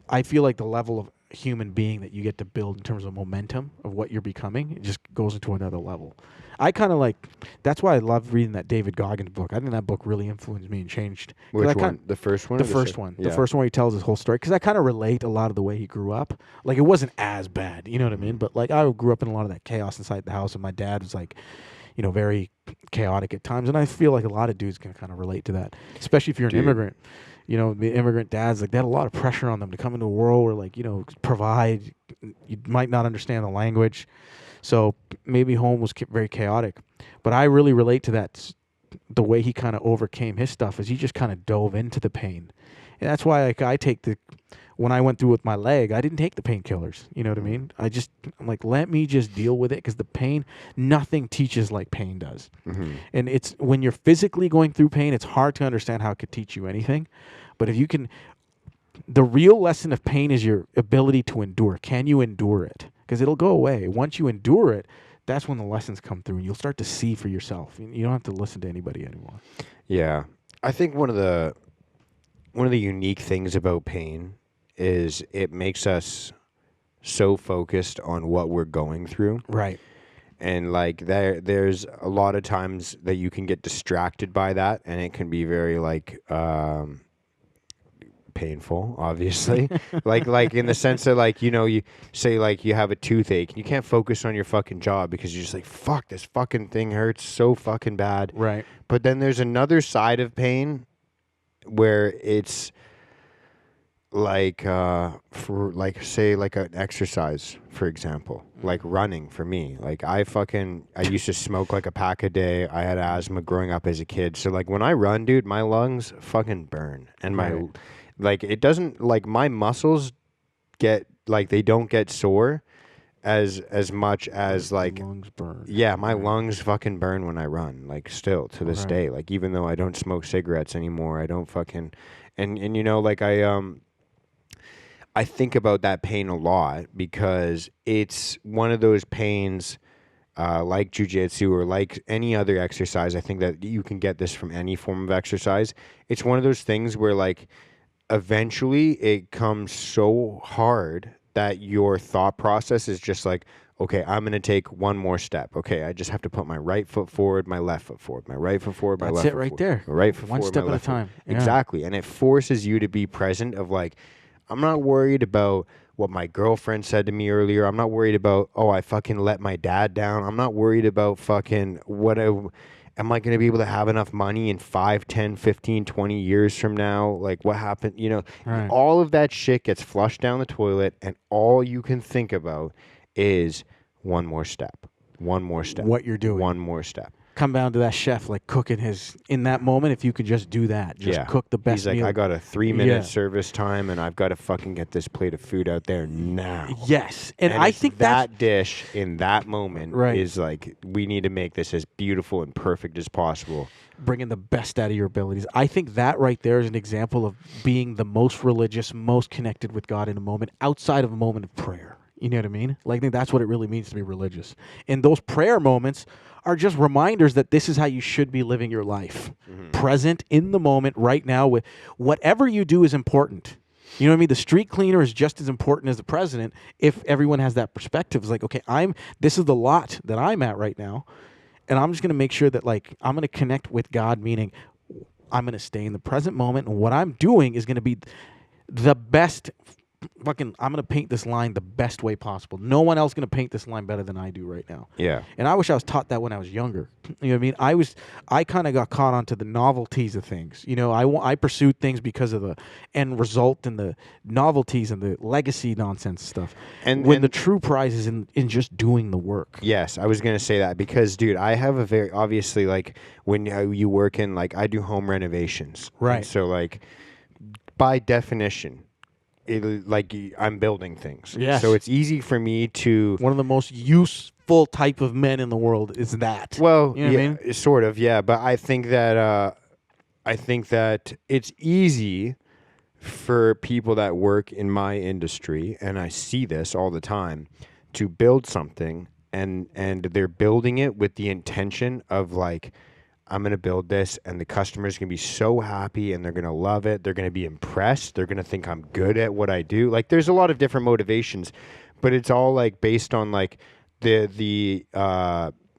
I feel like the level of human being that you get to build in terms of momentum of what you're becoming, it just goes into another level. I kind of that's why I love reading that David Goggins book. I think that book really influenced me and changed. Which one? The first one? The first one. The first one where he tells his whole story. Because I kind of relate a lot of the way he grew up. Like, it wasn't as bad, you know what I mean? But like, I grew up in a lot of that chaos inside the house, and my dad was like, very chaotic at times. And I feel like a lot of dudes can kind of relate to that, especially if you're an immigrant. The immigrant dads, like, they had a lot of pressure on them to come into a world where, like, provide. You might not understand the language. So maybe home was very chaotic. But I really relate to that the way he kind of overcame his stuff is he just kind of dove into the pain. And that's why like when I went through with my leg, I didn't take the painkillers. You know what I mean? I'm like, let me just deal with it, because the pain, nothing teaches like pain does. And it's when you're physically going through pain, it's hard to understand how it could teach you anything. But if you can, the real lesson of pain is your ability to endure. Can you endure it? Because it'll go away. Once you endure it, that's when the lessons come through, and you'll start to see for yourself. You don't have to listen to anybody anymore. Yeah. I think one of the unique things about pain is it makes us so focused on what we're going through. Right. And like there's a lot of times that you can get distracted by that, and it can be very like painful, obviously. like in the sense that like, you know, you say like you have a toothache and you can't focus on your fucking job because you're just like, fuck, this fucking thing hurts so fucking bad. Right. But then there's another side of pain where it's like for like say like an exercise, for example, like running for me. Like I used to smoke like a pack a day. I had asthma growing up as a kid. So like when I run, dude, my lungs fucking burn, and my like it doesn't like my muscles get like they don't get sore as much as like lungs burn. Yeah, my lungs fucking burn when I run, like still to this day. Like even though I don't smoke cigarettes anymore, I don't fucking and you know like I think about that pain a lot because it's one of those pains like jujitsu or like any other exercise. I think that you can get this from any form of exercise. It's one of those things where like eventually it comes so hard that your thought process is just like, okay, I'm going to take one more step. Okay, I just have to put my right foot forward, my left foot forward, my right foot forward, my That's left it foot right forward. there. My right foot One forward, step my at a left foot. time. Yeah. Exactly. And it forces you to be present of like, I'm not worried about what my girlfriend said to me earlier. I'm not worried about, oh, I fucking let my dad down. I'm not worried about fucking am I going to be able to have enough money in 5, 10, 15, 20 years from now? Like what happened? You know, all of that shit gets flushed down the toilet, and all you can think about is one more step, one more step. What you're doing. One more step. Come down to that chef, like cooking his, in that moment, if you could just do that, just cook the best He's like, meal. I got a 3-minute service time, and I've got to fucking get this plate of food out there now. Yes. And I it's think that dish in that moment Right. is like, we need to make this as beautiful and perfect as possible. bringing the best out of your abilities. I think that right there is an example of being the most religious, most connected with God in a moment outside of a moment of prayer. You know what I mean? Like, I think that's what it really means to be religious. And those prayer moments are just reminders that this is how you should be living your life. Present in the moment right now with whatever you do is important. You know what I mean? The street cleaner is just as important as the president if everyone has that perspective. It's like, okay, this is the lot that I'm at right now, and I'm just going to make sure that, like, I'm going to connect with God, meaning I'm going to stay in the present moment, and what I'm doing is going to be the best I'm going to paint this line the best way possible. No one else going to paint this line better than I do right now. Yeah. And I wish I was taught that when I was younger. You know what I mean? I kind of got caught onto the novelties of things. You know, I pursued things because of the end result and the novelties and the legacy nonsense stuff. And the true prize is in just doing the work. Yes, I was going to say that because, dude, I have a very, obviously, like, when you work in, like, I do home renovations. Right. And so, like, by definition, like I'm building things. Yes. So it's easy for me to. One of the most useful type of men in the world is that. Well, you know what I mean? Sort of, yeah. But I think that it's easy for people that work in my industry, and I see this all the time, to build something and they're building it with the intention of like, I'm going to build this and the customer's going to be so happy and they're going to love it. They're going to be impressed. They're going to think I'm good at what I do. Like there's a lot of different motivations, but it's all like based on like the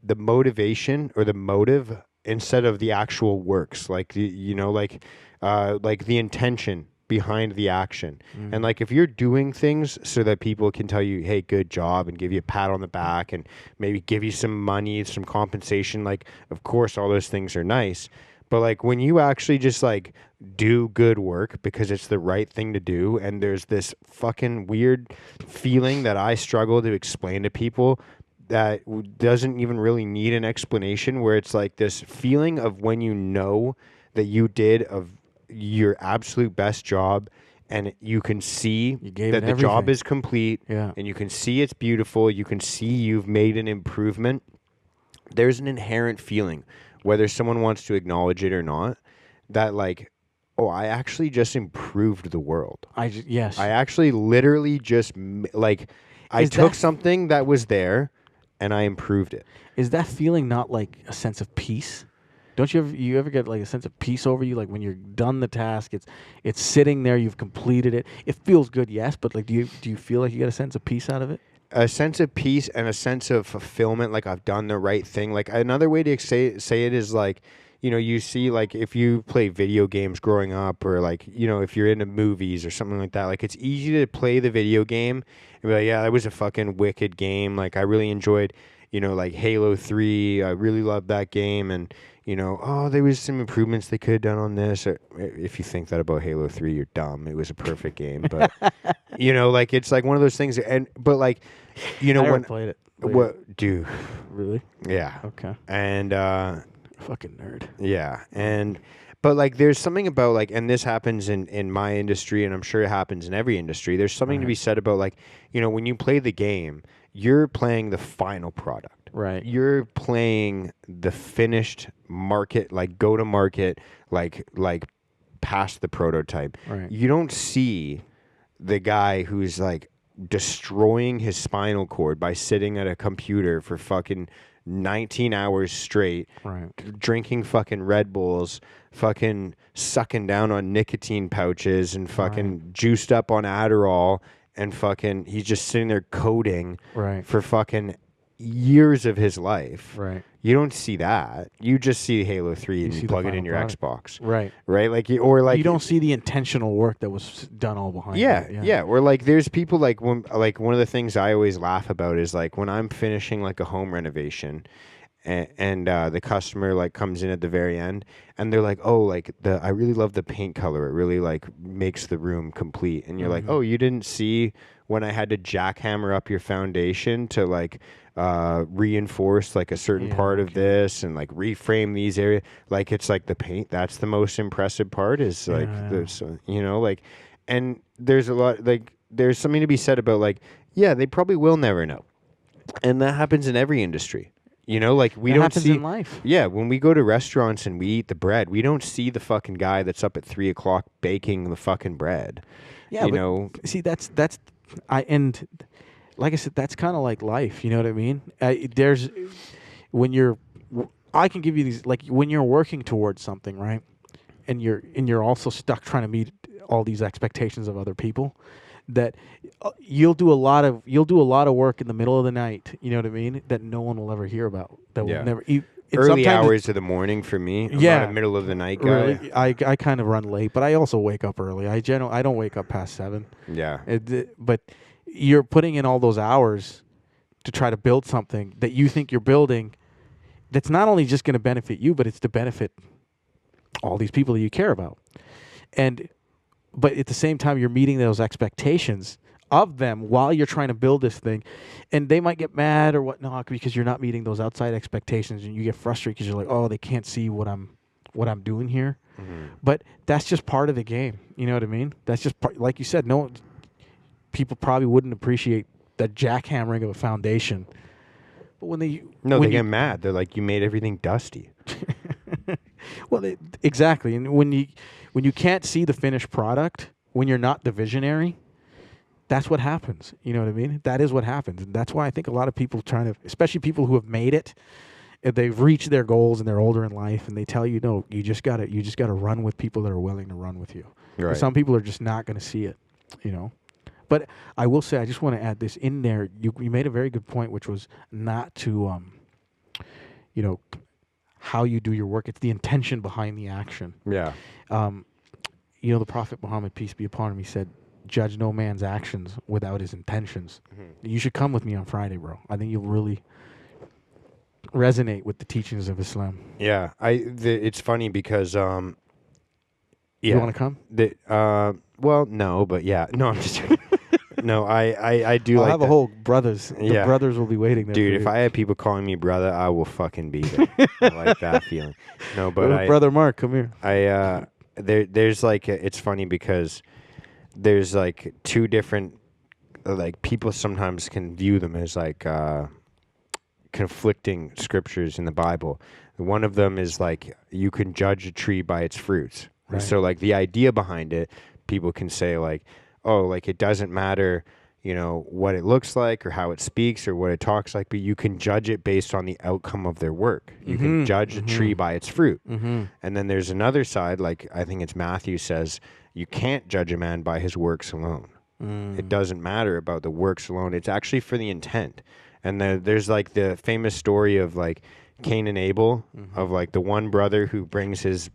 motivation or the motive instead of the actual works. Like, like the intention behind the action. And like if you're doing things so that people can tell you, hey, good job, and give you a pat on the back and maybe give you some money, some compensation, like of course all those things are nice. But like when you actually just like do good work because it's the right thing to do, and there's this fucking weird feeling that I struggle to explain to people, that doesn't even really need an explanation, where it's like this feeling of when you know that you did of your absolute best job, and you can see You gave that it the job everything. is complete, Yeah. and you can see it's beautiful, you can see you've made an improvement. There's an inherent feeling, whether someone wants to acknowledge it or not, that like, oh, I actually just improved the world. Yes. I actually literally just like, I Is took that- something that was there and I improved it. Is that feeling not like a sense of peace? Don't you ever get like a sense of peace over you, like when you're done the task, it's sitting there, you've completed it. It feels good, yes, but like do you feel like you get a sense of peace out of it? A sense of peace and a sense of fulfillment, like I've done the right thing. Like another way to say it is like, you know, you see like if you play video games growing up, or like, you know, if you're into movies or something like that, like it's easy to play the video game and be like, yeah, that was a fucking wicked game. Like I really enjoyed, you know, like Halo 3. I really loved that game, and you know, oh, there was some improvements they could have done on this. Or, if you think that about Halo 3, you're dumb. It was a perfect game, but you know, like it's like one of those things. And but like, you know, I never when played it. But what, dude, really? yeah, Okay. and Fucking nerd. yeah, and but like there's something about like, and this happens in my industry, and I'm sure it happens in every industry. There's something to be said about like, you know, when you play the game, you're playing the final product. Right. You're playing the finished market, like go to market, like past the prototype. Right. You don't see the guy who's like destroying his spinal cord by sitting at a computer for fucking 19 hours straight, Right. drinking fucking Red Bulls, fucking sucking down on nicotine pouches, and fucking juiced up on Adderall, and fucking he's just sitting there coding Right. for fucking years of his life. Right. You don't see that. You just see Halo 3 and see you the plug it final in your product. Xbox. Right. Right? Like or like you don't see the intentional work that was done all behind yeah, it. yeah. Or like there's people like when like one of the things I always laugh about is like when I'm finishing like a home renovation, and the customer like comes in at the very end and they're like, oh, like I really love the paint color. It really like makes the room complete. And you're like, oh, you didn't see when I had to jackhammer up your foundation to like reinforce like a certain part of this and like reframe these areas. Like it's like the paint. That's the most impressive part is like this, you know, like, and there's a lot like there's something to be said about like, yeah, they probably will never know. And that happens in every industry. You know, like we That don't happens see in life. Yeah, when we go to restaurants and we eat the bread, we don't see the fucking guy that's up at 3 o'clock baking the fucking bread. Yeah, you but know. see, that's and like I said, that's kind of like life. You know what I mean? There's when I can give you these like when you're working towards something, right? And you're also stuck trying to meet all these expectations of other people. That you'll do a lot of work in the middle of the night. You know what I mean? That no one will ever hear about. That will never. Early hours of the morning for me. I'm not a middle of the night guy. Really, I kind of run late, but I also wake up early. I don't wake up past 7. Yeah. But you're putting in all those hours to try to build something that you think you're building. That's not only just going to benefit you, but it's to benefit all these people that you care about. But at the same time, you're meeting those expectations of them while you're trying to build this thing, and they might get mad or whatnot because you're not meeting those outside expectations, and you get frustrated because you're like, oh, they can't see what I'm doing here. Mm-hmm. But that's just part of the game. You know what I mean? That's just part, like you said. No, people probably wouldn't appreciate the jackhammering of a foundation, but when they get mad. They're like, you made everything dusty. Well, exactly, and when you can't see the finished product, when you're not the visionary, that's what happens. You know what I mean? That is what happens, and that's why I think a lot of people especially people who have made it, they've reached their goals and they're older in life, and they tell you, no, you just gotta run with people that are willing to run with you. Right. Some people are just not going to see it, you know. But I will say, I just want to add this in there. You made a very good point, which was not to, you know, how you do your work. It's the intention behind the action. Yeah. You know, the Prophet Muhammad, peace be upon him, he said, judge no man's actions without his intentions. Mm-hmm. You should come with me on Friday, bro. I think you'll really resonate with the teachings of Islam. Yeah. It's funny because yeah. You want to come? Well, no, but yeah. No, I'm just No, I do I'll like have that. a whole brothers. The Yeah. brothers will be waiting there. Dude, for if you. I had people calling me brother, I will fucking be there. I like that feeling. No, but Brother Mark, come here. there's like it's funny because there's like two different like people sometimes can view them as like conflicting scriptures in the Bible. One of them is like you can judge a tree by its fruits. Right. And so like the idea behind it, people can say like, oh, like it doesn't matter, you know, what it looks like or how it speaks or what it talks like, but you can judge it based on the outcome of their work. You can judge a tree by its fruit. And then there's another side, like I think it's Matthew says, you can't judge a man by his works alone. It doesn't matter about the works alone. It's actually for the intent. And there's like the famous story of like Cain and Abel, of like the one brother who brings his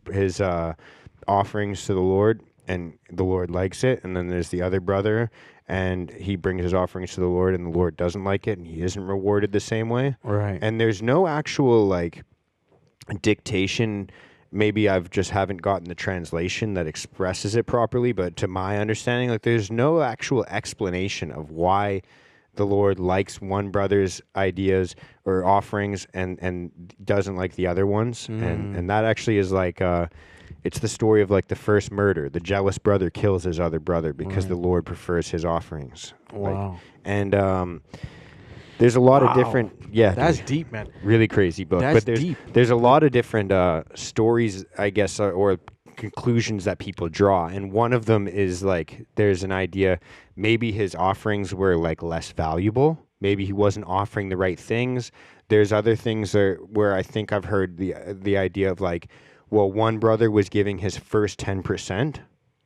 offerings to the Lord, and the Lord likes it. And then there's the other brother, and he brings his offerings to the Lord, and the Lord doesn't like it, and he isn't rewarded the same way. Right. And there's no actual like dictation. Maybe I've just haven't gotten the translation that expresses it properly, but to my understanding, like there's no actual explanation of why the Lord likes one brother's ideas or offerings and doesn't like the other ones. And that actually is like it's the story of like the first murder. The jealous brother kills his other brother because the Lord prefers his offerings. Wow. Like, and there's a lot of different That's deep, man. really crazy book. That's But there's deep. there's a lot of different stories, I guess, or conclusions that people draw, and one of them is like there's an idea maybe his offerings were like less valuable. Maybe he wasn't offering the right things. There's other things where I think I've heard the idea of like, well, one brother was giving his first 10%.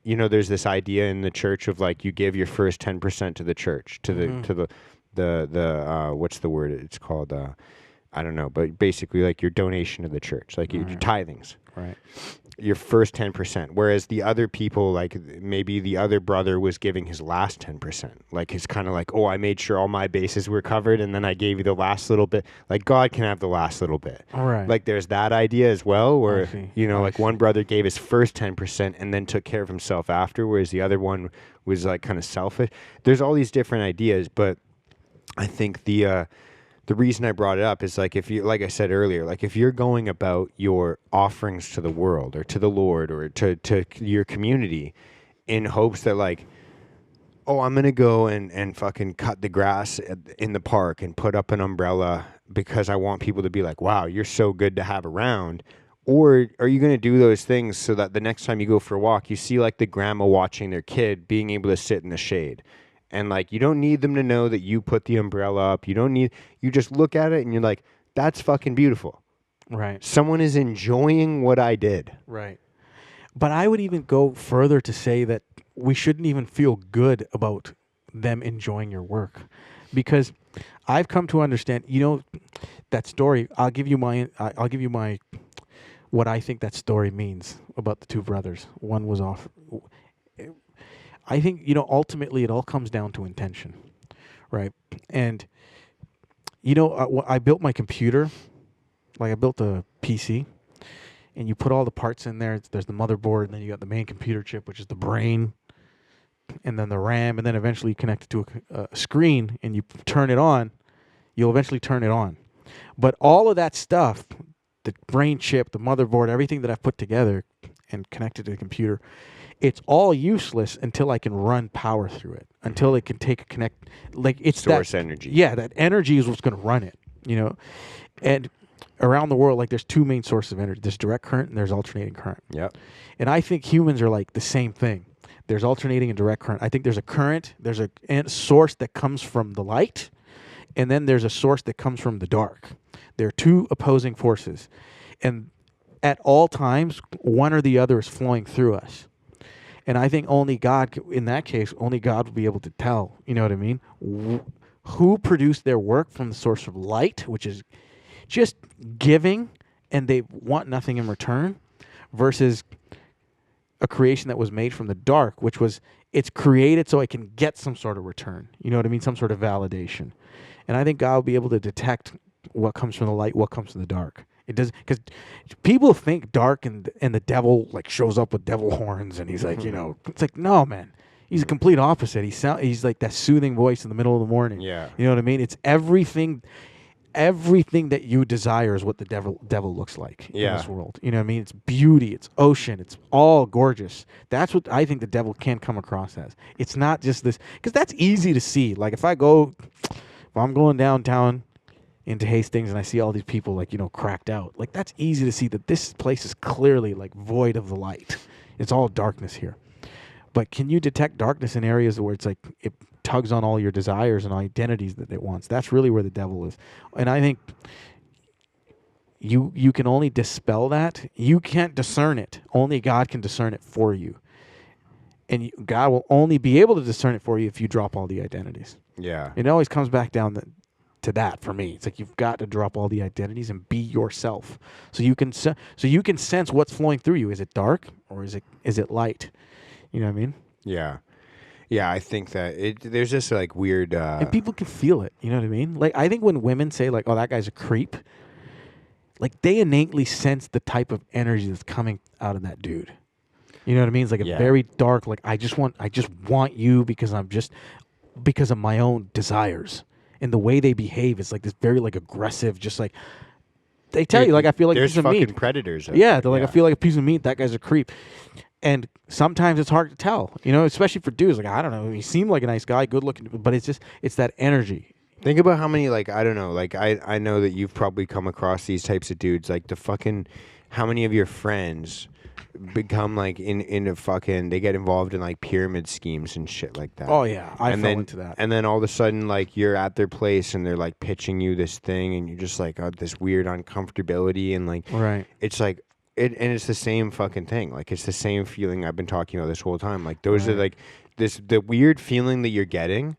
You know, there's this idea in the church of like you give your first 10% to the church, to the what's the word it's called? I don't know, but basically like your donation to the church, like your tithings. Right. Your first 10%, whereas the other people, like maybe the other brother was giving his last 10%. Like it's kind of like, oh, I made sure all my bases were covered, and then I gave you the last little bit. Like God can have the last little bit. All right. Like there's that idea as well, where I see. you know, I like see. one brother gave his first 10% and then took care of himself after, whereas the other one was like kind of selfish. There's all these different ideas, but I think the reason I brought it up is like if you, like I said earlier, like if you're going about your offerings to the world or to the Lord or to your community in hopes that like, oh, I'm going to go and fucking cut the grass in the park and put up an umbrella because I want people to be like, wow, you're so good to have around. Or are you going to do those things so that the next time you go for a walk, you see like the grandma watching their kid being able to sit in the shade? And like, you don't need them to know that you put the umbrella up. You just look at it and you're like, that's fucking beautiful. Right. Someone is enjoying what I did. Right. But I would even go further to say that we shouldn't even feel good about them enjoying your work, because I've come to understand, you know, that story. I'll give you my what I think that story means about the two brothers. One was off. I think, you know, ultimately it all comes down to intention, right? And, you know, I built my computer, like I built a PC, and you put all the parts in there. There's the motherboard, and then you got the main computer chip, which is the brain, and then the RAM, and then eventually you connect it to a screen, and you turn it on. You'll eventually turn it on. But all of that stuff, the brain chip, the motherboard, everything that I've put together and connected to the computer, it's all useless until I can run power through it, until it can take a connect. Like it's Source that energy. Yeah, that energy is what's going to run it, you know. And around the world, like there's two main sources of energy. There's direct current and there's alternating current. Yep. And I think humans are like the same thing. There's alternating and direct current. I think there's a current, there's a source that comes from the light, and then there's a source that comes from the dark. They're two opposing forces. And at all times, one or the other is flowing through us. And I think only God, in that case, only God will be able to tell, you know what I mean? Who produced their work from the source of light, which is just giving, and they want nothing in return, versus a creation that was made from the dark, which was, it's created so it can get some sort of return. You know what I mean? Some sort of validation. And I think God will be able to detect what comes from the light, what comes from the dark. It does, because people think dark and the devil like shows up with devil horns and he's like, you know, it's like, no, man, He's a complete opposite. He's like that soothing voice in the middle of the morning. Yeah. You know what I mean? It's everything that you desire is what the devil looks like in Yeah. this world. You know what I mean? It's beauty, it's ocean, it's all gorgeous. That's what I think the devil can come across as. It's not just this, because that's easy to see. Like if I'm going downtown into Hastings and I see all these people like, cracked out, like that's easy to see that this place is clearly like void of the light. It's all darkness here. But can you detect darkness in areas where it's like it tugs on all your desires and identities that it wants? That's really where the devil is. And I think you can only dispel that. You can't discern it. Only God can discern it for you. And God will only be able to discern it for you if you drop all the identities. Yeah. It always comes back down to that for me. It's like you've got to drop all the identities and be yourself. So you can sense what's flowing through you. Is it dark or is it light? You know what I mean? Yeah. Yeah, I think that there's just like weird And people can feel it. You know what I mean? Like I think when women say like, "Oh, that guy's a creep," like they innately sense the type of energy that's coming out of that dude. You know what I mean? It's like a very dark, like I just want you because of my own desires. And the way they behave is like this very like aggressive, just like they tell you like I feel like a there's piece of fucking meat. predators. Yeah, they're like I feel like a piece of meat. That guy's a creep. And sometimes it's hard to tell, especially for dudes. Like, I don't know, he seemed like a nice guy, good looking, but it's that energy. Think about how many, like, I don't know, like, I know that you've probably come across these types of dudes, like, how many of your friends become, like, into fucking, they get involved in, like, pyramid schemes and shit like that. Oh, yeah, I fell into that. And then all of a sudden, like, you're at their place and they're, like, pitching you this thing and you're just, like, this weird uncomfortability and, like, Right. it's, like, and it's the same fucking thing. Like, it's the same feeling I've been talking about this whole time. Like, those are, like, the weird feeling that you're getting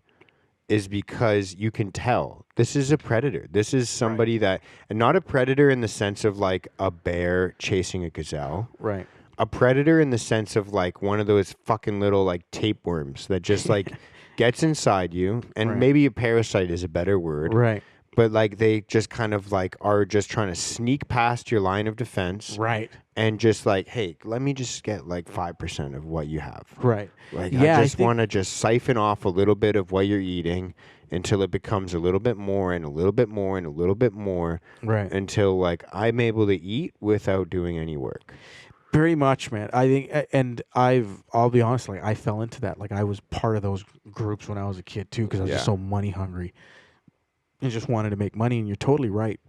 is because you can tell this is a predator. This is somebody that, and not a predator in the sense of, like, a bear chasing a gazelle. Right. A predator in the sense of, like, one of those fucking little, like, tapeworms that just, like, gets inside you. And maybe a parasite is a better word. Right. But, like, they just kind of, like, are just trying to sneak past your line of defense. Right. And just, like, hey, let me just get, like, 5% of what you have. Right. Like, Yeah, I just want to just siphon off a little bit of what you're eating until it becomes a little bit more and a little bit more and a little bit more. Right. Until, like, I'm able to eat without doing any work. Very much, man. I think, and I'll be honest, like, I fell into that. Like, I was part of those groups when I was a kid, too, because I was just so money hungry. And just wanted to make money, and you're totally right.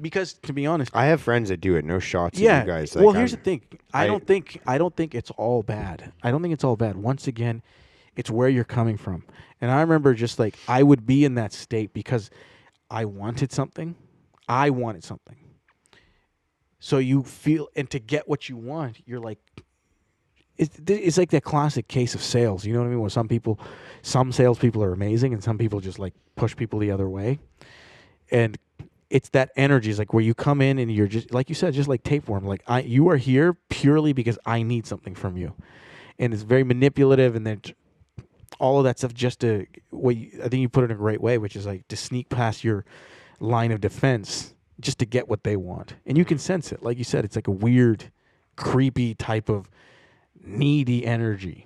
Because to be honest, I have friends that do it. No shots at you guys. Like, well, here's the thing. I don't think it's all bad. I don't think it's all bad. Once again, it's where you're coming from. And I remember just like I would be in that state because I wanted something. So you feel, and to get what you want, you're like, it's like that classic case of sales. You know what I mean? Where some salespeople are amazing, and some people just like push people the other way. And it's that energy. It's like where you come in and you're just, like you said, just like tapeworm. Like you are here purely because I need something from you, and it's very manipulative. And then all of that stuff just to I think you put it in a great way, which is like to sneak past your line of defense just to get what they want, and you can sense it. Like you said, it's like a weird, creepy type of needy energy.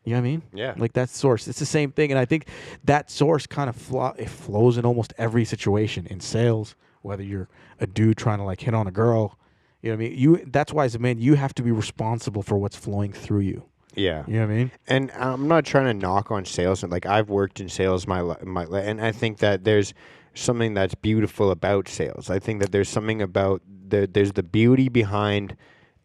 You know what I mean? Yeah. Like that source. It's the same thing. And I think that source kind of it flows in almost every situation in sales, whether you're a dude trying to like hit on a girl. You know what I mean? That's why as a man, you have to be responsible for what's flowing through you. Yeah. You know what I mean? And I'm not trying to knock on sales. Like, I've worked in sales and I think that there's something that's beautiful about sales. I think that there's something about there's the beauty behind.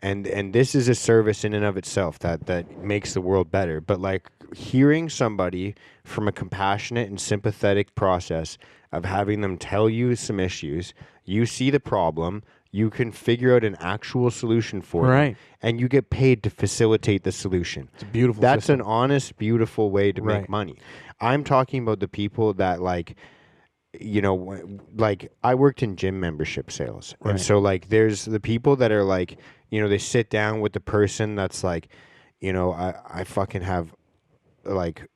And this is a service in and of itself that makes the world better. But like hearing somebody from a compassionate and sympathetic process of having them tell you some issues, you see the problem, you can figure out an actual solution for it, and you get paid to facilitate the solution. It's a beautiful That's system. an honest, beautiful way to make money. I'm talking about the people that like, you know, like I worked in gym membership sales. And so like there's the people that are like, you know, they sit down with the person that's like, you know, I fucking have like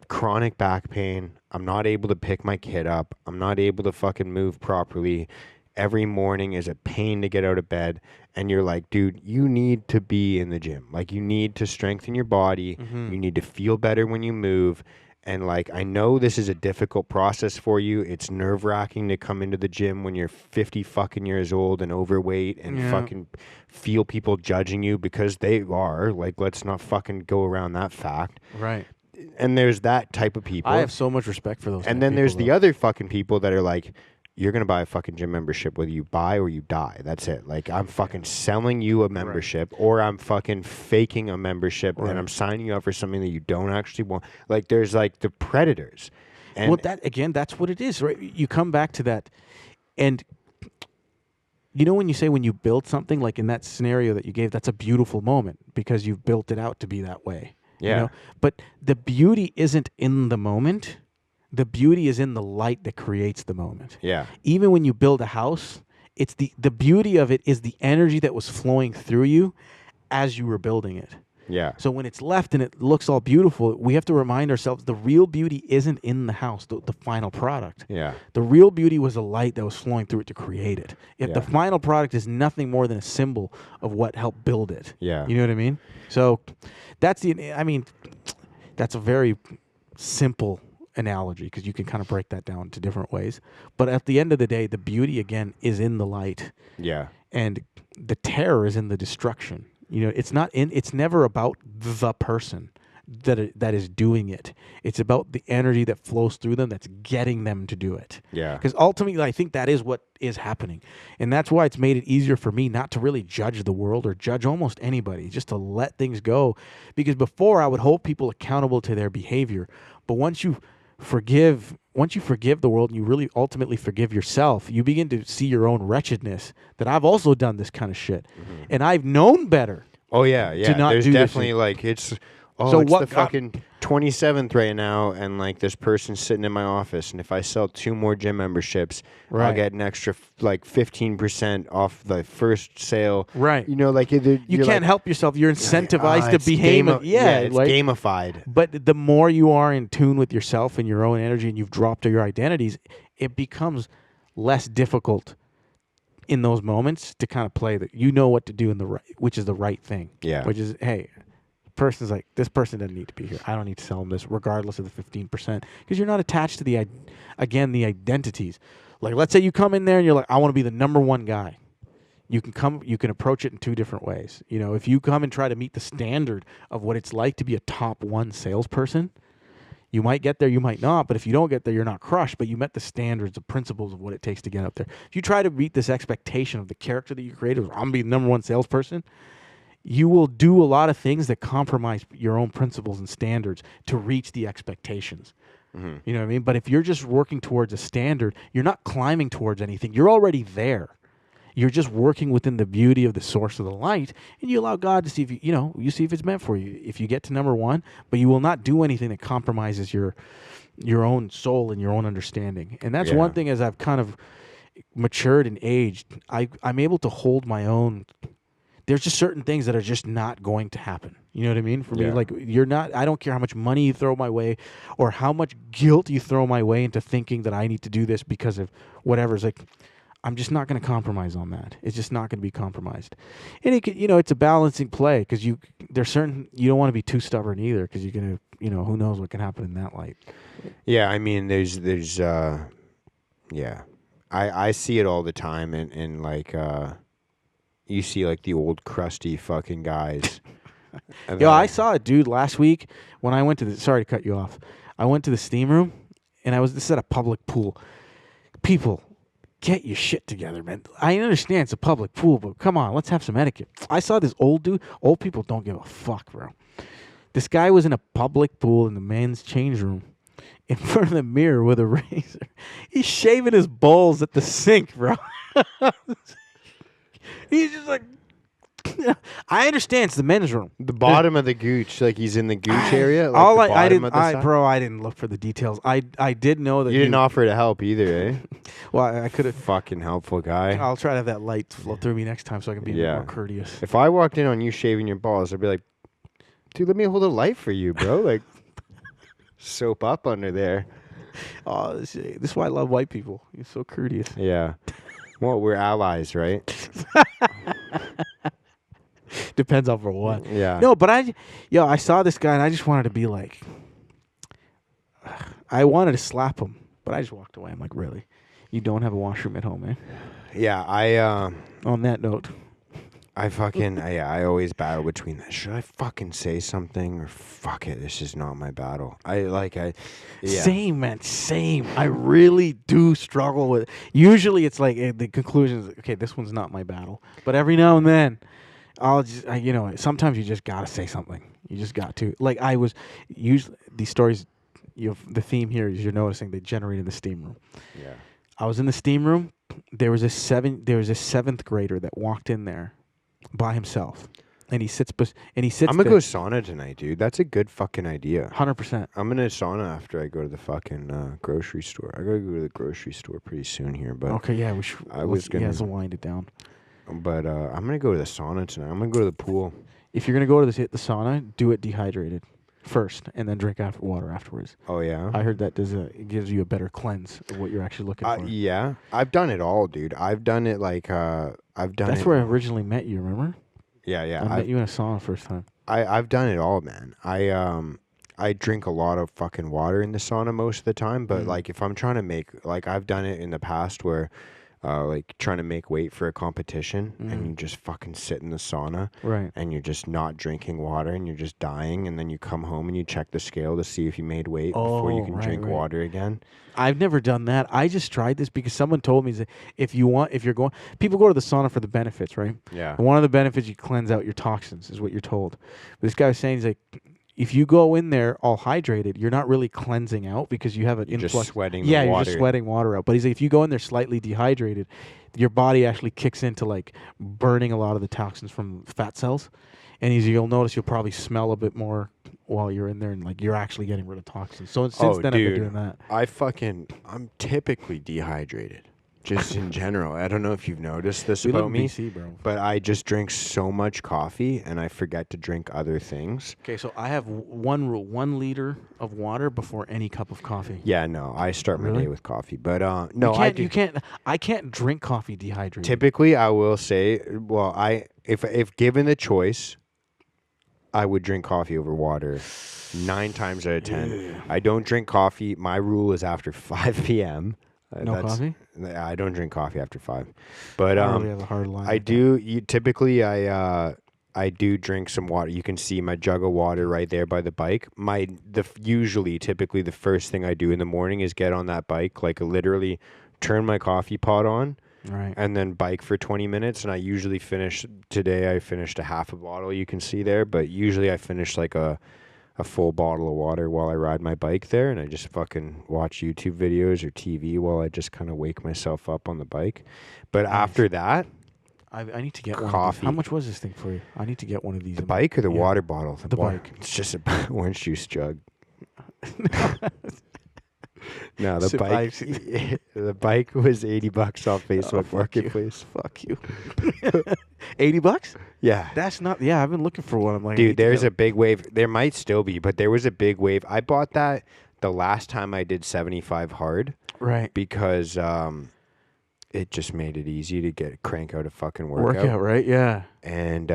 chronic back pain. I'm not able to pick my kid up. I'm not able to fucking move properly. every morning is a pain to get out of bed, and you're like, dude, you need to be in the gym. Like, you need to strengthen your body. You need to feel better when you move. And like, I know this is a difficult process for you. It's nerve wracking to come into the gym when you're 50 fucking years old and overweight and fucking feel people judging you, because they are. Like, let's not fucking go around that fact. Right. And there's that type of people. I have so much respect for those. And then there's the other fucking people that are like, you're going to buy a fucking gym membership whether you buy or you die. That's it. Like, I'm fucking selling you a membership, or I'm fucking faking a membership, and I'm signing you up for something that you don't actually want. Like, there's like the predators. And well, that again, that's what it is, right? You come back to that, and you know when you say when you build something, like in that scenario that you gave, that's a beautiful moment because you've built it out to be that way. Yeah. You know? But the beauty isn't in the moment. The beauty is in the light that creates the moment. Yeah. Even when you build a house, it's the beauty of it is the energy that was flowing through you as you were building it. Yeah. So when it's left and it looks all beautiful, we have to remind ourselves the real beauty isn't in the house, the final product. Yeah. The real beauty was the light that was flowing through it to create it. If the Yeah. final product is nothing more than a symbol of what helped build it. Yeah. You know what I mean? So that's that's a very simple analogy because you can kind of break that down to different ways. But at the end of the day, the beauty again is in the light. Yeah. And the terror is in the destruction. You know, it's never about the person that is doing it. It's about the energy that flows through them that's getting them to do it. Yeah. Because ultimately, I think that is what is happening. And that's why it's made it easier for me not to really judge the world or judge almost anybody, just to let things go. Because before, I would hold people accountable to their behavior. But once you forgive the world and you really ultimately forgive yourself, you begin to see your own wretchedness, that I've also done this kind of shit. And I've known better. Oh, yeah. Yeah. not There's do this definitely shit. like, it's... Oh, So it's what the fucking 27th right now, and like this person's sitting in my office, and if I sell 2 more gym memberships, I'll Right. get an extra like 15% off the first sale. Right. You know, like You can't help yourself. You're incentivized to behave. It's like, gamified. But the more you are in tune with yourself and your own energy, and you've dropped your identities, it becomes less difficult in those moments to kind of play that. You know what to do in the right, which is the right thing. Yeah. Which is, hey, person's like, this person doesn't need to be here. I don't need to sell them this, regardless of the 15%, because you're not attached to the identities. Like, let's say you come in there and you're like, I want to be the number one guy. You can approach it in 2 different ways. You know, if you come and try to meet the standard of what it's like to be a top 1 salesperson, you might get there, you might not. But if you don't get there, you're not crushed. But you met the standards, the principles of what it takes to get up there. If you try to meet this expectation of the character that you created, I'm be the number 1 salesperson, you will do a lot of things that compromise your own principles and standards to reach the expectations. Mm-hmm. You know what I mean? But if you're just working towards a standard, you're not climbing towards anything. You're already there. You're just working within the beauty of the source of the light, and you allow God to see if you see if it's meant for you. If you get to number 1, but you will not do anything that compromises your own soul and your own understanding. And that's one thing, as I've kind of matured and aged, I'm able to hold my own. There's just certain things that are just not going to happen. You know what I mean? For me, like, I don't care how much money you throw my way or how much guilt you throw my way into thinking that I need to do this because of whatever. It's like, I'm just not going to compromise on that. It's just not going to be compromised. And it's a balancing play because you don't want to be too stubborn either because you're going to, who knows what can happen in that light. Yeah. I mean, there's I see it all the time and like, you see like the old crusty fucking guys. I saw a dude last week when I went to sorry to cut you off. I went to the steam room and this is at a public pool. People, get your shit together, man. I understand it's a public pool, but come on, let's have some etiquette. I saw this old dude. Old people don't give a fuck, bro. This guy was in a public pool in the men's change room in front of the mirror with a razor. He's shaving his balls at the sink, bro. He's just like, I understand it's the men's room. The bottom of the gooch, like he's in the gooch area. Like All the I bottom didn't, of the side? bro, I didn't look for the details. I did know that You didn't offer to help either, eh? Well, I could have. Fucking helpful guy. I'll try to have that light flow through me next time so I can be a bit Yeah. more courteous. If I walked in on you shaving your balls, I'd be like, dude, let me hold a light for you, bro. Like, soap up under there. Oh, this is why I love white people. You're so courteous. Yeah. Well, we're allies, right? Depends on for what. Yeah. No, but I saw this guy and I just wanted to be like, I wanted to slap him, but I just walked away. I'm like, really? You don't have a washroom at home, man? Yeah, On that note. I always battle between that. Should I fucking say something or fuck it? This is not my battle. Yeah. Same, man. Same. I really do struggle with it. Usually it's like the conclusion is, okay, this one's not my battle. But every now and then, sometimes you just got to say something. You just got to. Like I was, usually, these stories, the theme here is you're noticing they generate in the steam room. Yeah. I was in the steam room. There was a seventh grader that walked in there by himself, and he sits. I'm gonna go sauna tonight, dude. That's a good fucking idea. 100%. I'm gonna sauna after I go to the fucking grocery store. I gotta go to the grocery store pretty soon here, but Okay, yeah, we should. Let's wind it down. But I'm gonna go to the sauna tonight. I'm gonna go to the pool. If you're gonna go to hit the sauna, do it dehydrated first, and then drink water afterwards. Oh yeah. I heard that it gives you a better cleanse of what you're actually looking for. Yeah, I've done it all, dude. I've done it like That's where I originally met you. Remember? Yeah. I met you in a sauna first time. I've done it all, man. I drink a lot of fucking water in the sauna most of the time, but like if I'm trying to make, like I've done it in the past where like trying to make weight for a competition and you just fucking sit in the sauna, right? And you're just not drinking water and you're just dying, and then you come home and you check the scale to see if you made weight before you can drink water again. I've never done that. I just tried this because someone told me that people go to the sauna for the benefits, right? Yeah. And one of the benefits, you cleanse out your toxins, is what you're told. But this guy was saying, he's like, if you go in there all hydrated, you're not really cleansing out because you have an influx. Just sweating you're water. just sweating water out. But he's like, if you go in there slightly dehydrated, your body actually kicks into like burning a lot of the toxins from fat cells. And you'll notice you'll probably smell a bit more while you're in there, and like you're actually getting rid of toxins. So since then, I've been doing that. I'm typically dehydrated. Just in general. I don't know if you've noticed this We about live in me, BC, bro. but I just drink so much coffee and I forget to drink other things. Okay, so I have one rule: 1 liter of water before any cup of coffee. Yeah, no, I start my Really? day with coffee, but no, You can't. I can't drink coffee dehydrated. Typically, I will say, well, if given the choice, I would drink coffee over water 9 times out of 10. Yeah. I don't drink coffee. My rule is after 5 p.m. No coffee? I don't drink coffee after 5. But I really have a hard line. I do. Typically, I do drink some water. You can see my jug of water right there by the bike. Typically, the first thing I do in the morning is get on that bike, like literally turn my coffee pot on, right, and then bike for 20 minutes. And I usually finish. Today I finished a half a bottle. You can see there, but usually I finish like a full bottle of water while I ride my bike there, and I just fucking watch YouTube videos or TV while I just kind of wake myself up on the bike. But after that, I need to get coffee. one of these. How much was this thing for you? I need to get one of these. The bike or the water bottle? The bike. It's just a orange juice jug. No, the So bike. The bike was $80 off Facebook Marketplace. Fuck you. $80? Yeah. That's not. Yeah, I've been looking for one. I'm like, Dude, there's a big wave. There might still be, but there was a big wave. I bought that the last time I did 75 hard. Right. Because it just made it easy to crank out a fucking workout. Right? Yeah. And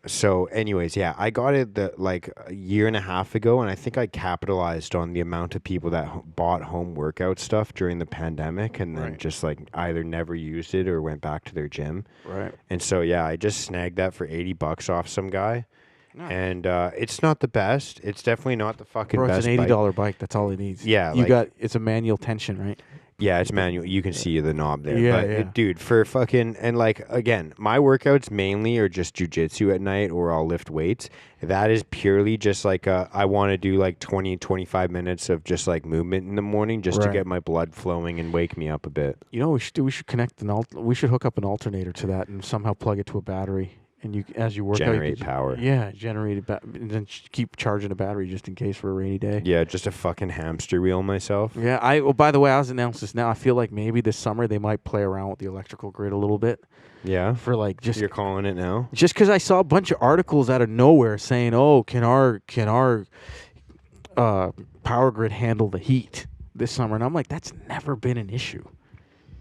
so anyways, yeah, I got it like a year and a half ago, and I think I capitalized on the amount of people that bought home workout stuff during the pandemic and then just like either never used it or went back to their gym. Right. And so, yeah, I just snagged that for $80 off some guy. Nice. And it's not the best. It's definitely not the fucking Bro, best. it's an $80 bike. That's all it needs. Yeah. It's a manual tension, right? Yeah, it's manual. You can see the knob there. Yeah, but yeah. Dude, for fucking, and like, again, my workouts mainly are just jujitsu at night or I'll lift weights. That is purely just like, I want to do like 20, 25 minutes of just like movement in the morning just to get my blood flowing and wake me up a bit. You know what we should do? We should connect we should hook up an alternator to that and somehow plug it to a battery. And as you work Generate out, power. Yeah, generate it, and then keep charging a battery just in case for a rainy day. Yeah, just a fucking hamster wheel myself. Yeah, by the way, I was announced this now. I feel like maybe this summer they might play around with the electrical grid a little bit. Yeah. For like just You're calling it now? Just because I saw a bunch of articles out of nowhere saying, "Oh, can our power grid handle the heat this summer?" And I'm like, that's never been an issue.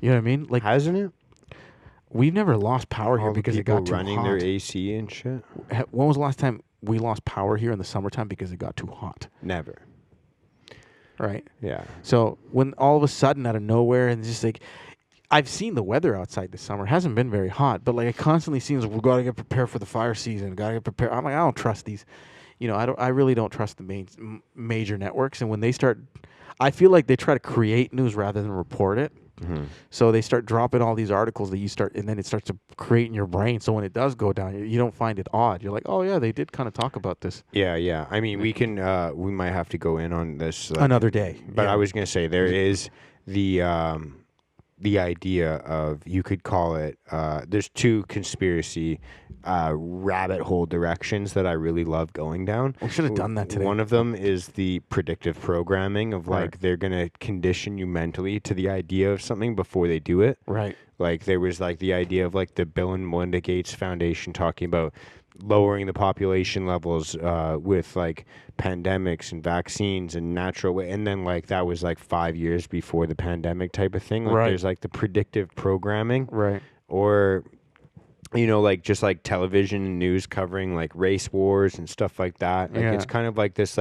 You know what I mean? Like Hasn't it? we've never lost power here All the because it people got too running hot. their AC and shit. When was the last time we lost power here in the summertime because it got too hot? Never. Right. Yeah. So when all of a sudden out of nowhere and it's just like I've seen the weather outside this summer. It hasn't been very hot, but like it constantly seems we got to get prepared for the fire season. Got to get prepared. I'm like I don't trust these. You know, I really don't trust the major networks. And when they start, I feel like they try to create news rather than report it. Mm-hmm. So they start dropping all these articles that you start, and then it starts to create in your brain. So when it does go down, you don't find it odd. You're like, oh yeah, they did kind of talk about this. Yeah. I mean, we might have to go in on this Another day. But yeah. I was gonna say there is the idea of, you could call it, there's two conspiracy rabbit hole directions that I really love going down. We should have done that today. One of them is the predictive programming of like Right. they're gonna condition you mentally to the idea of something before they do it. Right. Like there was like the idea of like the Bill and Melinda Gates Foundation talking about lowering the population levels with like pandemics and vaccines and and then like that was like 5 years before the pandemic type of thing. Like Right. there's like the predictive programming, Right. or like just like television and news covering like race wars and stuff like that. Like Yeah. it's kind of like this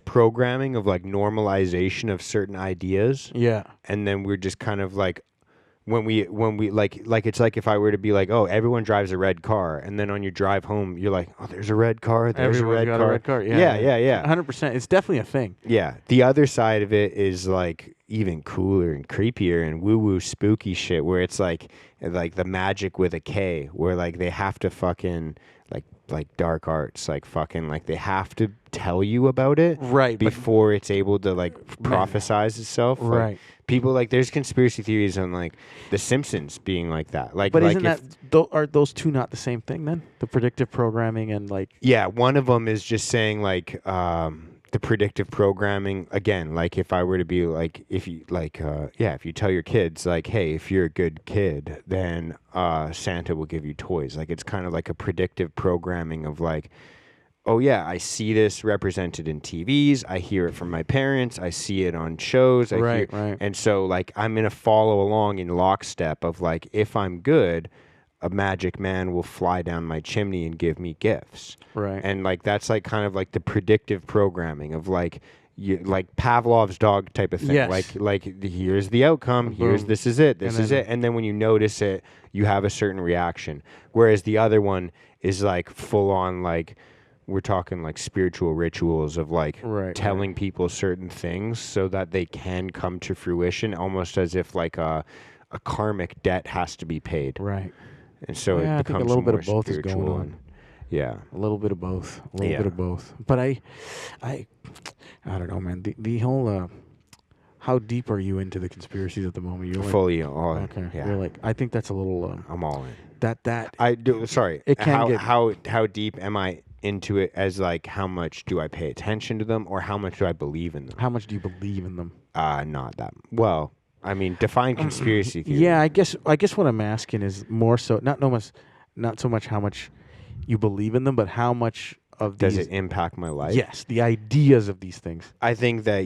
programming of like normalization of certain ideas, Yeah. and then we're just kind of like when we like it's like if I were to be like, oh, everyone drives a red car, and then on your drive home you're like, oh, there's a red car, there's Everyone's a red got car. a red car. Yeah. Yeah. 100%. It's definitely a thing. Yeah. The other side of it is like even cooler and creepier and woo-woo spooky shit, where it's like the magic with a K, where like they have to fucking like dark arts, like fucking like they have to tell you about it Right. before it's able to like prophesize itself. Like, Right. people like there's conspiracy theories on like The Simpsons being like that. Like, But like isn't are those two not the same thing then? The predictive programming and like yeah, one of them is just saying like the predictive programming again. Like if I were to be like, if you like, if you tell your kids like, hey, if you're a good kid, then Santa will give you toys. Like it's kind of like a predictive programming of like, oh yeah, I see this represented in TVs. I hear it from my parents. I see it on shows. Right. And so like I'm gonna follow along in lockstep of like, if I'm good, a magic man will fly down my chimney and give me gifts. Right. And like that's like kind of like the predictive programming of like like Pavlov's dog type of thing. Yes. Like here's the outcome. Here's Boom. this is it. This And is then- it. And then when you notice it, you have a certain reaction. Whereas the other one is like full on like, we're talking like spiritual rituals of like Right, telling people certain things so that they can come to fruition, almost as if like a karmic debt has to be paid. Right. And so Yeah, I it think a becomes little bit more of both is going spiritual on. and- yeah. A little bit of both. A little Yeah. bit of both. But I don't know, man. The whole how deep are you into the conspiracies at the moment? You're like, Fully all in. okay. Yeah. You're like, I think that's a little I'm all in. that I do. Sorry. It can how get- how deep am I into it? As like, how much do I pay attention to them, or how much do I believe in them? how much do you believe in them? Not that. Well, I mean, define conspiracy theory. Yeah, I guess what I'm asking is more so not so much how much you believe in them, but how much of Does these it impact my life? yes, the ideas of these things. I think that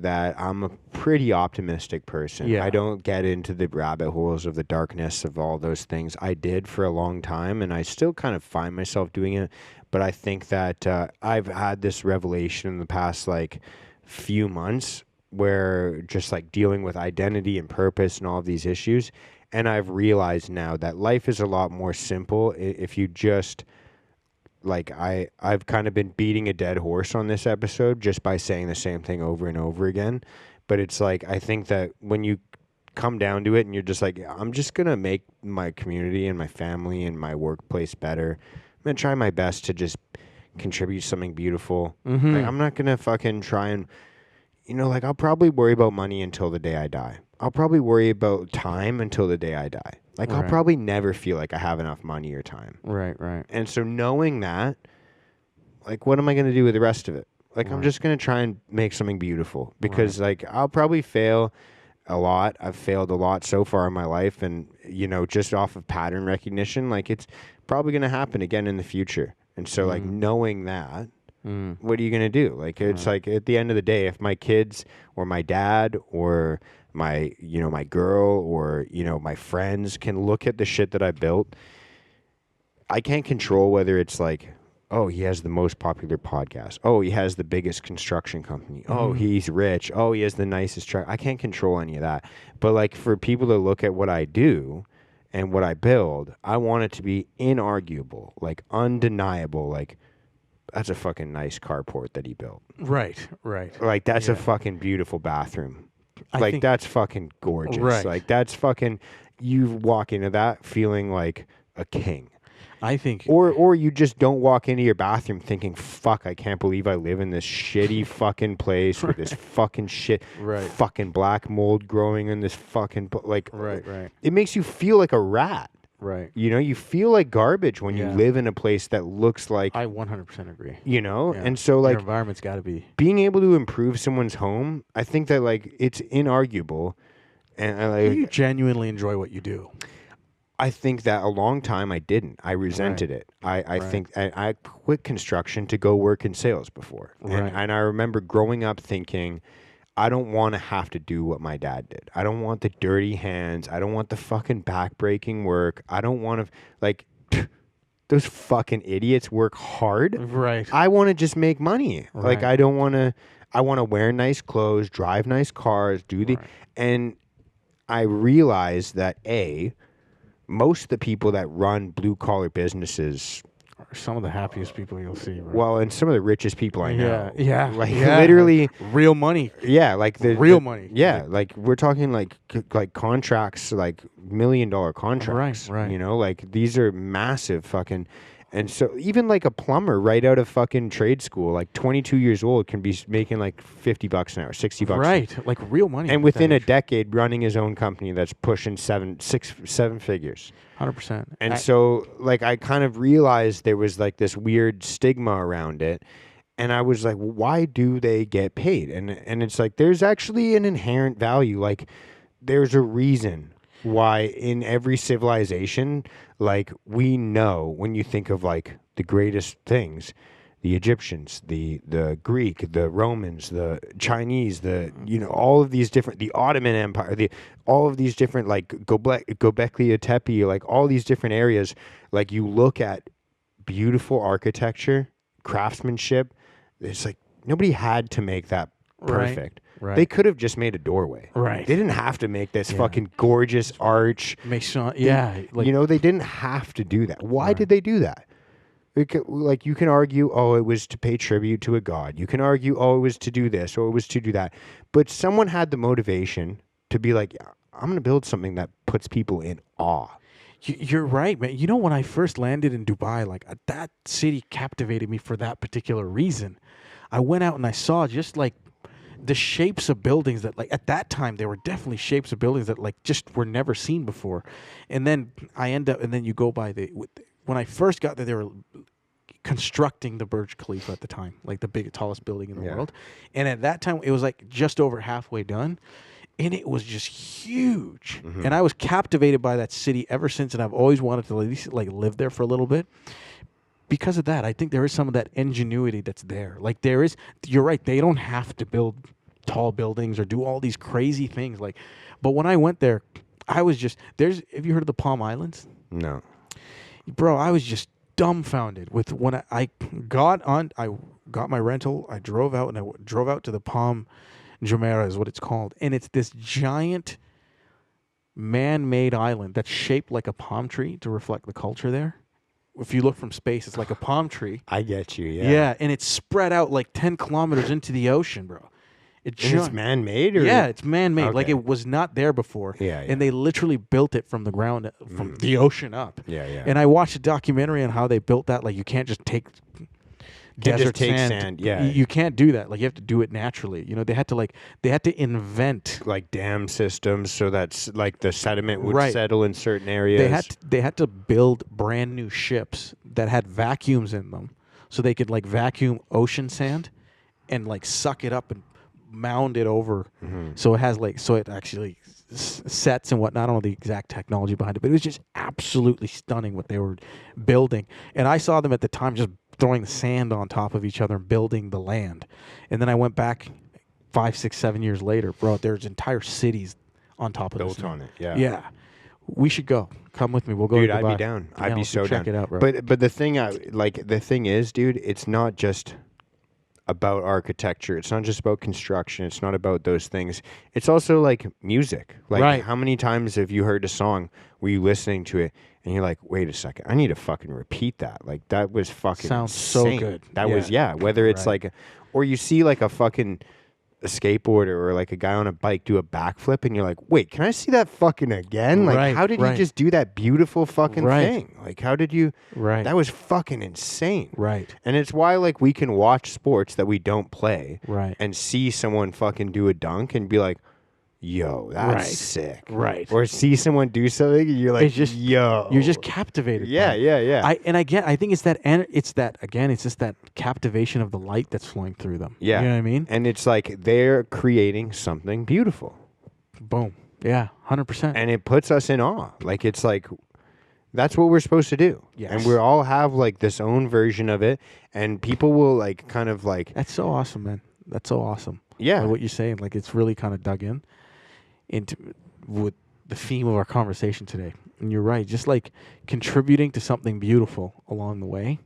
that I'm a pretty optimistic person. Yeah. I don't get into the rabbit holes of the darkness of all those things. I did for a long time, and I still kind of find myself doing it. But I think that I've had this revelation in the past like few months, where just like dealing with identity and purpose and all of these issues, and I've realized now that life is a lot more simple if you just like I've kind of been beating a dead horse on this episode just by saying the same thing over and over again. But it's like, I think that when you come down to it and you're just like, I'm just going to make my community and my family and my workplace better. I'm going to try my best to just contribute something beautiful. Mm-hmm. Like, I'm not going to fucking try and, like I'll probably worry about money until the day I die. I'll probably worry about time until the day I die. Like, I'll Right. probably never feel like I have enough money or time. Right. And so knowing that, like, what am I going to do with the rest of it? Like, I'm Right. just going to try and make something beautiful, because like I'll probably fail a lot. I've failed a lot so far in my life, and just off of pattern recognition, like it's probably going to happen again in the future. And so like knowing that, What are you gonna do? Like it's like at the end of the day, if my kids or my dad or my my girl or my friends can look at the shit that I built, I can't control whether it's like, oh, he has the most popular podcast. Oh, he has the biggest construction company. Oh, he's rich. Oh, he has the nicest truck. I can't control any of that. But like for people to look at what I do and what I build, I want it to be inarguable, like undeniable. Like that's a fucking nice carport that he built. Right. Like that's a fucking beautiful bathroom. I think, That's fucking gorgeous. Right. Like that's fucking, you walk into that feeling like a king. I think, Or you just don't walk into your bathroom thinking, fuck, I can't believe I live in this shitty fucking place with this fucking shit, fucking black mold growing in this fucking, like, right. It makes you feel like a rat. Right. You feel like garbage when you live in a place that looks like, I 100% agree. Yeah. And so Your like environment's got to be. being able to improve someone's home, I think that like it's inarguable. And You genuinely enjoy what you do. I think that a long time I didn't. I resented it. I think I quit construction to go work in sales before. And I remember growing up thinking, I don't want to have to do what my dad did. I don't want the dirty hands. I don't want the fucking back-breaking work. I don't want to, like, those fucking idiots work hard. Right. I want to just make money. Right. Like, I don't want to, I want to wear nice clothes, drive nice cars, and I realized that, most of the people that run blue-collar businesses Are some of the happiest people you'll see. Right? well, and some of the richest people I know. Yeah. Like literally real money. Yeah, like the Real money. Yeah, like we're talking like contracts, like $1 million contracts. Right. Like these are massive fucking. And so even like a plumber right out of fucking trade school, like 22 years old, can be making like $50 an hour, $60 Right, like real money. and within a decade running his own company that's pushing seven figures. 100%. And so like I kind of realized there was like this weird stigma around it. And I was like, well, why do they get paid? And it's like there's actually an inherent value. Like there's a reason why in every civilization, like we know when you think of like the greatest things, the Egyptians, the Greek, the Romans, the Chinese, all of these different, the Ottoman Empire, all of these different like Göbekli Tepe, like all these different areas, like you look at beautiful architecture, craftsmanship, it's like nobody had to make that perfect. Right. They could have just made a doorway. Right. They didn't have to make this fucking gorgeous arch. Mason, They didn't have to do that. Why did they do that? Like you can argue, oh, it was to pay tribute to a god. You can argue, oh, it was to do this or it was to do that. But someone had the motivation to be like, I'm going to build something that puts people in awe. You're right, man. When I first landed in Dubai, like that city captivated me for that particular reason. I went out and I saw just like the shapes of buildings that, like, at that time, there were definitely shapes of buildings that, like, just were never seen before. And then you go by when I first got there, they were constructing the Burj Khalifa at the time, like the tallest building in the world. And at that time, it was like just over halfway done. And it was just huge. Mm-hmm. And I was captivated by that city ever since. And I've always wanted to at least like live there for a little bit. Because of that, I think there is some of that ingenuity that's there. Like you're right, they don't have to build tall buildings or do all these crazy things. But when I went there, I was just, have you heard of the Palm Islands? No. Bro, I was just dumbfounded with when I got my rental, I drove out and I drove out to the Palm Jumeirah is what it's called. And it's this giant man-made island that's shaped like a palm tree to reflect the culture there. If you look from space, it's like a palm tree. I get you, yeah. Yeah, and it's spread out like 10 kilometers into the ocean, bro. It's man-made? Yeah, it's man-made. Okay. Like it was not there before. Yeah. And they literally built it from the ground, from the ocean up. Yeah. And I watched a documentary on how they built that. Like you can't just take desert sand. Yeah. You can't do that. Like you have to do it naturally. They had to invent like dam systems so that's like the sediment would settle in certain areas. They had to build brand new ships that had vacuums in them so they could like vacuum ocean sand and like suck it up and mound it over. Mm-hmm. So it actually sets and whatnot. I don't know the exact technology behind it, but it was just absolutely stunning what they were building. And I saw them at the time just throwing the sand on top of each other and building the land. And then I went back 5, 6, 7 years later, bro. There's entire cities on top of this. Built on it. Yeah. Yeah. We should go. Come with me. We'll go Dude, to Dubai. I'd be down. Yeah, I'd be let's so check down. it out, bro. But the thing is, dude, it's not just about architecture. It's not just about construction. It's not about those things. It's also like music. Like, Right. how many times have you heard a song, were you listening to it, and you're like, wait a second, I need to fucking repeat that. Like, that was fucking Sounds so insane. good. That Yeah. was, whether it's Right. like, or you see like a skateboarder or like a guy on a bike do a backflip, and you're like, wait, can I see that fucking again? Like, Right, how did right. you just do that beautiful fucking Right. thing? Like, how did you? Right. That was fucking insane. Right. And it's why like we can watch sports that we don't play Right. and see someone fucking do a dunk and be like, yo, that's Right. sick. Right. Or see someone do something and you're like, It's just- yo. You're just captivated. Yeah, by it. yeah. I think it's just that captivation of the light that's flowing through them. Yeah. You know what I mean? And it's like they're creating something beautiful. Boom. Yeah. 100%. And it puts us in awe. Like, it's like, that's what we're supposed to do. Yes. And we all have like this own version of it. And people will like kind of like, That's so awesome, man. That's so awesome. yeah. Like what you're saying, like it's really kind of dug into with the theme of our conversation today. And you're right. Just like contributing to something beautiful along the way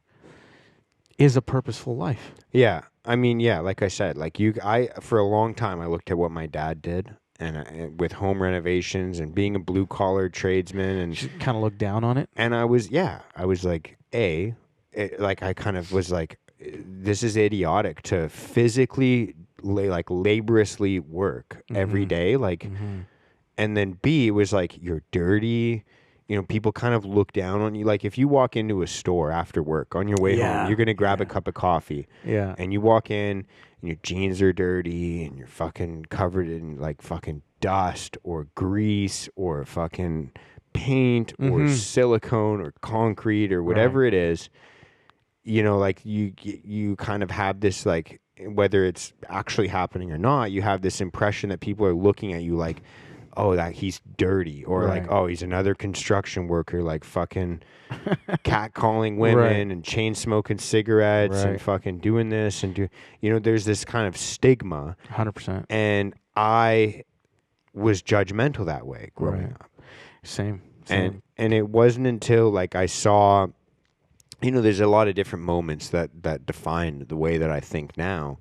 is a purposeful life. Yeah, I mean, yeah, like I said, like I for a long time I looked at what my dad did, and with home renovations and being a blue collar tradesman, and Just kind of look down on it. I was like, like I kind of was like, this is idiotic to physically laboriously work every day, like, and then B, it was like, you're dirty. You know, people kind of look down on you. Like, if you walk into a store after work on your way Yeah, home, you're going to grab a cup of coffee. Yeah. And you walk in and your jeans are dirty and you're fucking covered in like fucking dust or grease or fucking paint or silicone or concrete or whatever it is. You know, like you kind of have this, like, whether it's actually happening or not, you have this impression that people are looking at you like, oh, that he's dirty, or like, oh, he's another construction worker, like fucking catcalling women and chain smoking cigarettes and fucking doing this and there's this kind of stigma. 100%. And I was judgmental that way growing up. Same. And it wasn't until like I saw, there's a lot of different moments that defined the way that I think now.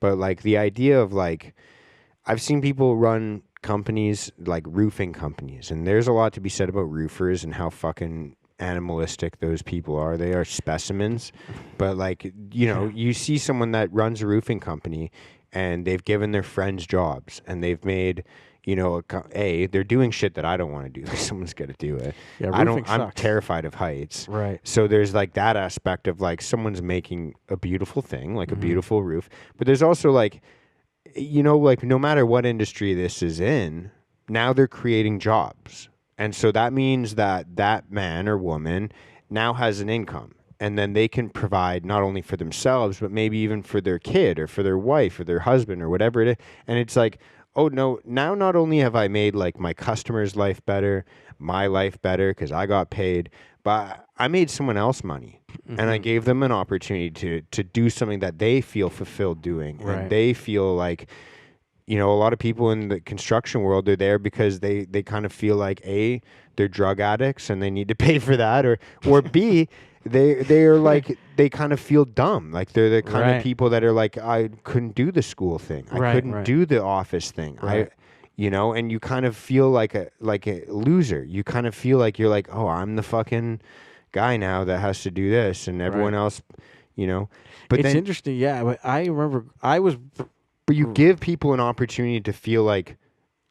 But like the idea of like, I've seen people run companies like roofing companies, and there's a lot to be said about roofers and how fucking animalistic those people are. They are specimens. But like, you see someone that runs a roofing company and they've given their friends jobs and they've made, they're doing shit that I don't want to do. Someone's got to do it. Yeah, I'm roofing sucks. terrified of heights. Right. So there's like that aspect of like someone's making a beautiful thing, like a beautiful roof. But there's also like, like no matter what industry this is in, now they're creating jobs. And so that means that man or woman now has an income. And then they can provide not only for themselves, but maybe even for their kid or for their wife or their husband or whatever it is. And it's like, oh no, now not only have I made like my customer's life better, my life better because I got paid, but I made someone else money. And I gave them an opportunity to do something that they feel fulfilled doing. Right. And they feel like, a lot of people in the construction world are there because they kind of feel like A, they're drug addicts and they need to pay for that, or B, they are like, they kind of feel dumb. Like they're the kind of people that are like, I couldn't do the school thing. I couldn't do the office thing. Right. And you kind of feel like a loser. You kind of feel like you're like, oh, I'm the fucking guy now that has to do this, and everyone else, But it's then, interesting. Yeah. But I remember but you give people an opportunity to feel like,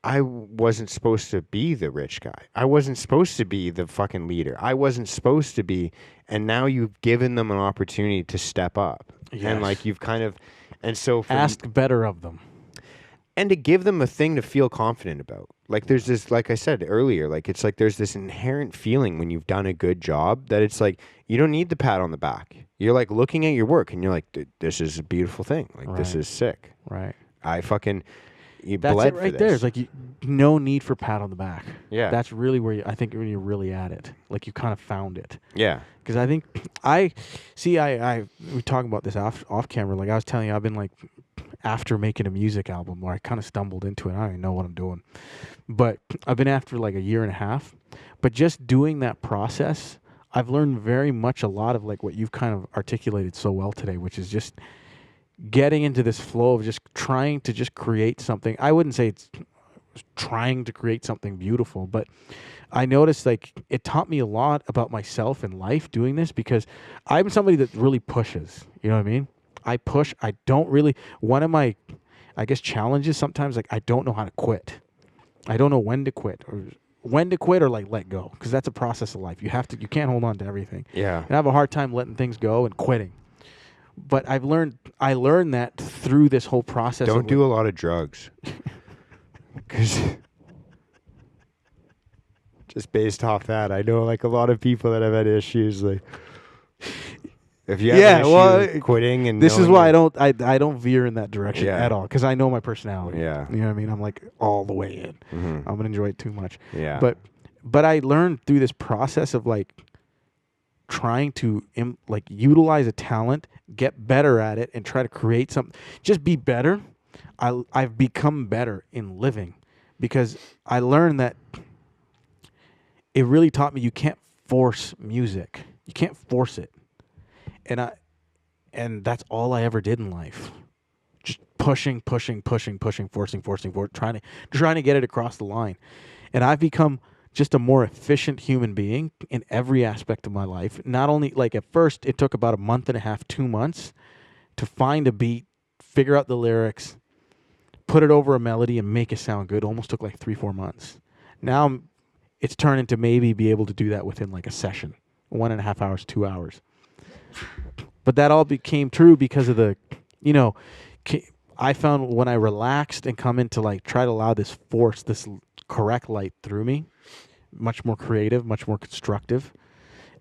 I wasn't supposed to be the rich guy. I wasn't supposed to be the fucking leader. I wasn't supposed to be. And now you've given them an opportunity to step up. Yes. And like you've kind of, and so ask better of them. and to give them a thing to feel confident about. Like there's this, like I said earlier, like it's like there's this inherent feeling when you've done a good job that it's like you don't need the pat on the back. You're like looking at your work and you're like, this is a beautiful thing. Like this is sick. Right. I fucking, you That's bled it right for there. this. It's like no need for pat on the back. Yeah. That's really where I think when you're really at it, like you kind of found it. Yeah. Because I think we talking about this off camera. Like I was telling you, I've been like after making a music album where I kind of stumbled into it. I don't even know what I'm doing, but I've been after like a year and a half. But just doing that process, I've learned very much a lot of like what you've kind of articulated so well today, which is just getting into this flow of just trying to just create something. I wouldn't say it's trying to create something beautiful, but I noticed like it taught me a lot about myself and life doing this because I'm somebody that really pushes. You know what I mean? I push. I don't really. One of my, I guess, challenges sometimes like I don't know how to quit. I don't know when to quit or like let go because that's a process of life. You can't hold on to everything. Yeah. And I have a hard time letting things go and quitting. But I learned that through this whole process. Don't do a lot of drugs. Because just based off that, I know like a lot of people that have had issues. Like, if you have an issue with quitting, and this is knowing why that- I don't veer in that direction Yeah. at all because I know my personality. Yeah. You know what I mean? I'm like all the way in. Mhm. I'm gonna enjoy it too much. Yeah. But I learned through this process of like trying to like utilize a talent, get better at it, and try to create something. Just be better. I've become better in living because I learned that it really taught me you can't force music. You can't force it. And that's all I ever did in life. Just pushing, forcing, trying to get it across the line. And I've become just a more efficient human being in every aspect of my life. Not only like at first it took about a month and a half, 2 months to find a beat, figure out the lyrics, put it over a melody and make it sound good. Almost took like 3-4 months. Now it's turned into maybe be able to do that within like a session, 1.5 hours, 2 hours. But that all became true because of the, I found when I relaxed and come into like try to allow this correct light through me, much more creative, much more constructive,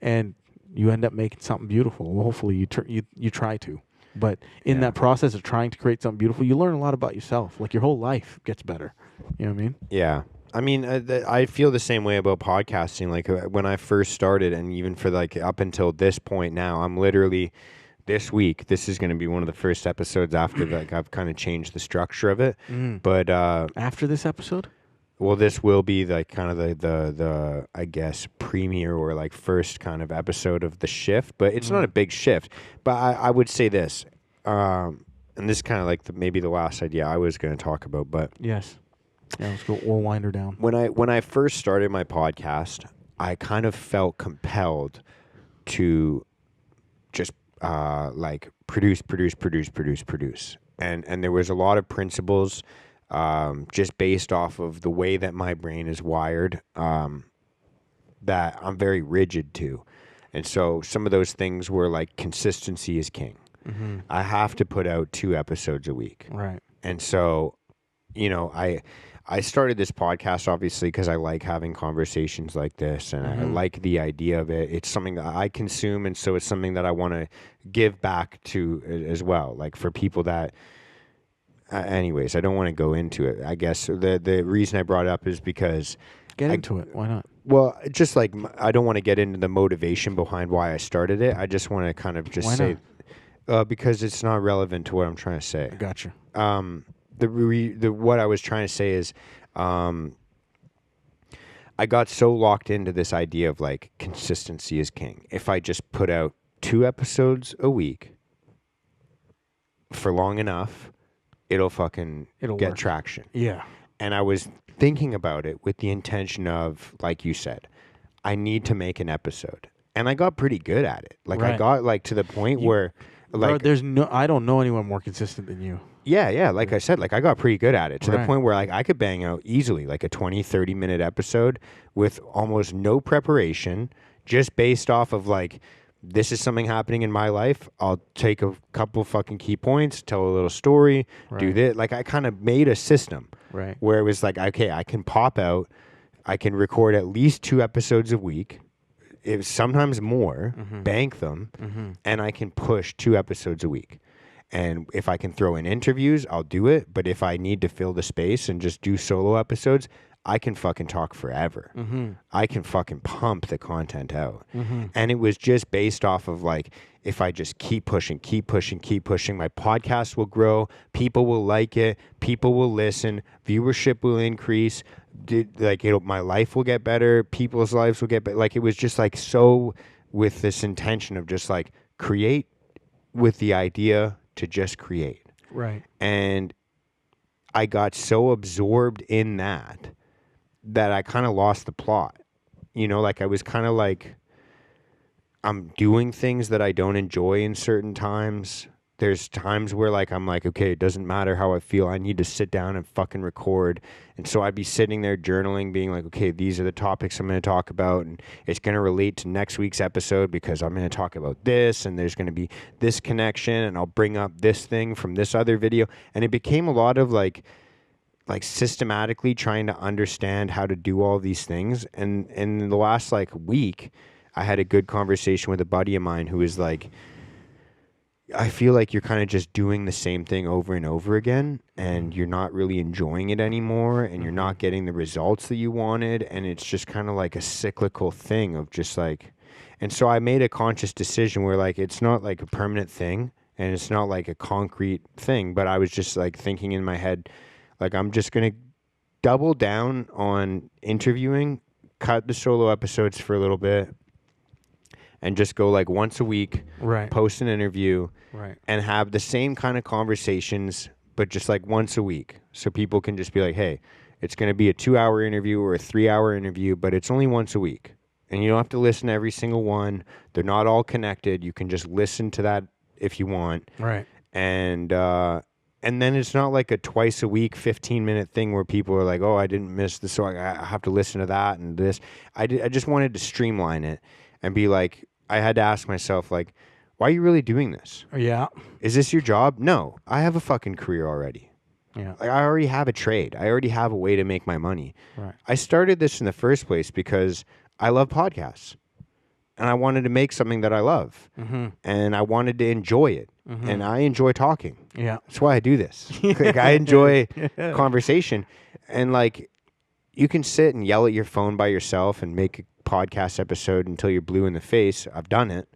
and you end up making something beautiful. Well, hopefully you try to. But in that process of trying to create something beautiful, you learn a lot about yourself. Like your whole life gets better. You know what I mean? Yeah. I mean, I feel the same way about podcasting. Like when I first started, and even for like up until this point now, I'm literally this week. This is going to be one of the first episodes after like I've kind of changed the structure of it. But after this episode, well, this will be like kind of the I guess premiere or like first kind of episode of the shift. But it's not a big shift. But I would say this, and this is kind of like maybe the last idea I was going to talk about, but yes. Yeah, let's go. We'll wind her down. When I first started my podcast, I kind of felt compelled to just like produce, and there was a lot of principles just based off of the way that my brain is wired that I'm very rigid to, and so some of those things were like consistency is king. Mm-hmm. I have to put out 2 episodes a week, Right? and so I started this podcast obviously because I like having conversations like this, and I like the idea of it. It's something that I consume, and so it's something that I want to give back to as well. Like for people that, anyways, I don't want to go into it. I guess the reason I brought it up is because Get into it. Why not? well, just like I don't want to get into the motivation behind why I started it. I just want to kind of just Why say because it's not relevant to what I'm trying to say. I gotcha. What I was trying to say is I got so locked into this idea of like consistency is king. If I just put out 2 episodes a week for long enough, it'll get work. traction. Yeah. And I was thinking about it with the intention of, like you said, I need to make an episode. And I got pretty good at it. Like I Right. got like to the point where like Bro, I don't know anyone more consistent than you. Yeah. Like I said, like I got pretty good at it to the Right. point where like I could bang out easily like a 20, 30-minute episode with almost no preparation, just based off of like, this is something happening in my life. I'll take a couple fucking key points, tell a little story, do Right. this. Like I kind of made a system Right. where it was like, okay, I can pop out, I can record at least 2 episodes a week, if sometimes more, bank them, and I can push 2 episodes a week. And if I can throw in interviews, I'll do it. But if I need to fill the space and just do solo episodes, I can fucking talk forever. I can fucking pump the content out. And it was just based off of like, if I just keep pushing, my podcast will grow. People will like it. People will listen. Viewership will increase. My life will get better. People's lives will get better. Like, it was just like so with this intention of just like create with the idea to just create. Right. And I got so absorbed in that I kind of lost the plot. You know, like I was kind of like, I'm doing things that I don't enjoy in certain times. There's times where like I'm like, okay, it doesn't matter how I feel. I need to sit down and fucking record. And so I'd be sitting there journaling, being like, okay, these are the topics I'm going to talk about, and it's going to relate to next week's episode because I'm going to talk about this, and there's going to be this connection, and I'll bring up this thing from this other video. And it became a lot of like systematically trying to understand how to do all these things. And in the last like week, I had a good conversation with a buddy of mine who was like, I feel like you're kind of just doing the same thing over and over again, and you're not really enjoying it anymore, and you're not getting the results that you wanted, and it's just kind of like a cyclical thing of just like, and so I made a conscious decision where like it's not like a permanent thing, and it's not like a concrete thing, but I was just like thinking in my head, like I'm just going to double down on interviewing, cut the solo episodes for a little bit, and just go like once a week, Right. post an interview, Right. and have the same kind of conversations, but just like once a week. So people can just be like, hey, it's going to be a 2-hour interview or a 3-hour interview, but it's only once a week. And you don't have to listen to every single one. They're not all connected. You can just listen to that if you want. Right. And then it's not like a twice a week, 15-minute thing where people are like, oh, I didn't miss this, so I have to listen to that and this. I just wanted to streamline it and be like, I had to ask myself, like, why are you really doing this? Yeah. Is this your job? No, I have a fucking career already. Yeah. Like, I already have a trade. I already have a way to make my money. Right. I started this in the first place because I love podcasts. And I wanted to make something that I love. And I wanted to enjoy it. And I enjoy talking. Yeah. That's why I do this. Like, I enjoy conversation. And like, you can sit and yell at your phone by yourself and make a podcast episode until you're blue in the face. I've done it.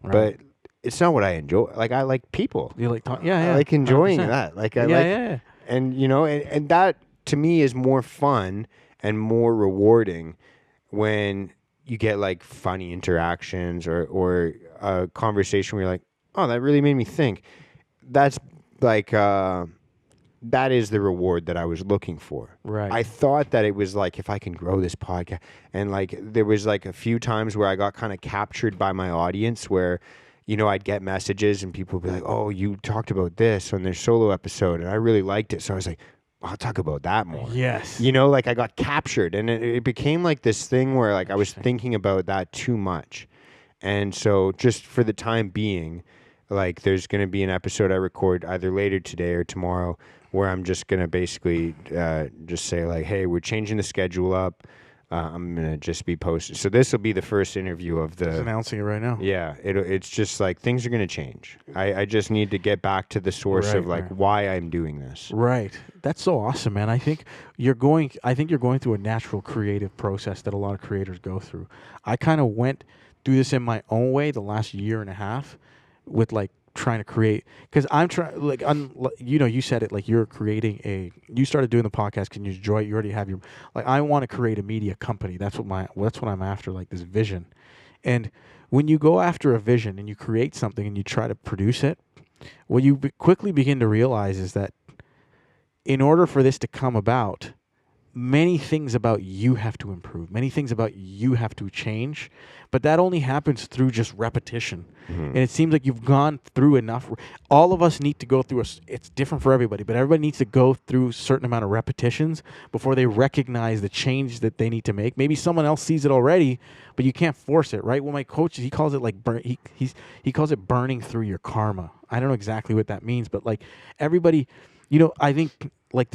Right. But it's not what I enjoy. Like, I like people. You like yeah. I like enjoying 100%. that. Like, I Yeah, like, yeah. and you know, and that to me is more fun and more rewarding when you get like funny interactions or a conversation where you're like, oh, that really made me think. That's like, that is the reward that I was looking for. Right. I thought that it was like, if I can grow this podcast, and like there was like a few times where I got kind of captured by my audience where, you know, I'd get messages and people would be like, oh, you talked about this on their solo episode and I really liked it. So I was like, I'll talk about that more. Yes. You know, like I got captured, and it became like this thing where like I was thinking about that too much. And so just for the time being, like there's going to be an episode I record either later today or tomorrow where I'm just going to basically just say like, hey, we're changing the schedule up. I'm going to just be posted. So this will be the first interview of Just the... announcing it right now. Yeah, it's just like things are going to change. I just need to get back to the source Right, of like right. why I'm doing this. Right. That's so awesome, man. I think you're going through a natural creative process that a lot of creators go through. I kind of went through this in my own way the last year and a half with like trying to create, because I'm trying, like, you know, you said it, like you started doing the podcast because you enjoy it. You already have like, I want to create a media company. That's what I'm after, like this vision. And when you go after a vision and you create something and you try to produce it, what you quickly begin to realize is that in order for this to come about, many things about you have to improve. Many things about you have to change. But that only happens through just repetition. And it seems like you've gone through enough. All of us need to go through it's different for everybody, but everybody needs to go through a certain amount of repetitions before they recognize the change that they need to make. Maybe someone else sees it already, but you can't force it, right? Well, my coach, he calls it like he calls it burning through your karma. I don't know exactly what that means, but like everybody, you know, I think like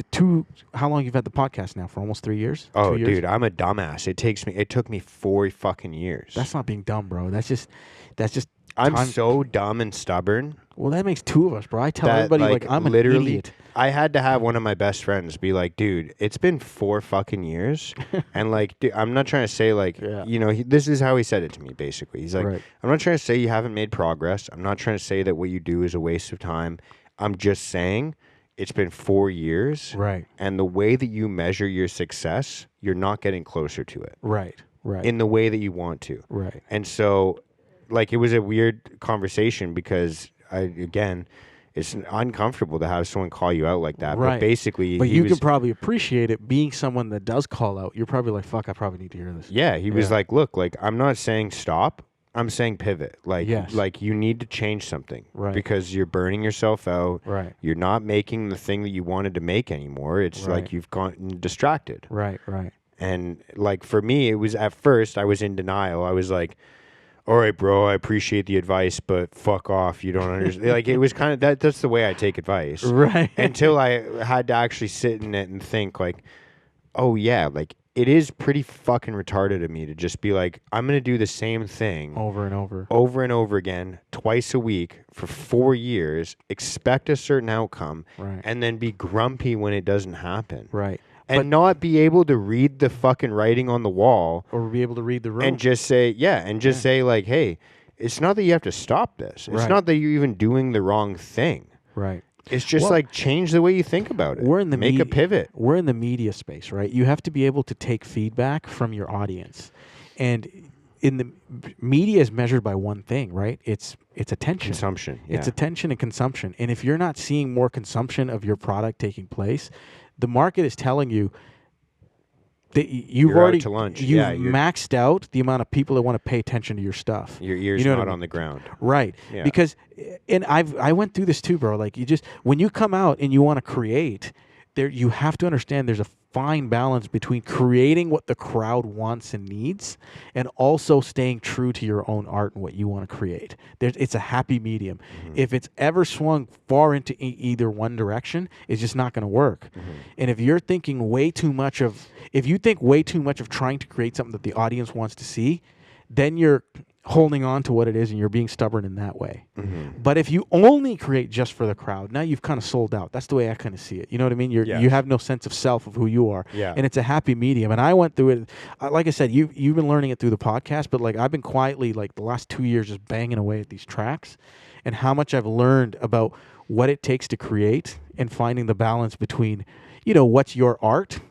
how long you've had the podcast now? For almost 3 years? Oh, 2 years? dude, I'm a dumbass. It took me 4 fucking years. That's not being dumb, bro. That's just I'm time. so dumb and stubborn. Well, that makes two of us, bro. I tell That, everybody like I'm literally, an idiot. I had to have one of my best friends be like, dude, it's been 4 fucking years. And like, dude, I'm not trying to say like, Yeah. this is how he said it to me, basically. He's like, Right. I'm not trying to say you haven't made progress. I'm not trying to say that what you do is a waste of time. I'm just saying it's been 4 years. Right. And the way that you measure your success, you're not getting closer to it Right. Right. in the way that you want to. Right. And so, like, it was a weird conversation because it's uncomfortable to have someone call you out like that. Right. But basically, But he you was, can probably appreciate it being someone that does call out. You're probably like, fuck, I probably need to hear this. yeah, he was Yeah. like, look, like, I'm not saying stop. I'm saying pivot. Like, Yes. like you need to change something. Right. Because you're burning yourself out. Right. You're not making the thing that you wanted to make anymore. It's Right. like you've gotten distracted. Right. Right. And like for me, it was at first I was in denial. I was like, all right, bro, I appreciate the advice, but fuck off. You don't understand. Like, it was kind of that's the way I take advice. Right. Until I had to actually sit in it and think like, oh yeah, like it is pretty fucking retarded of me to just be like, I'm going to do the same thing Over and over. over and over again, twice a week for 4 years, expect a certain outcome, Right. and then be grumpy when it doesn't happen. Right. And not be able to read the fucking writing on the wall Or be able to read the room. and just say, say like, hey, it's not that you have to stop this. It's Right. not that you're even doing the wrong thing. Right. It's just Well, like change the way you think about it. We're in the Make a pivot. We're in the media space, right? You have to be able to take feedback from your audience, and in the media is measured by one thing, right? It's attention. Consumption. It's yeah. attention and consumption. And if you're not seeing more consumption of your product taking place, the market is telling you that you've You're out already to lunch. you've Yeah, you're- maxed out the amount of people that want to pay attention to your stuff. Your ear's You know what not I mean? on the ground. Right. Yeah. Because and I went through this too, bro. Like when you come out and you want to create, you have to understand there's a fine balance between creating what the crowd wants and needs and also staying true to your own art and what you want to create. It's a happy medium. Mm-hmm. If it's ever swung far into either one direction, it's just not going to work. Mm-hmm. And if you're thinking way too much of trying to create something that the audience wants to see, then you're holding on to what it is and you're being stubborn in that way. Mm-hmm. But if you only create just for the crowd, now you've kind of sold out. That's the way I kind of see it. You know what I mean? You Yes. have no sense of self of who you are. Yeah. And it's a happy medium. And I went through it. Like I said, you've been learning it through the podcast, but like I've been quietly like the last 2 years just banging away at these tracks and how much I've learned about what it takes to create and finding the balance between, what's your art.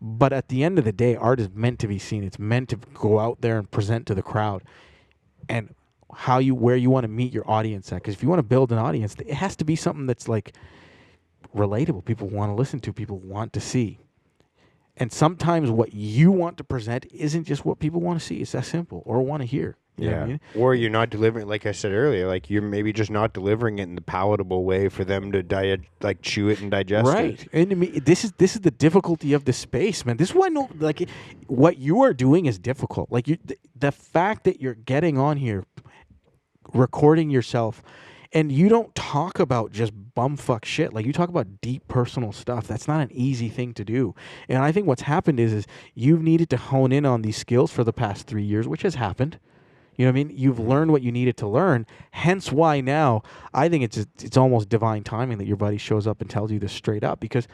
But at the end of the day, art is meant to be seen. It's meant to go out there and present to the crowd, and where you want to meet your audience at. Because if you want to build an audience, it has to be something that's like relatable. People want to listen to. People want to see. And sometimes what you want to present isn't just what people want to see. It's that simple or want to hear. You know what I mean? Or you're not delivering, like I said earlier, like you're maybe just not delivering it in the palatable way for them to chew it and digest Right. it. And I mean, this is the difficulty of the space, man. This is why what you are doing is difficult. Like the fact that you're getting on here, recording yourself, and you don't talk about just bumfuck shit. Like you talk about deep personal stuff. That's not an easy thing to do. And I think what's happened is you've needed to hone in on these skills for the past 3 years, which has happened. You know what I mean? You've learned what you needed to learn. Hence why now I think it's almost divine timing that your buddy shows up and tells you this straight up, because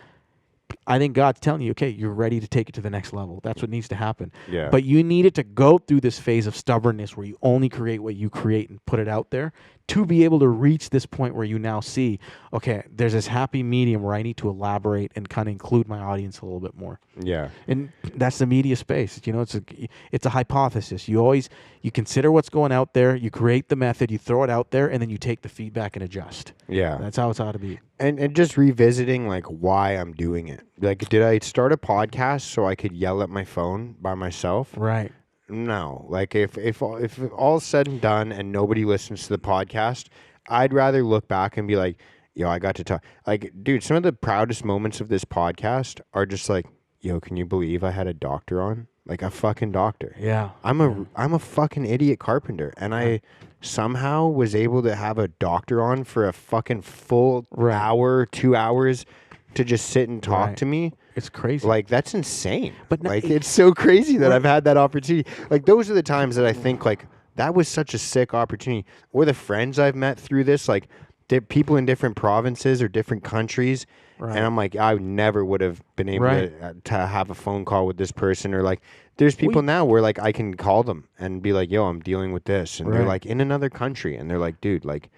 I think God's telling you, okay, you're ready to take it to the next level. That's what needs to happen. Yeah. But you needed to go through this phase of stubbornness where you only create what you create and put it out there to be able to reach this point where you now see, okay, there's this happy medium where I need to elaborate and kind of include my audience a little bit more. Yeah. And that's the media space. It's a hypothesis. You consider what's going out there, you create the method, you throw it out there, and then you take the feedback and adjust. Yeah. That's how it's ought to be. And just revisiting like why I'm doing it. Like, did I start a podcast so I could yell at my phone by myself? Right. No. Like if all's said and done and nobody listens to the podcast, I'd rather look back and be like, yo, I got to talk. Like, dude, some of the proudest moments of this podcast are just like, yo, can you believe I had a doctor on? Like a fucking doctor. Yeah. I'm a fucking idiot carpenter, and I somehow was able to have a doctor on for a fucking full Right. hour, 2 hours to just sit and talk Right. to me. It's crazy. Like, that's insane. But no- like, it's so crazy that I've had that opportunity. Like, those are the times that I think, like, that was such a sick opportunity. Or the friends I've met through this, like people in different provinces or different countries. Right. And I'm like, I never would have been able to have a phone call with this person, or like, there's people now where like I can call them and be like, yo, I'm dealing with this. And they're like in another country. And they're like, dude, like,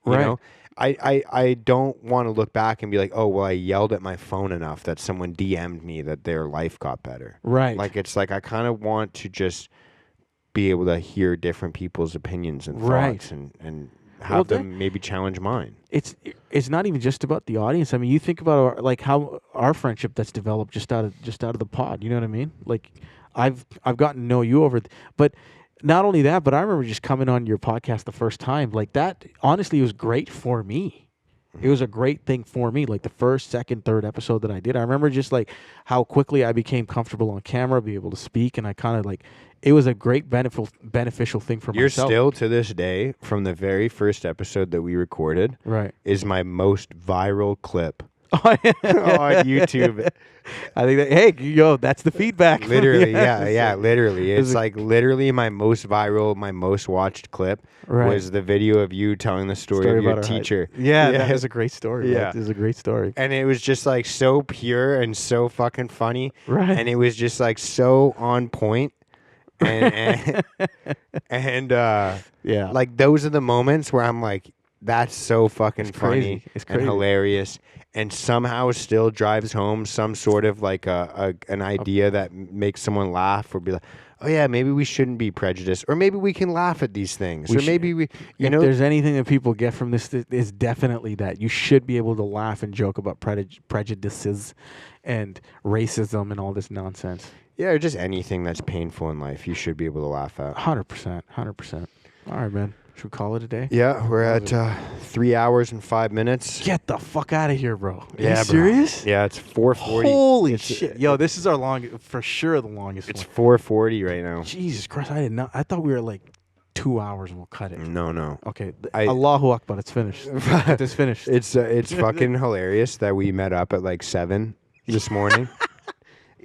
you know, I don't want to look back and be like, oh, well, I yelled at my phone enough that someone DM'd me that their life got better. Right. Like, it's like, I kind of want to just be able to hear different people's opinions and thoughts and have them maybe challenge mine. It's not even just about the audience. I mean, you think about how our friendship that's developed just out of the pod. You know what I mean? Like, I've gotten to know you but not only that, but I remember just coming on your podcast the first time. Like, that honestly was great for me. It was a great thing for me. Like the first, second, third episode that I did, I remember just like how quickly I became comfortable on camera, be able to speak, and I kind of like, it was a great beneficial thing for myself. You're still to this day, from the very first episode that we recorded, is my most viral clip on YouTube. I think that, hey, yo, that's the feedback. Literally, yeah, literally. It's like literally my most viral, my most watched clip was the video of you telling the story of your teacher. That is a great story. Yeah. That is a great story. And it was just like so pure and so fucking funny. Right. And it was just like so on point. And like those are the moments where I'm like, that's so fucking funny and hilarious, and somehow still drives home some sort of like an idea that makes someone laugh, or be like, oh yeah, maybe we shouldn't be prejudiced, or maybe we can laugh at these things, or maybe we, if there's anything that people get from this, is definitely that you should be able to laugh and joke about prejudices and racism and all this nonsense. Yeah, or just anything that's painful in life, you should be able to laugh at. 100%. All right, man. Should we call it a day? Yeah, we're at 3 hours and 5 minutes. Get the fuck out of here, bro. Are you Bro. serious? Yeah, it's 4:40. Holy shit. Yo, this is our for sure the longest It's one. 4:40 right now. Jesus Christ, I did not. I thought we were like 2 hours and we'll cut it. No. Okay. Allahu Akbar, it's finished. It's finished. It's fucking hilarious that we met up at like 7 this morning.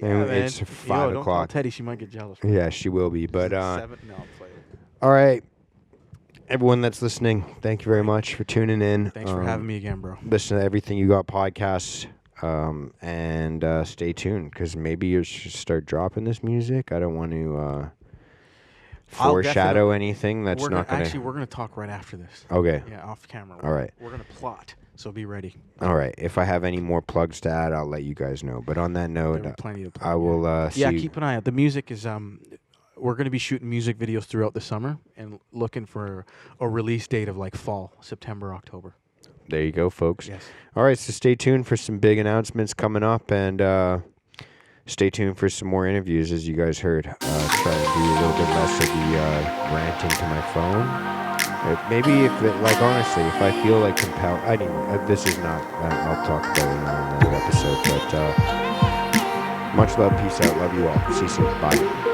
And it's 5 don't o'clock. tell Teddy, she might get jealous. Yeah, she will be. But 7? No, I'll play it. all right, everyone that's listening, thank you very much for tuning in. Thanks for having me again, bro. Listen to Everything You Got podcasts, and stay tuned, because maybe you should start dropping this music. I don't want to foreshadow anything that's not going to... Actually, we're going to talk right after this. Okay. Yeah, off camera. All right. We're going to plot, so be ready. All right. If I have any more plugs to add, I'll let you guys know. But on that note, plenty to plug, I will see you. Keep an eye out. The music is... we're going to be shooting music videos throughout the summer and looking for a release date of like fall, September, October. There you go, folks. Yes. All right, so stay tuned for some big announcements coming up, and stay tuned for some more interviews, as you guys heard. Try to do a little bit less of the ranting to my phone. Maybe honestly, if I feel like compelled, this is not, I'll talk about it in another episode, but much love, peace out, love you all. See you soon. Bye.